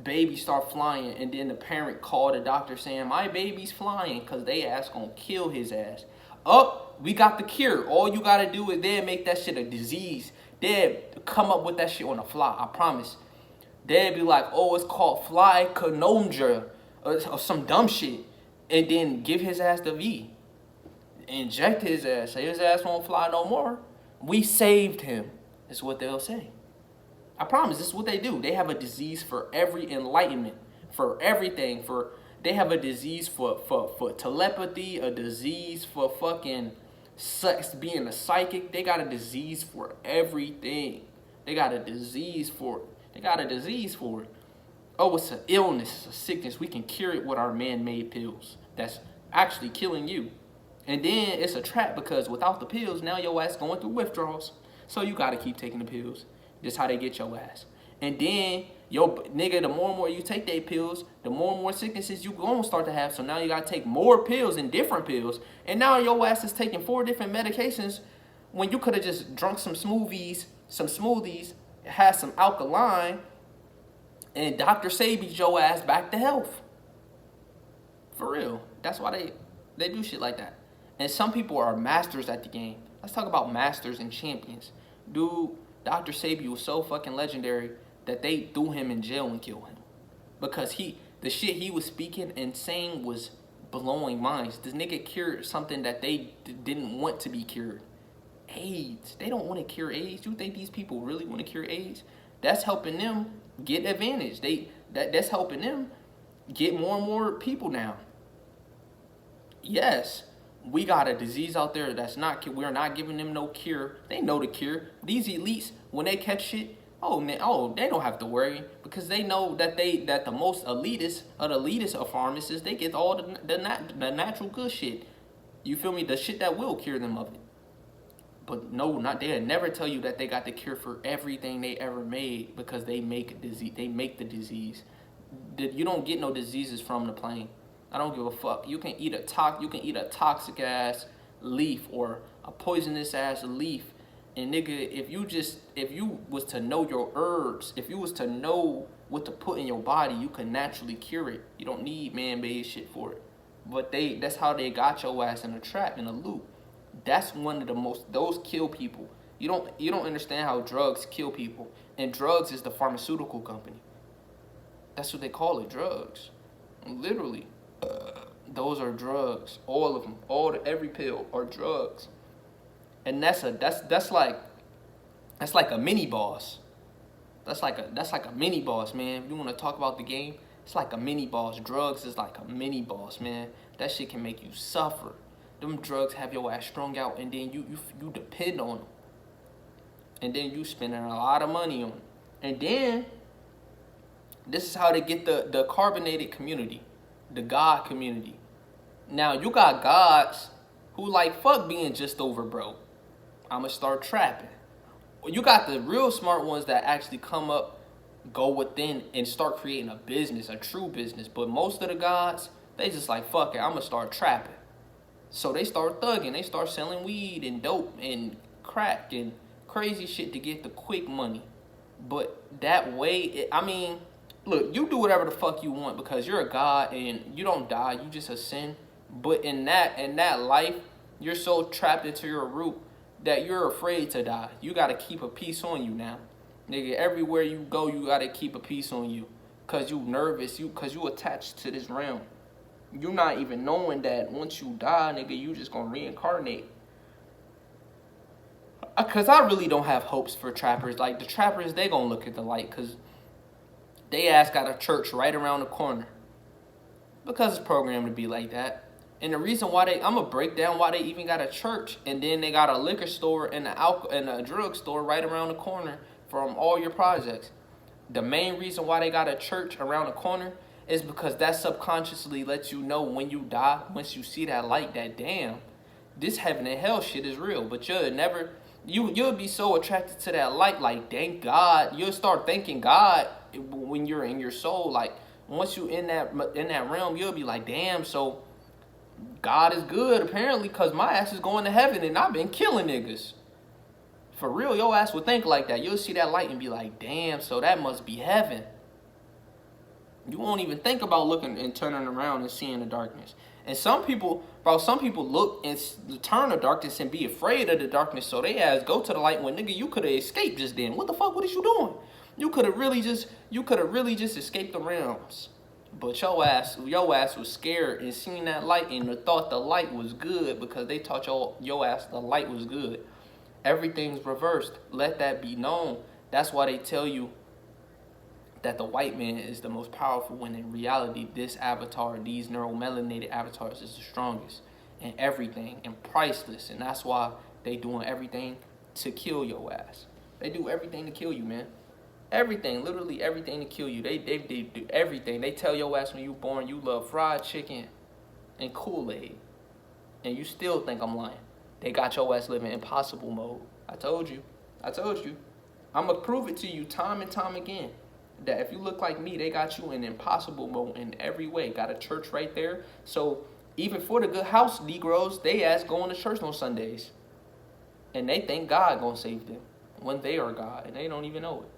Speaker 2: baby start flying, and then the parent call the doctor saying, my baby's flying, because they ass gonna kill his ass. We got the cure. All you gotta do is they'll make that shit a disease. They'll come up with that shit on the fly, I promise. They'll be like, oh, it's called fly conundra, or some dumb shit, and then give his ass the V. Inject his ass, say his ass won't fly no more. We saved him, is what they'll say. I promise, this is what they do. They have a disease for every enlightenment, for everything. They have a disease for telepathy, a disease for fucking sex, being a psychic. They got a disease for everything. They got a disease for it. Oh, it's an illness, it's a sickness. We can cure it with our man-made pills. That's actually killing you. And then it's a trap because without the pills, now your ass going through withdrawals. So you got to keep taking the pills. That's how they get your ass. And then, nigga, the more and more you take their pills, the more and more sicknesses you going to start to have. So now you got to take more pills and different pills. And now your ass is taking 4 different medications when you could have just drunk some smoothies, had some alkaline, and Dr. Sabi's your ass back to health. For real. That's why they do shit like that. And some people are masters at the game. Let's talk about masters and champions. Dude, Dr. Sabi was so fucking legendary that they threw him in jail and killed him. Because the shit he was speaking and saying was blowing minds. This nigga cured something that they didn't want to be cured. AIDS. They don't want to cure AIDS. You think these people really want to cure AIDS? That's helping them get advantage. That's helping them get more and more people now. Yes, we got a disease out there we're not giving them no cure. They know the cure. These elites, when they catch shit, they don't have to worry because they know that the most elitist of pharmacists, they get all the natural good shit. You feel me? The shit that will cure them of it. But no, not they'll never tell you that they got the cure for everything they ever made because they make a disease. They make the disease. You don't get no diseases from the plane. I don't give a fuck. You can eat a toxic ass leaf or a poisonous ass leaf. And nigga, if you was to know your herbs, if you was to know what to put in your body, you can naturally cure it. You don't need man-made shit for it. But that's how they got your ass in a trap, in a loop. That's one of the most, those kill people. You don't understand how drugs kill people. And drugs is the pharmaceutical company. That's what they call it, drugs. Literally. Those are drugs. All of them. Every pill are drugs. And that's like a mini boss. That's like a mini boss, man. If you want to talk about the game, it's like a mini boss. Drugs is like a mini boss, man. That shit can make you suffer. Them drugs have your ass strung out, and then you depend on them. And then you spending a lot of money on them. And then this is how they get the carbonated community, the God community. Now you got gods who like fuck being just over broke. I'ma start trapping. You got the real smart ones that actually come up, go within, and start creating a business, a true business. But most of the gods, they just like, fuck it, I'ma start trapping. So they start thugging. They start selling weed and dope and crack and crazy shit to get the quick money. But that way, look, you do whatever the fuck you want because you're a god and you don't die. You just ascend. But in that life, you're so trapped into your root that you're afraid to die. You got to keep a piece on you now. Nigga, everywhere you go, you got to keep a piece on you. Because you nervous. Because you attached to this realm. You're not even knowing that once you die, nigga, you just going to reincarnate. Because I really don't have hopes for trappers. Like, the trappers, they going to look at the light. Because they ass got a church right around the corner. Because it's programmed to be like that. And the reason why I'm going to break down why they even got a church. And then they got a liquor store and a drug store right around the corner from all your projects. The main reason why they got a church around the corner is because that subconsciously lets you know when you die, once you see that light, that damn, this heaven and hell shit is real. But you'll be so attracted to that light, like, thank God. You'll start thanking God when you're in your soul. Like, once you in that realm, you'll be like, damn, so God is good, apparently, because my ass is going to heaven and I've been killing niggas. For real, your ass would think like that. You'll see that light and be like, damn, so that must be heaven. You won't even think about looking and turning around and seeing the darkness. And some people look and turn to darkness and be afraid of the darkness, so they ass go to the light when, nigga, you could have escaped just then. What the fuck? What is you doing? You could have really just escaped the realms. But your ass was scared and seen that light and thought the light was good because they taught your ass the light was good. Everything's reversed. Let that be known. That's why they tell you that the white man is the most powerful, when in reality, this avatar, these neuromelanated avatars, is the strongest and everything and priceless. And that's why they doing everything to kill your ass. They do everything to kill you, man. Everything, literally everything to kill you. They do everything. They tell your ass when you born you love fried chicken and Kool-Aid. And you still think I'm lying. They got your ass living impossible mode. I told you. I'm going to prove it to you time and time again. That if you look like me, they got you in impossible mode in every way. Got a church right there. So even for the good house Negroes, they ass going to church on Sundays. And they think God going to save them when they are God. And they don't even know it.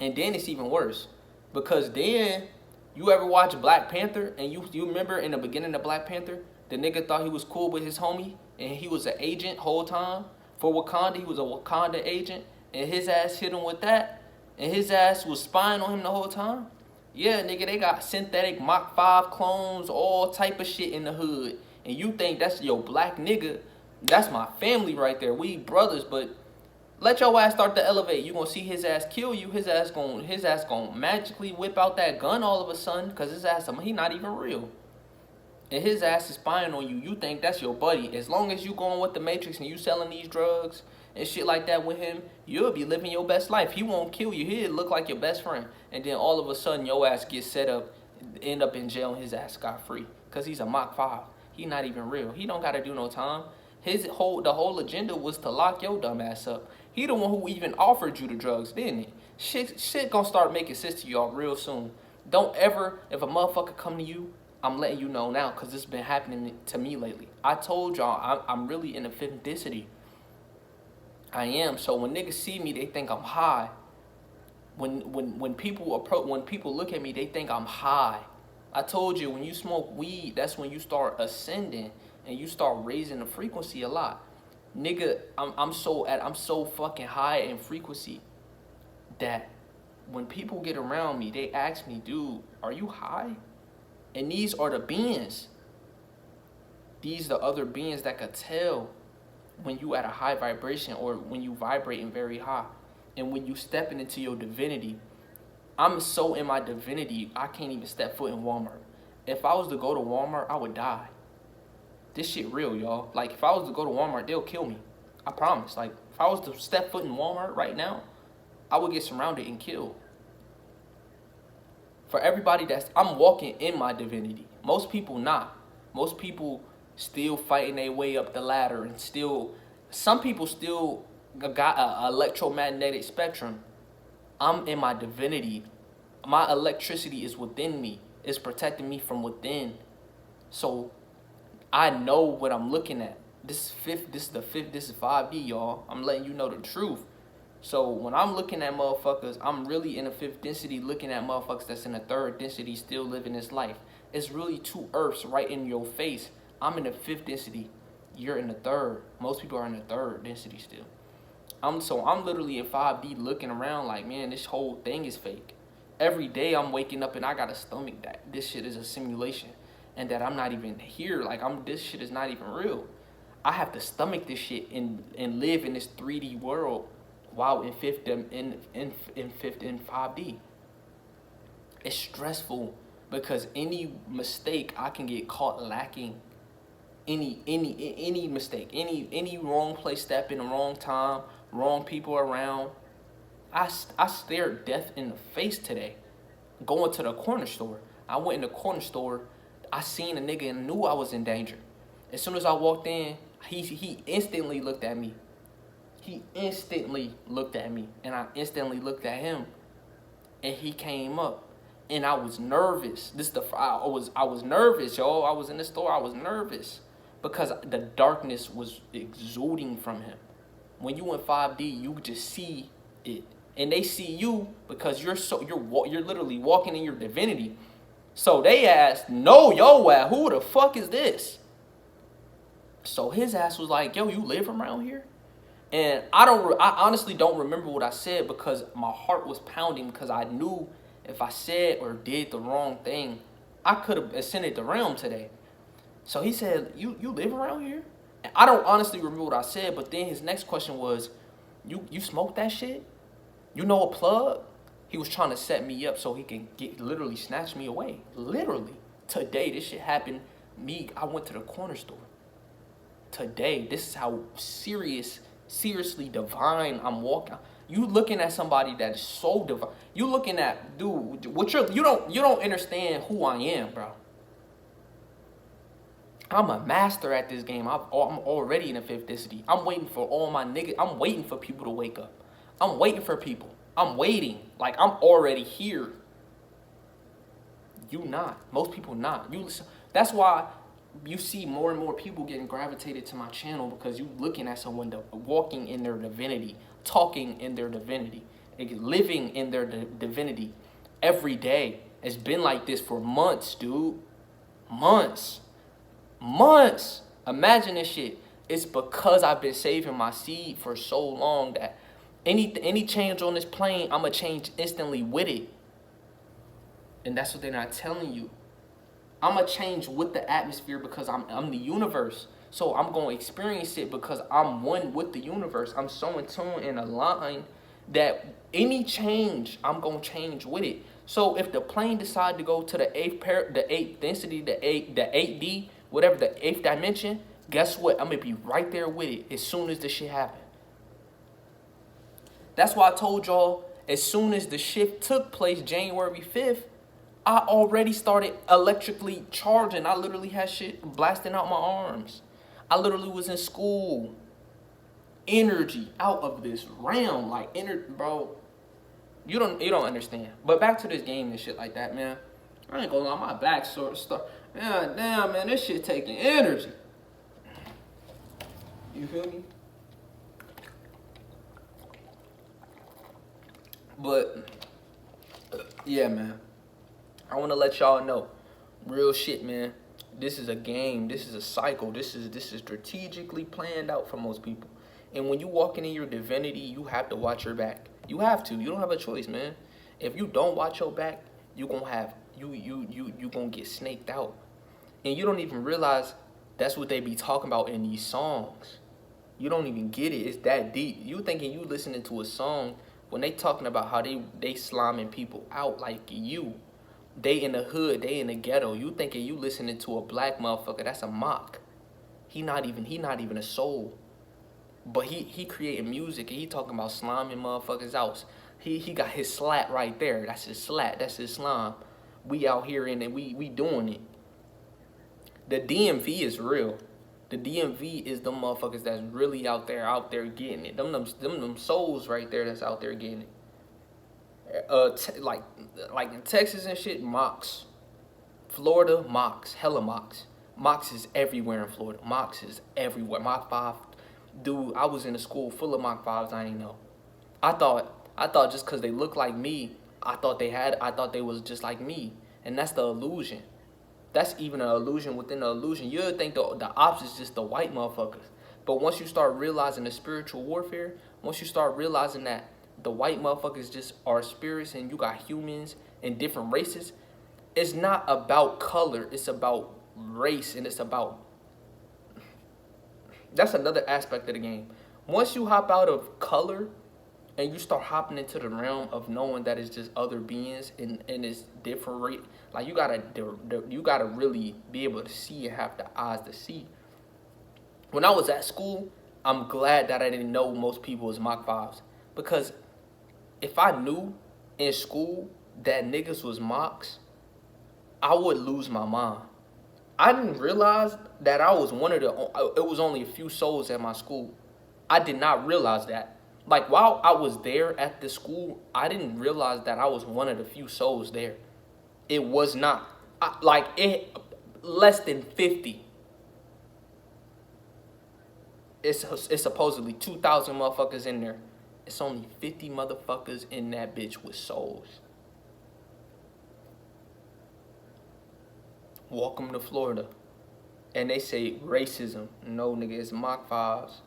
Speaker 2: And then it's even worse. Because then, you ever watch Black Panther? And you remember in the beginning of Black Panther, the nigga thought he was cool with his homie. And he was an agent whole time. For Wakanda, he was a Wakanda agent. And his ass hit him with that. And his ass was spying on him the whole time. Yeah, nigga, they got synthetic Mach 5 clones, all type of shit in the hood. And you think that's your black nigga. That's my family right there. We brothers, but let your ass start to elevate. You gonna see his ass kill you. His ass gonna magically whip out that gun all of a sudden. Because his ass, he not even real. And his ass is spying on you. You think that's your buddy. As long as you going with the Matrix and you selling these drugs and shit like that with him, you'll be living your best life. He won't kill you. He'll look like your best friend. And then all of a sudden, your ass gets set up, end up in jail, and his ass got free. Because he's a Mach 5. He not even real. He don't got to do no time. The whole agenda was to lock your dumb ass up. He the one who even offered you the drugs, didn't he? Shit gonna start making sense to y'all real soon. Don't ever, if a motherfucker come to you, I'm letting you know now, cause it's been happening to me lately. I told y'all I'm really in the fifth density. I am. So when niggas see me, they think I'm high. When people look at me, they think I'm high. I told you, when you smoke weed, that's when you start ascending and you start raising the frequency a lot. Nigga, I'm so fucking high in frequency that when people get around me, they ask me, dude, are you high? And these are the beings. These are the other beings that could tell when you at a high vibration or when you vibrating very high. And when you stepping into your divinity, I'm so in my divinity, I can't even step foot in Walmart. If I was to go to Walmart, I would die. This shit real, y'all. Like, if I was to go to Walmart, they'll kill me. I promise. Like, if I was to step foot in Walmart right now, I would get surrounded and killed. For everybody I'm walking in my divinity. Most people not. Most people still fighting their way up the ladder and some people still got an electromagnetic spectrum. I'm in my divinity. My electricity is within me. It's protecting me from within. So I know what I'm looking at. This is 5D, y'all. I'm letting you know the truth. So when I'm looking at motherfuckers, I'm really in the fifth density looking at motherfuckers that's in the third density still living this life. It's really two earths right in your face. I'm in the fifth density. You're in the third. Most people are in the third density still. I'm literally in 5D looking around like, man, this whole thing is fake. Every day I'm waking up and I gotta stomach that this shit is a simulation and that I'm not even here. Like, this shit is not even real. I have to stomach this shit and live in this 3D world while in 5D. It's stressful because any mistake I can get caught lacking. Any mistake, any wrong place step in the wrong time, wrong people around. I stared death in the face today. Going to the corner store. I went in the corner store. I seen a nigga and knew I was in danger. As soon as I walked in, he instantly looked at me. He instantly looked at me, and I instantly looked at him. And he came up, and I was nervous. I was nervous, y'all. I was in the store. I was nervous because the darkness was exuding from him. When you in 5D, you just see it, and they see you because you're literally walking in your divinity. So they asked, "No, yo, who the fuck is this?" So his ass was like, "Yo, you live around here?" And I honestly don't remember what I said because my heart was pounding because I knew if I said or did the wrong thing, I could have ascended the realm today. So he said, you live around here? And I don't honestly remember what I said, but then his next question was, you smoke that shit? You know a plug? He was trying to set me up so he can literally snatch me away. Literally. Today, this shit happened. I went to the corner store. Today, this is how seriously divine I'm walking. You looking at somebody that is so divine. You looking at, dude, you don't understand who I am, bro. I'm a master at this game. I'm already in the fifth density. I'm waiting for all my niggas. I'm waiting for people to wake up. I'm waiting for people. I'm waiting. Like, I'm already here. You not. Most people not. You listen. That's why you see more and more people getting gravitated to my channel because you looking at someone walking in their divinity, talking in their divinity, living in their divinity every day. It's been like this for months, dude. Months. Imagine this shit. It's because I've been saving my seed for so long that any change on this plane, I'ma change instantly with it. And that's what they're not telling you. I'ma change with the atmosphere because I'm the universe. So I'm gonna experience it because I'm one with the universe. I'm so in tune and aligned that any change, I'm gonna change with it. So if the plane decide to go to the eighth density, the 8D, whatever, the 8th dimension, guess what? I'm gonna be right there with it as soon as the shit happen. That's why I told y'all, as soon as the shift took place, January 5th, I already started electrically charging. I literally had shit blasting out my arms. I literally was in school. Energy out of this realm, like bro. You don't understand. But back to this game and shit like that, man. I ain't gonna lie, my back sort of stuff. Man, damn, man, this shit taking energy. You feel me? But yeah, man. I want to let y'all know, real shit, man. This is a game. This is a cycle. This is strategically planned out for most people. And when you walking in your divinity, you have to watch your back. You have to. You don't have a choice, man. If you don't watch your back, you gonna get snaked out. And you don't even realize that's what they be talking about in these songs. You don't even get it. It's that deep. You thinking you listening to a song when they talking about how they sliming people out like you. They in the hood, they in the ghetto. You thinking you listening to a black motherfucker? That's a mock. He not even a soul. But he creating music and he talking about sliming motherfuckers out. He got his slat right there. That's his slat. That's his slime. We out here and we doing it. The DMV is real. The DMV is the motherfuckers that's really out there getting it. Them souls right there that's out there getting it. Like in Texas and shit, mocks. Florida, mocks. Hella mocks. Mocks is everywhere in Florida. Mocks is everywhere. Mach 5. Dude, I was in a school full of Mach 5s, I ain't know. I thought just because they look like me, I thought they was just like me. And that's the illusion. That's even an illusion within the illusion. You would think the ops is just the white motherfuckers. But once you start realizing the spiritual warfare, once you start realizing that the white motherfuckers just are spirits and you got humans and different races, it's not about color. It's about race and it's about... That's another aspect of the game. Once you hop out of color and you start hopping into the realm of knowing that it's just other beings and it's different rate, like you gotta really be able to see and have the eyes to see. When I was at school, I'm glad that I didn't know most people was Mach 5s, because if I knew in school that niggas was Machs, I would lose my mind. I didn't realize that I was it was only a few souls at my school. I did not realize that. Like, while I was there at the school, I didn't realize that I was one of the few souls there. It was not. Less than 50. It's supposedly 2,000 motherfuckers in there. It's only 50 motherfuckers in that bitch with souls. Welcome to Florida. And they say racism. No, nigga, it's Mach 5s.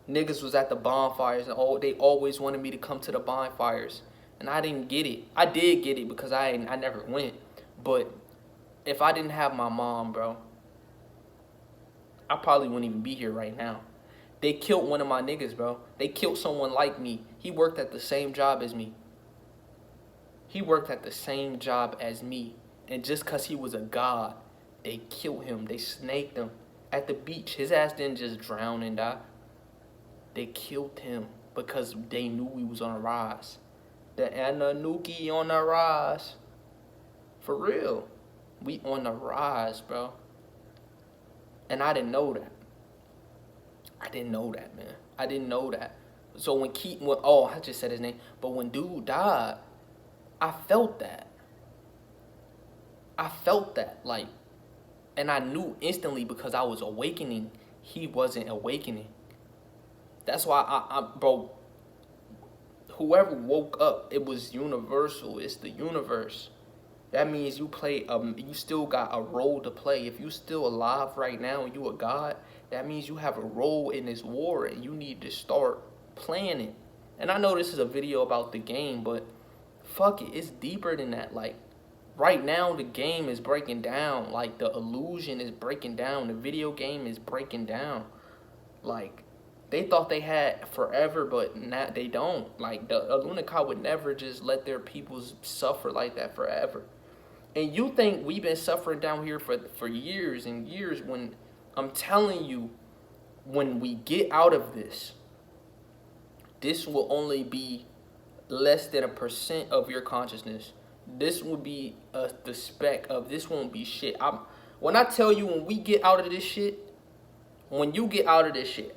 Speaker 2: Niggas was at the bonfires and they always wanted me to come to the bonfires. And I didn't get it. I did get it because I never went. But if I didn't have my mom, bro, I probably wouldn't even be here right now. They killed one of my niggas, bro. They killed someone like me. He worked at the same job as me. He worked at the same job as me. And just because he was a god, they killed him. They snaked him at the beach. His ass didn't just drown and die. They killed him because they knew we was on a rise. The Anunnaki on the rise. For real. We on the rise, bro. And I didn't know that. I didn't know that, man. I didn't know that. So when I just said his name. But when dude died, I felt that. I felt that, like, and I knew instantly because I was awakening. He wasn't awakening. That's why bro, whoever woke up, it was universal. It's the universe. That means you still got a role to play. If you still alive right now and you a god, that means you have a role in this war and you need to start playing it. And I know this is a video about the game, but fuck it, it's deeper than that. Like, right now the game is breaking down. Like, the illusion is breaking down. The video game is breaking down. Like, they thought they had forever, but now they don't. Like, the Illuminati would never just let their peoples suffer like that forever. And you think we've been suffering down here for years and years, when I'm telling you, when we get out of this, this will only be less than 1% of your consciousness. This will be the speck of, this won't be shit. When I tell you, when we get out of this shit, When you get out of this shit,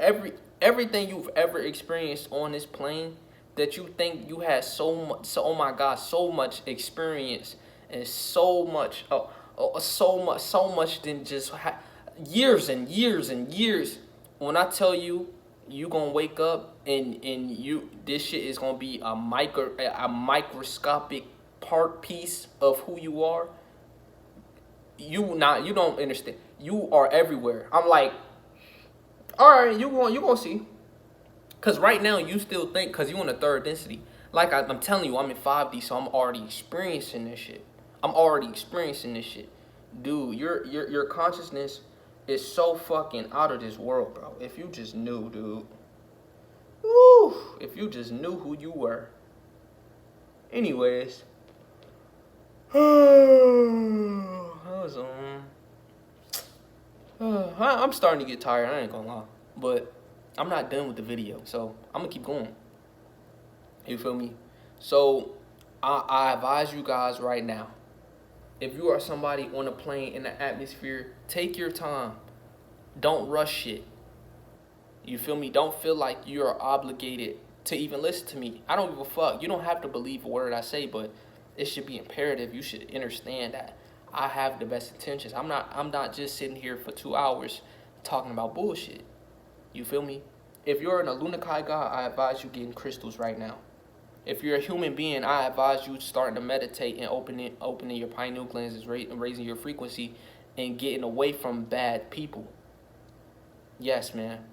Speaker 2: everything you've ever experienced on this plane that you think you had oh my God, so much experience and so much, so much than just years and years and years. When I tell you, you gonna wake up and this shit is gonna be a microscopic piece of who you are. You don't understand. You are everywhere. I'm like, all right, you gonna see. Cause right now you still think, cause you in the third density. Like I'm telling you, I'm in 5D, so I'm already experiencing this shit. Dude, your consciousness is so fucking out of this world, bro. If you just knew, dude. Woo! If you just knew who you were. Anyways. I'm starting to get tired, I ain't gonna lie. But I'm not done with the video, so I'm gonna keep going. You feel me? So I advise you guys right now, if you are somebody on a plane in the atmosphere, take your time. Don't rush it. You feel me? Don't feel like you're obligated to even listen to me. I don't give a fuck. You don't have to believe a word I say, but it should be imperative. You should understand that I have the best intentions. I'm not just sitting here for 2 hours talking about bullshit. You feel me? If you're an Alunakai god, I advise you getting crystals right now. If you're a human being, I advise you starting to meditate and opening your pineal glands, raising your frequency, and getting away from bad people. Yes, man.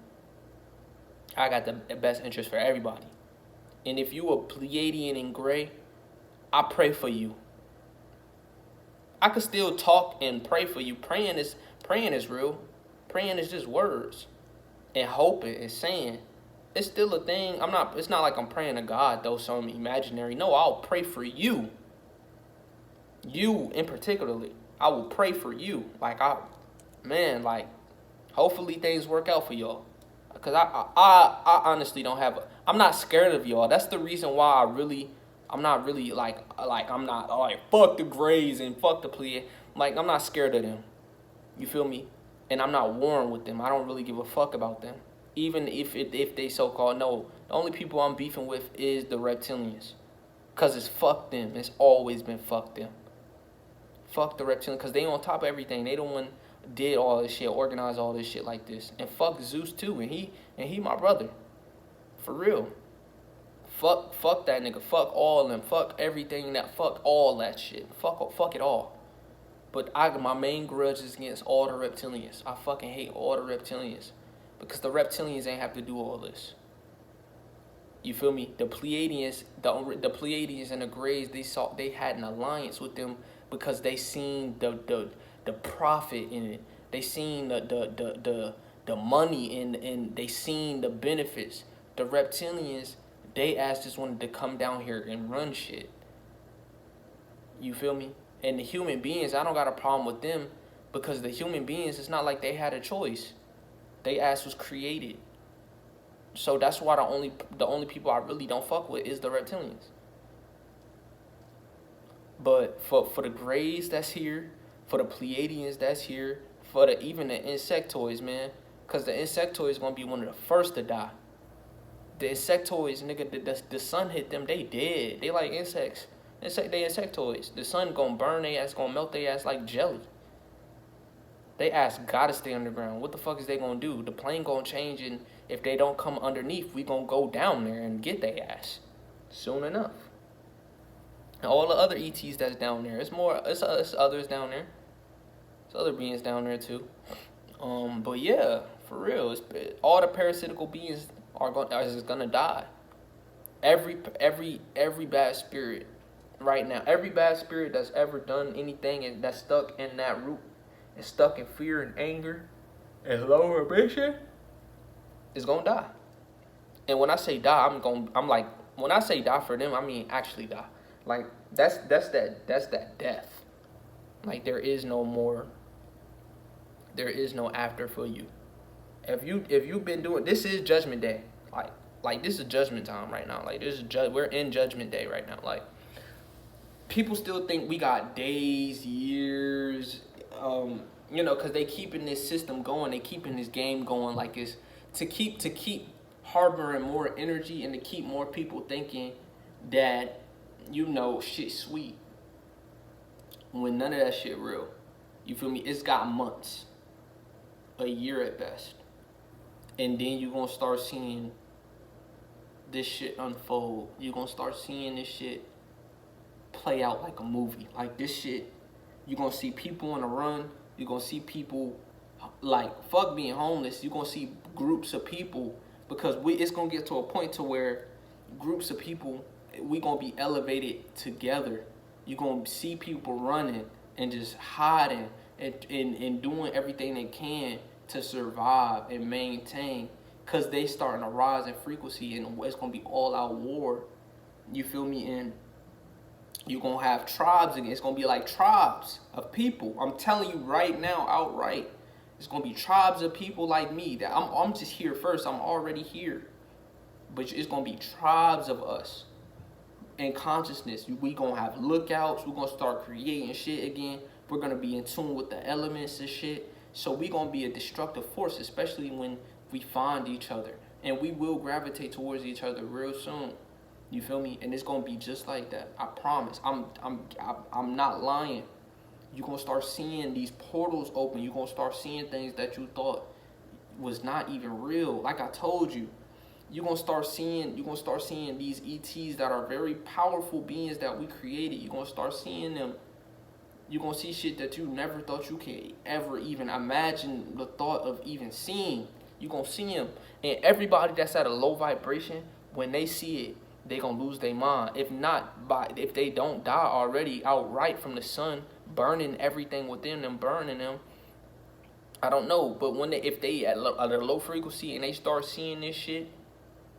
Speaker 2: I got the best interest for everybody. And if you a Pleiadian in gray, I pray for you. I could still talk and pray for you. Praying is real. Praying is just words. And hoping and saying. It's still a thing. It's not like I'm praying to God though, some imaginary. No, I'll pray for you. You in particularly. I will pray for you. Hopefully things work out for y'all. Because I honestly don't have I'm not scared of y'all. That's the reason why I'm not fuck the Grays and fuck the Pleiad. Like, I'm not scared of them. You feel me? And I'm not warring with them. I don't really give a fuck about them. Even if they so-called know. The only people I'm beefing with is the reptilians. Because it's fuck them. It's always been fuck them. Fuck the reptilians. Because they on top of everything. They the one did all this shit, organized all this shit like this. And fuck Zeus too. And he my brother. For real. Fuck that nigga. Fuck all of them. Fuck everything fuck all that shit. Fuck it all. But my main grudge is against all the reptilians. I fucking hate all the reptilians. Because the reptilians ain't have to do all this. You feel me? The Pleiadians, the Pleiadians and the Greys, they had an alliance with them because they seen the profit in it. They seen the money and they seen the benefits. The reptilians, they just wanted to come down here and run shit. You feel me? And the human beings, I don't got a problem with them because the human beings, it's not like they had a choice. They ass was created. So that's why the only people I really don't fuck with is the reptilians. But for the Greys that's here, for the Pleiadians that's here, for even the insectoids, man, because the insectoids gonna be one of the first to die. The insectoids, nigga, the sun hit them, they dead. They like insects. They insectoids. The sun gonna burn they ass, gonna melt they ass like jelly. They ass gotta stay underground. What the fuck is they gonna do? The plane gonna change, and if they don't come underneath, we gonna go down there and get they ass soon enough. And all the other ETs that's down there, it's others down there. There's other beings down there too. But yeah, for real, all the parasitical beings are gonna die. Every bad spirit right now, every bad spirit that's ever done anything and that's stuck in that root and stuck in fear and anger and low ambition is gonna die. And when I say die, when I say die for them, I mean actually die. Like that's that death. Like there is no more. There is no after for you. If you've been doing, this is Judgment Day. Like this is judgment time right now. Like we're in Judgment Day right now. Like people still think we got days, years, You know, because they keeping this system going, they keeping this game going like it's to keep harboring more energy and to keep more people thinking that, you know, shit sweet when none of that shit real. You feel me? It's got months, a year at best, and then you gonna start seeing this shit unfold. You gonna start seeing this shit play out like a movie. Like this shit, you gonna see people on the run. You gonna see people like fuck being homeless. You gonna see groups of people because it's gonna get to a point to where groups of people we gonna be elevated together. You gonna see people running and just hiding and doing everything they can to survive and maintain, cause they starting to rise in frequency and it's gonna be all out war. You feel me? And you're gonna have tribes again. It's gonna be like tribes of people. I'm telling you right now, outright. It's gonna be tribes of people like me. That I'm just here first. I'm already here. But it's gonna be tribes of us in consciousness. We gonna have lookouts. We're gonna start creating shit again. We're gonna be in tune with the elements and shit. So we gonna be a destructive force, especially when we find each other. And we will gravitate towards each other real soon. You feel me? And it's gonna be just like that. I promise. I'm not lying. You're gonna start seeing these portals open. You're gonna start seeing things that you thought was not even real. Like I told you, you're gonna start seeing these ETs that are very powerful beings that we created. You're gonna start seeing them. You're gonna see shit that you never thought you could ever even imagine the thought of even seeing. You're gonna see them. And everybody that's at a low vibration, when they see it, they gonna lose their mind. If they don't die already outright from the sun burning everything within them, burning them, I don't know. But if they at a low frequency and they start seeing this shit,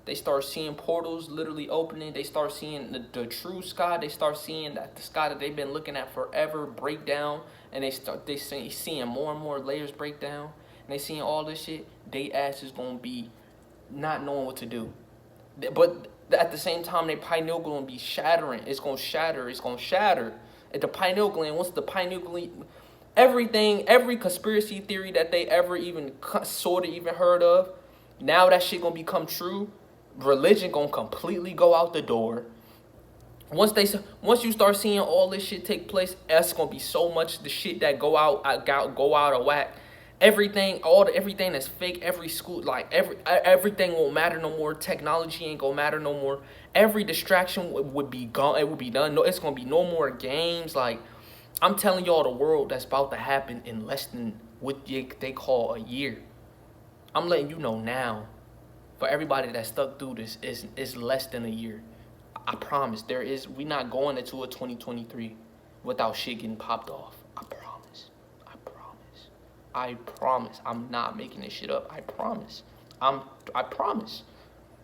Speaker 2: they start seeing portals literally opening. They start seeing the true sky. They start seeing that the sky that they've been looking at forever break down, and they seeing more and more layers break down, and they seeing all this shit. They ass is gonna be not knowing what to do, but at the same time, their pineal gland be shattering. It's gonna shatter. It's gonna shatter. At the pineal gland, once the pineal gland, every conspiracy theory that they ever even sort of even heard of, now that shit gonna become true. Religion gonna completely go out the door. Once you start seeing all this shit take place, that's gonna be so much the shit that go out of whack. Everything that's fake, every school, like everything won't matter no more. Technology ain't gonna matter no more. Every distraction would be gone. It would be done. No, it's gonna be no more games. Like I'm telling y'all, the world that's about to happen in less than what they call a year. I'm letting you know now. For everybody that stuck through this, is less than a year. I promise. We not going into a 2023 without shit getting popped off. I promise. I'm not making this shit up. I promise. I promise.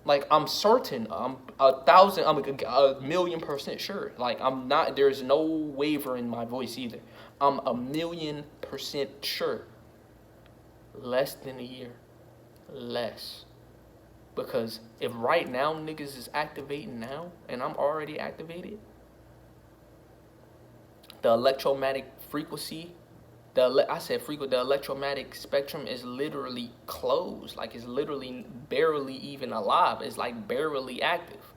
Speaker 2: Like I'm certain. I'm a 1,000,000% sure. Like I'm not. There's no waver in my voice either. I'm 1,000,000% sure. Less than a year. Less. Because if right now niggas is activating now, and I'm already activated, the electromagnetic frequency, the electromagnetic spectrum is literally closed. Like it's literally barely even alive. It's like barely active.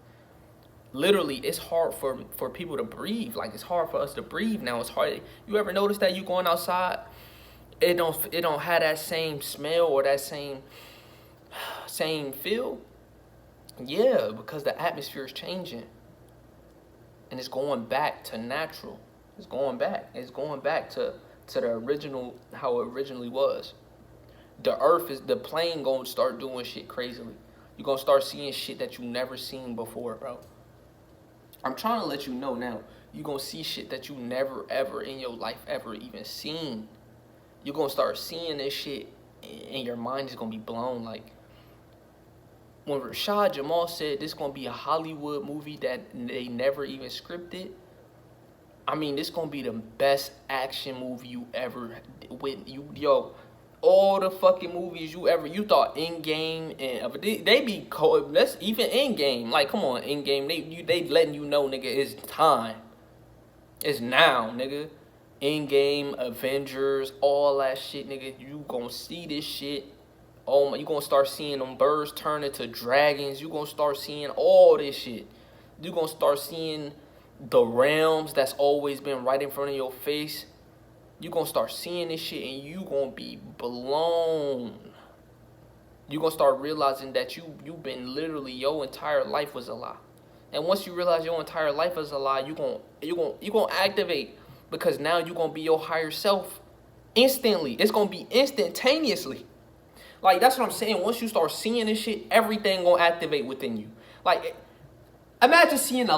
Speaker 2: Literally, it's hard for people to breathe. Like it's hard for us to breathe now. It's hard. You ever notice that you going outside, it don't have that same smell or that same feel? Yeah, because the atmosphere is changing. And it's going back to natural. It's going back to the original, how it originally was. The plane gonna start doing shit crazily. You're gonna start seeing shit that you never seen before, bro. I'm trying to let you know now. You're gonna see shit that you never ever in your life ever even seen. You're gonna start seeing this shit and your mind is gonna be blown. Like when Rashad Jamal said this gonna be a Hollywood movie that they never even scripted, I mean, this gonna be the best action movie you ever all the fucking movies you thought Endgame and they be cold. Let's even Endgame. Like, come on, Endgame. They letting you know, nigga, it's time. It's now, nigga. In-game, Avengers, all that shit, nigga. You gonna see this shit. Oh my, you gonna start seeing them birds turn into dragons. You gonna start seeing all this shit. You gonna start seeing the realms that's always been right in front of your face. You gonna start seeing this shit and you gonna be blown. You gonna start realizing that you've been literally, your entire life was a lie. And once you realize your entire life is a lie, you gonna activate, because now you gonna be your higher self instantly. It's gonna be instantaneously. Like, that's what I'm saying. Once you start seeing this shit, everything gonna activate within you. Like, imagine seeing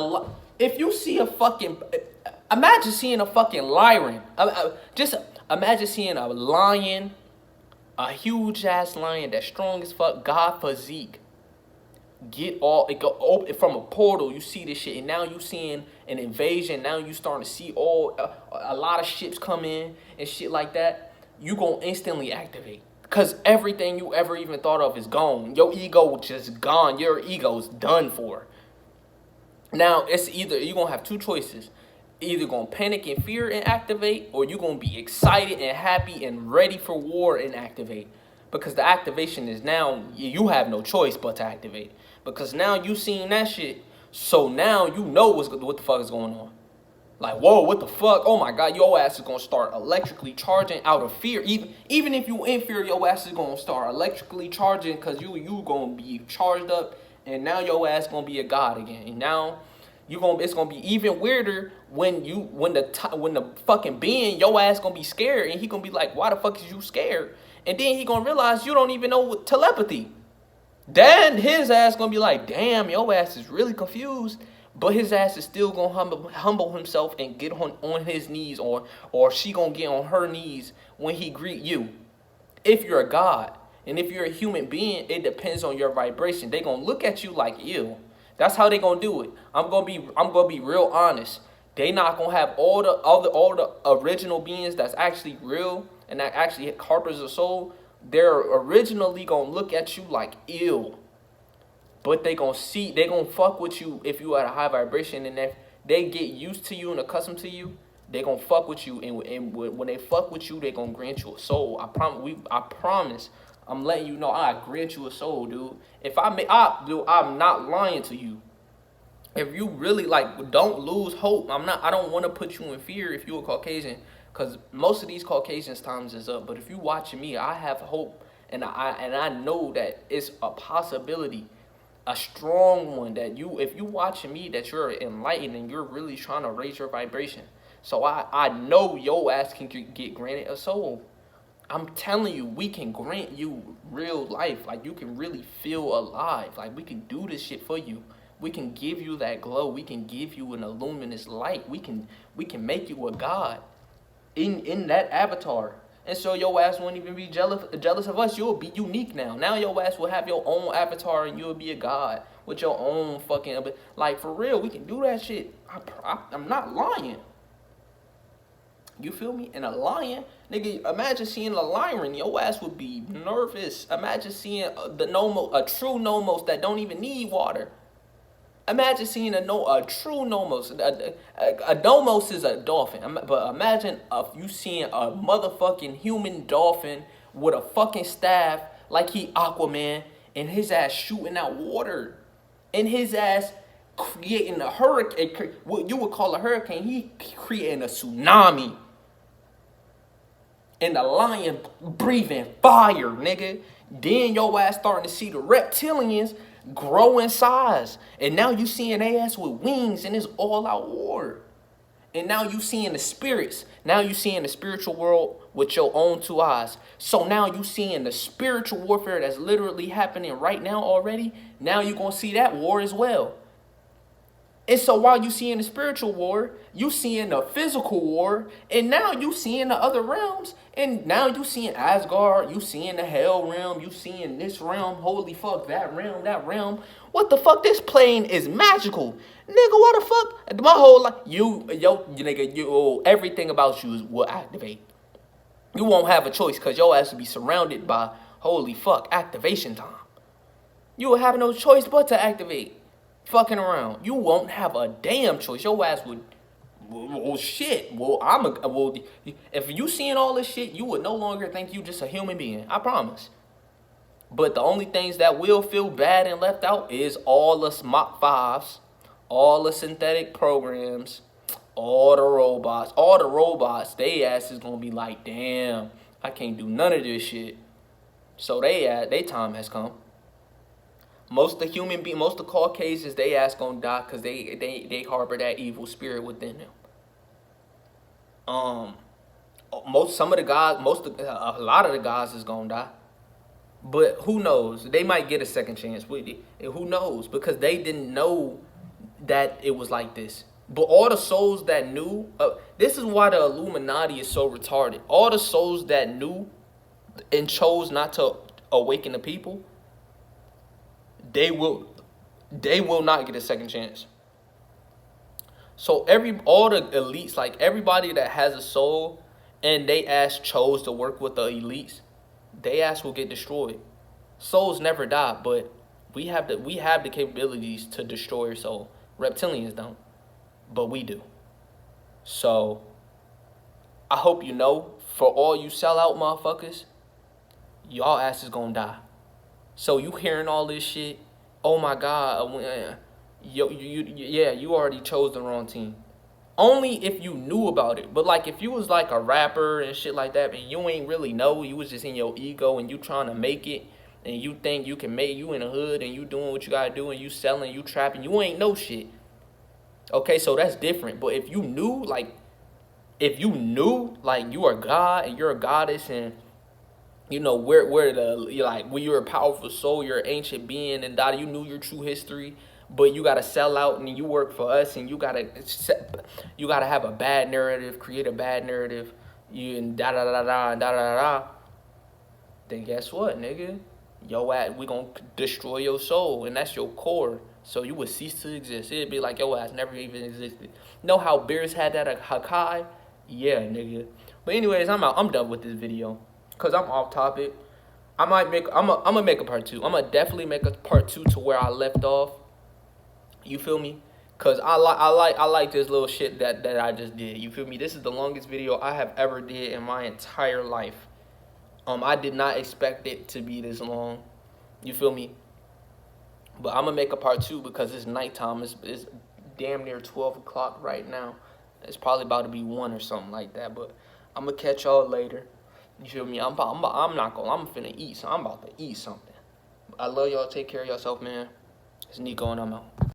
Speaker 2: if you see a fucking, imagine seeing a fucking lion. Just imagine seeing a lion, a huge ass lion that's strong as fuck, God physique. It go open from a portal. You see this shit, and now you seeing an invasion. Now you starting to see a lot of ships come in and shit like that. You gonna instantly activate, cause everything you ever even thought of is gone. Your ego just gone. Your ego's done for. Now it's either you gonna have two choices. Either gonna panic and fear and activate, or you gonna be excited and happy and ready for war and activate. Because the activation is now, you have no choice but to activate. Because now you seen that shit, so now you know what the fuck is going on. Like, whoa, what the fuck? Oh my God, your ass is gonna start electrically charging out of fear. Even if you in fear, your ass is gonna start electrically charging, because you gonna be charged up, and now your ass gonna be a god again. And now it's gonna be even weirder when the fucking being, your ass gonna be scared, and he gonna be like, why the fuck is you scared? And then he gonna realize you don't even know what telepathy. Then his ass gonna be like, damn, your ass is really confused. But his ass is still gonna humble himself and get on his knees, or she gonna get on her knees when he greet you. If you're a god, and if you're a human being, it depends on your vibration. They gonna look at you like, ew. That's how they gonna do it. I'm gonna be real honest. They not gonna have all the original beings that's actually real and that actually harbors a soul. They're originally gonna look at you like ew. But they gonna fuck with you if you at a high vibration, and if they get used to you and accustomed to you, they gonna fuck with you, and when they fuck with you, they gonna grant you a soul. I promise. I'm letting you know, I grant you a soul, dude. I'm not lying to you. If you really don't lose hope. I don't want to put you in fear if you're a Caucasian, because most of these Caucasians' times is up. But if you watching me, I have hope, and I know that it's a possibility, a strong one, that if you watching me, that you're enlightened and you're really trying to raise your vibration. So I know your ass can get granted a soul. I'm telling you, we can grant you real life. Like, you can really feel alive. Like, we can do this shit for you. We can give you that glow. We can give you an luminous light. We can make you a god in that avatar. And so your ass won't even be jealous of us. You'll be unique now. Now your ass will have your own avatar, and you'll be a god with your own fucking, like, for real. We can do that shit. I'm not lying. You feel me? And a lion, nigga, imagine seeing a lion, your ass would be nervous. Imagine seeing a true nomos that don't even need water. Imagine seeing a true nomos. A nomos is a dolphin, but imagine you seeing a motherfucking human dolphin with a fucking staff like he Aquaman, and his ass shooting out water, and his ass creating a hurricane, what you would call a hurricane. He creating a tsunami. And the lion breathing fire, nigga. Then your ass starting to see the reptilians grow in size. And now you seeing they ass with wings, and it's all out war. And now you seeing the spirits. Now you seeing the spiritual world with your own two eyes. So now you seeing the spiritual warfare that's literally happening right now already. Now you gonna see that war as well. And so while you seeing the spiritual war, you seeing the physical war, and now you seeing the other realms, and now you seeing Asgard, you seeing the hell realm, you seeing this realm, holy fuck, that realm. What the fuck? This plane is magical. Nigga, what the fuck? My whole life, everything about you will activate. You won't have a choice, because your ass will be surrounded by, holy fuck, activation time. You will have no choice but to activate. Fucking around. You won't have a damn choice. Your ass would Well, shit. Well, if you seeing all this shit, you would no longer think you just a human being. I promise. But the only things that will feel bad and left out is all the Mach 5s, all the synthetic programs, all the robots. All the robots, they ass is gonna be like, damn, I can't do none of this shit. So they time has come. Most of the Caucasians, they ass gonna die because they harbor that evil spirit within them. A lot of the guys is gonna die. But who knows? They might get a second chance with it. And who knows? Because they didn't know that it was like this. But all the souls that knew, this is why the Illuminati is so retarded. All the souls that knew and chose not to awaken the people, they will not get a second chance. So all the elites, like everybody that has a soul and they ass chose to work with the elites, they ass will get destroyed. Souls never die, but we have the capabilities to destroy your soul. Reptilians don't, but we do. So I hope you know, for all you sellout motherfuckers, y'all ass is gonna die. So you hearing all this shit? Oh my God, you already chose the wrong team. Only if you knew about it. But like if you was like a rapper and shit like that, and you ain't really know, you was just in your ego and you trying to make it, and you think you can make, you in the hood and you doing what you gotta do and you selling, you trapping, you ain't know shit. Okay, so that's different. But if you knew like you are God and you're a goddess, and you know where you're a powerful soul, you're an ancient being, and you knew your true history, but you gotta sell out and you work for us, and you gotta have a bad narrative, create a bad narrative, and da da da da da da da. Then guess what, nigga? We gonna destroy your soul, and that's your core. So you would cease to exist. It'd be like your ass never even existed. Know how bears had that at Hakai? Yeah, nigga. But anyways, I'm out. I'm done with this video. Cause I'm off topic. I'm gonna make a part 2. I'm gonna definitely make a part 2 to where I left off. You feel me? Cause I like this little shit that I just did. You feel me? This is the longest video I have ever did in my entire life. I did not expect it to be this long. You feel me? But I'm gonna make a part 2 because it's nighttime. It's damn near 12 o'clock right now. It's probably about to be 1 or something like that. But I'm gonna catch y'all later. You feel me? I'm finna eat. So I'm about to eat something. I love y'all. Take care of yourself, man. It's Nico and I'm out.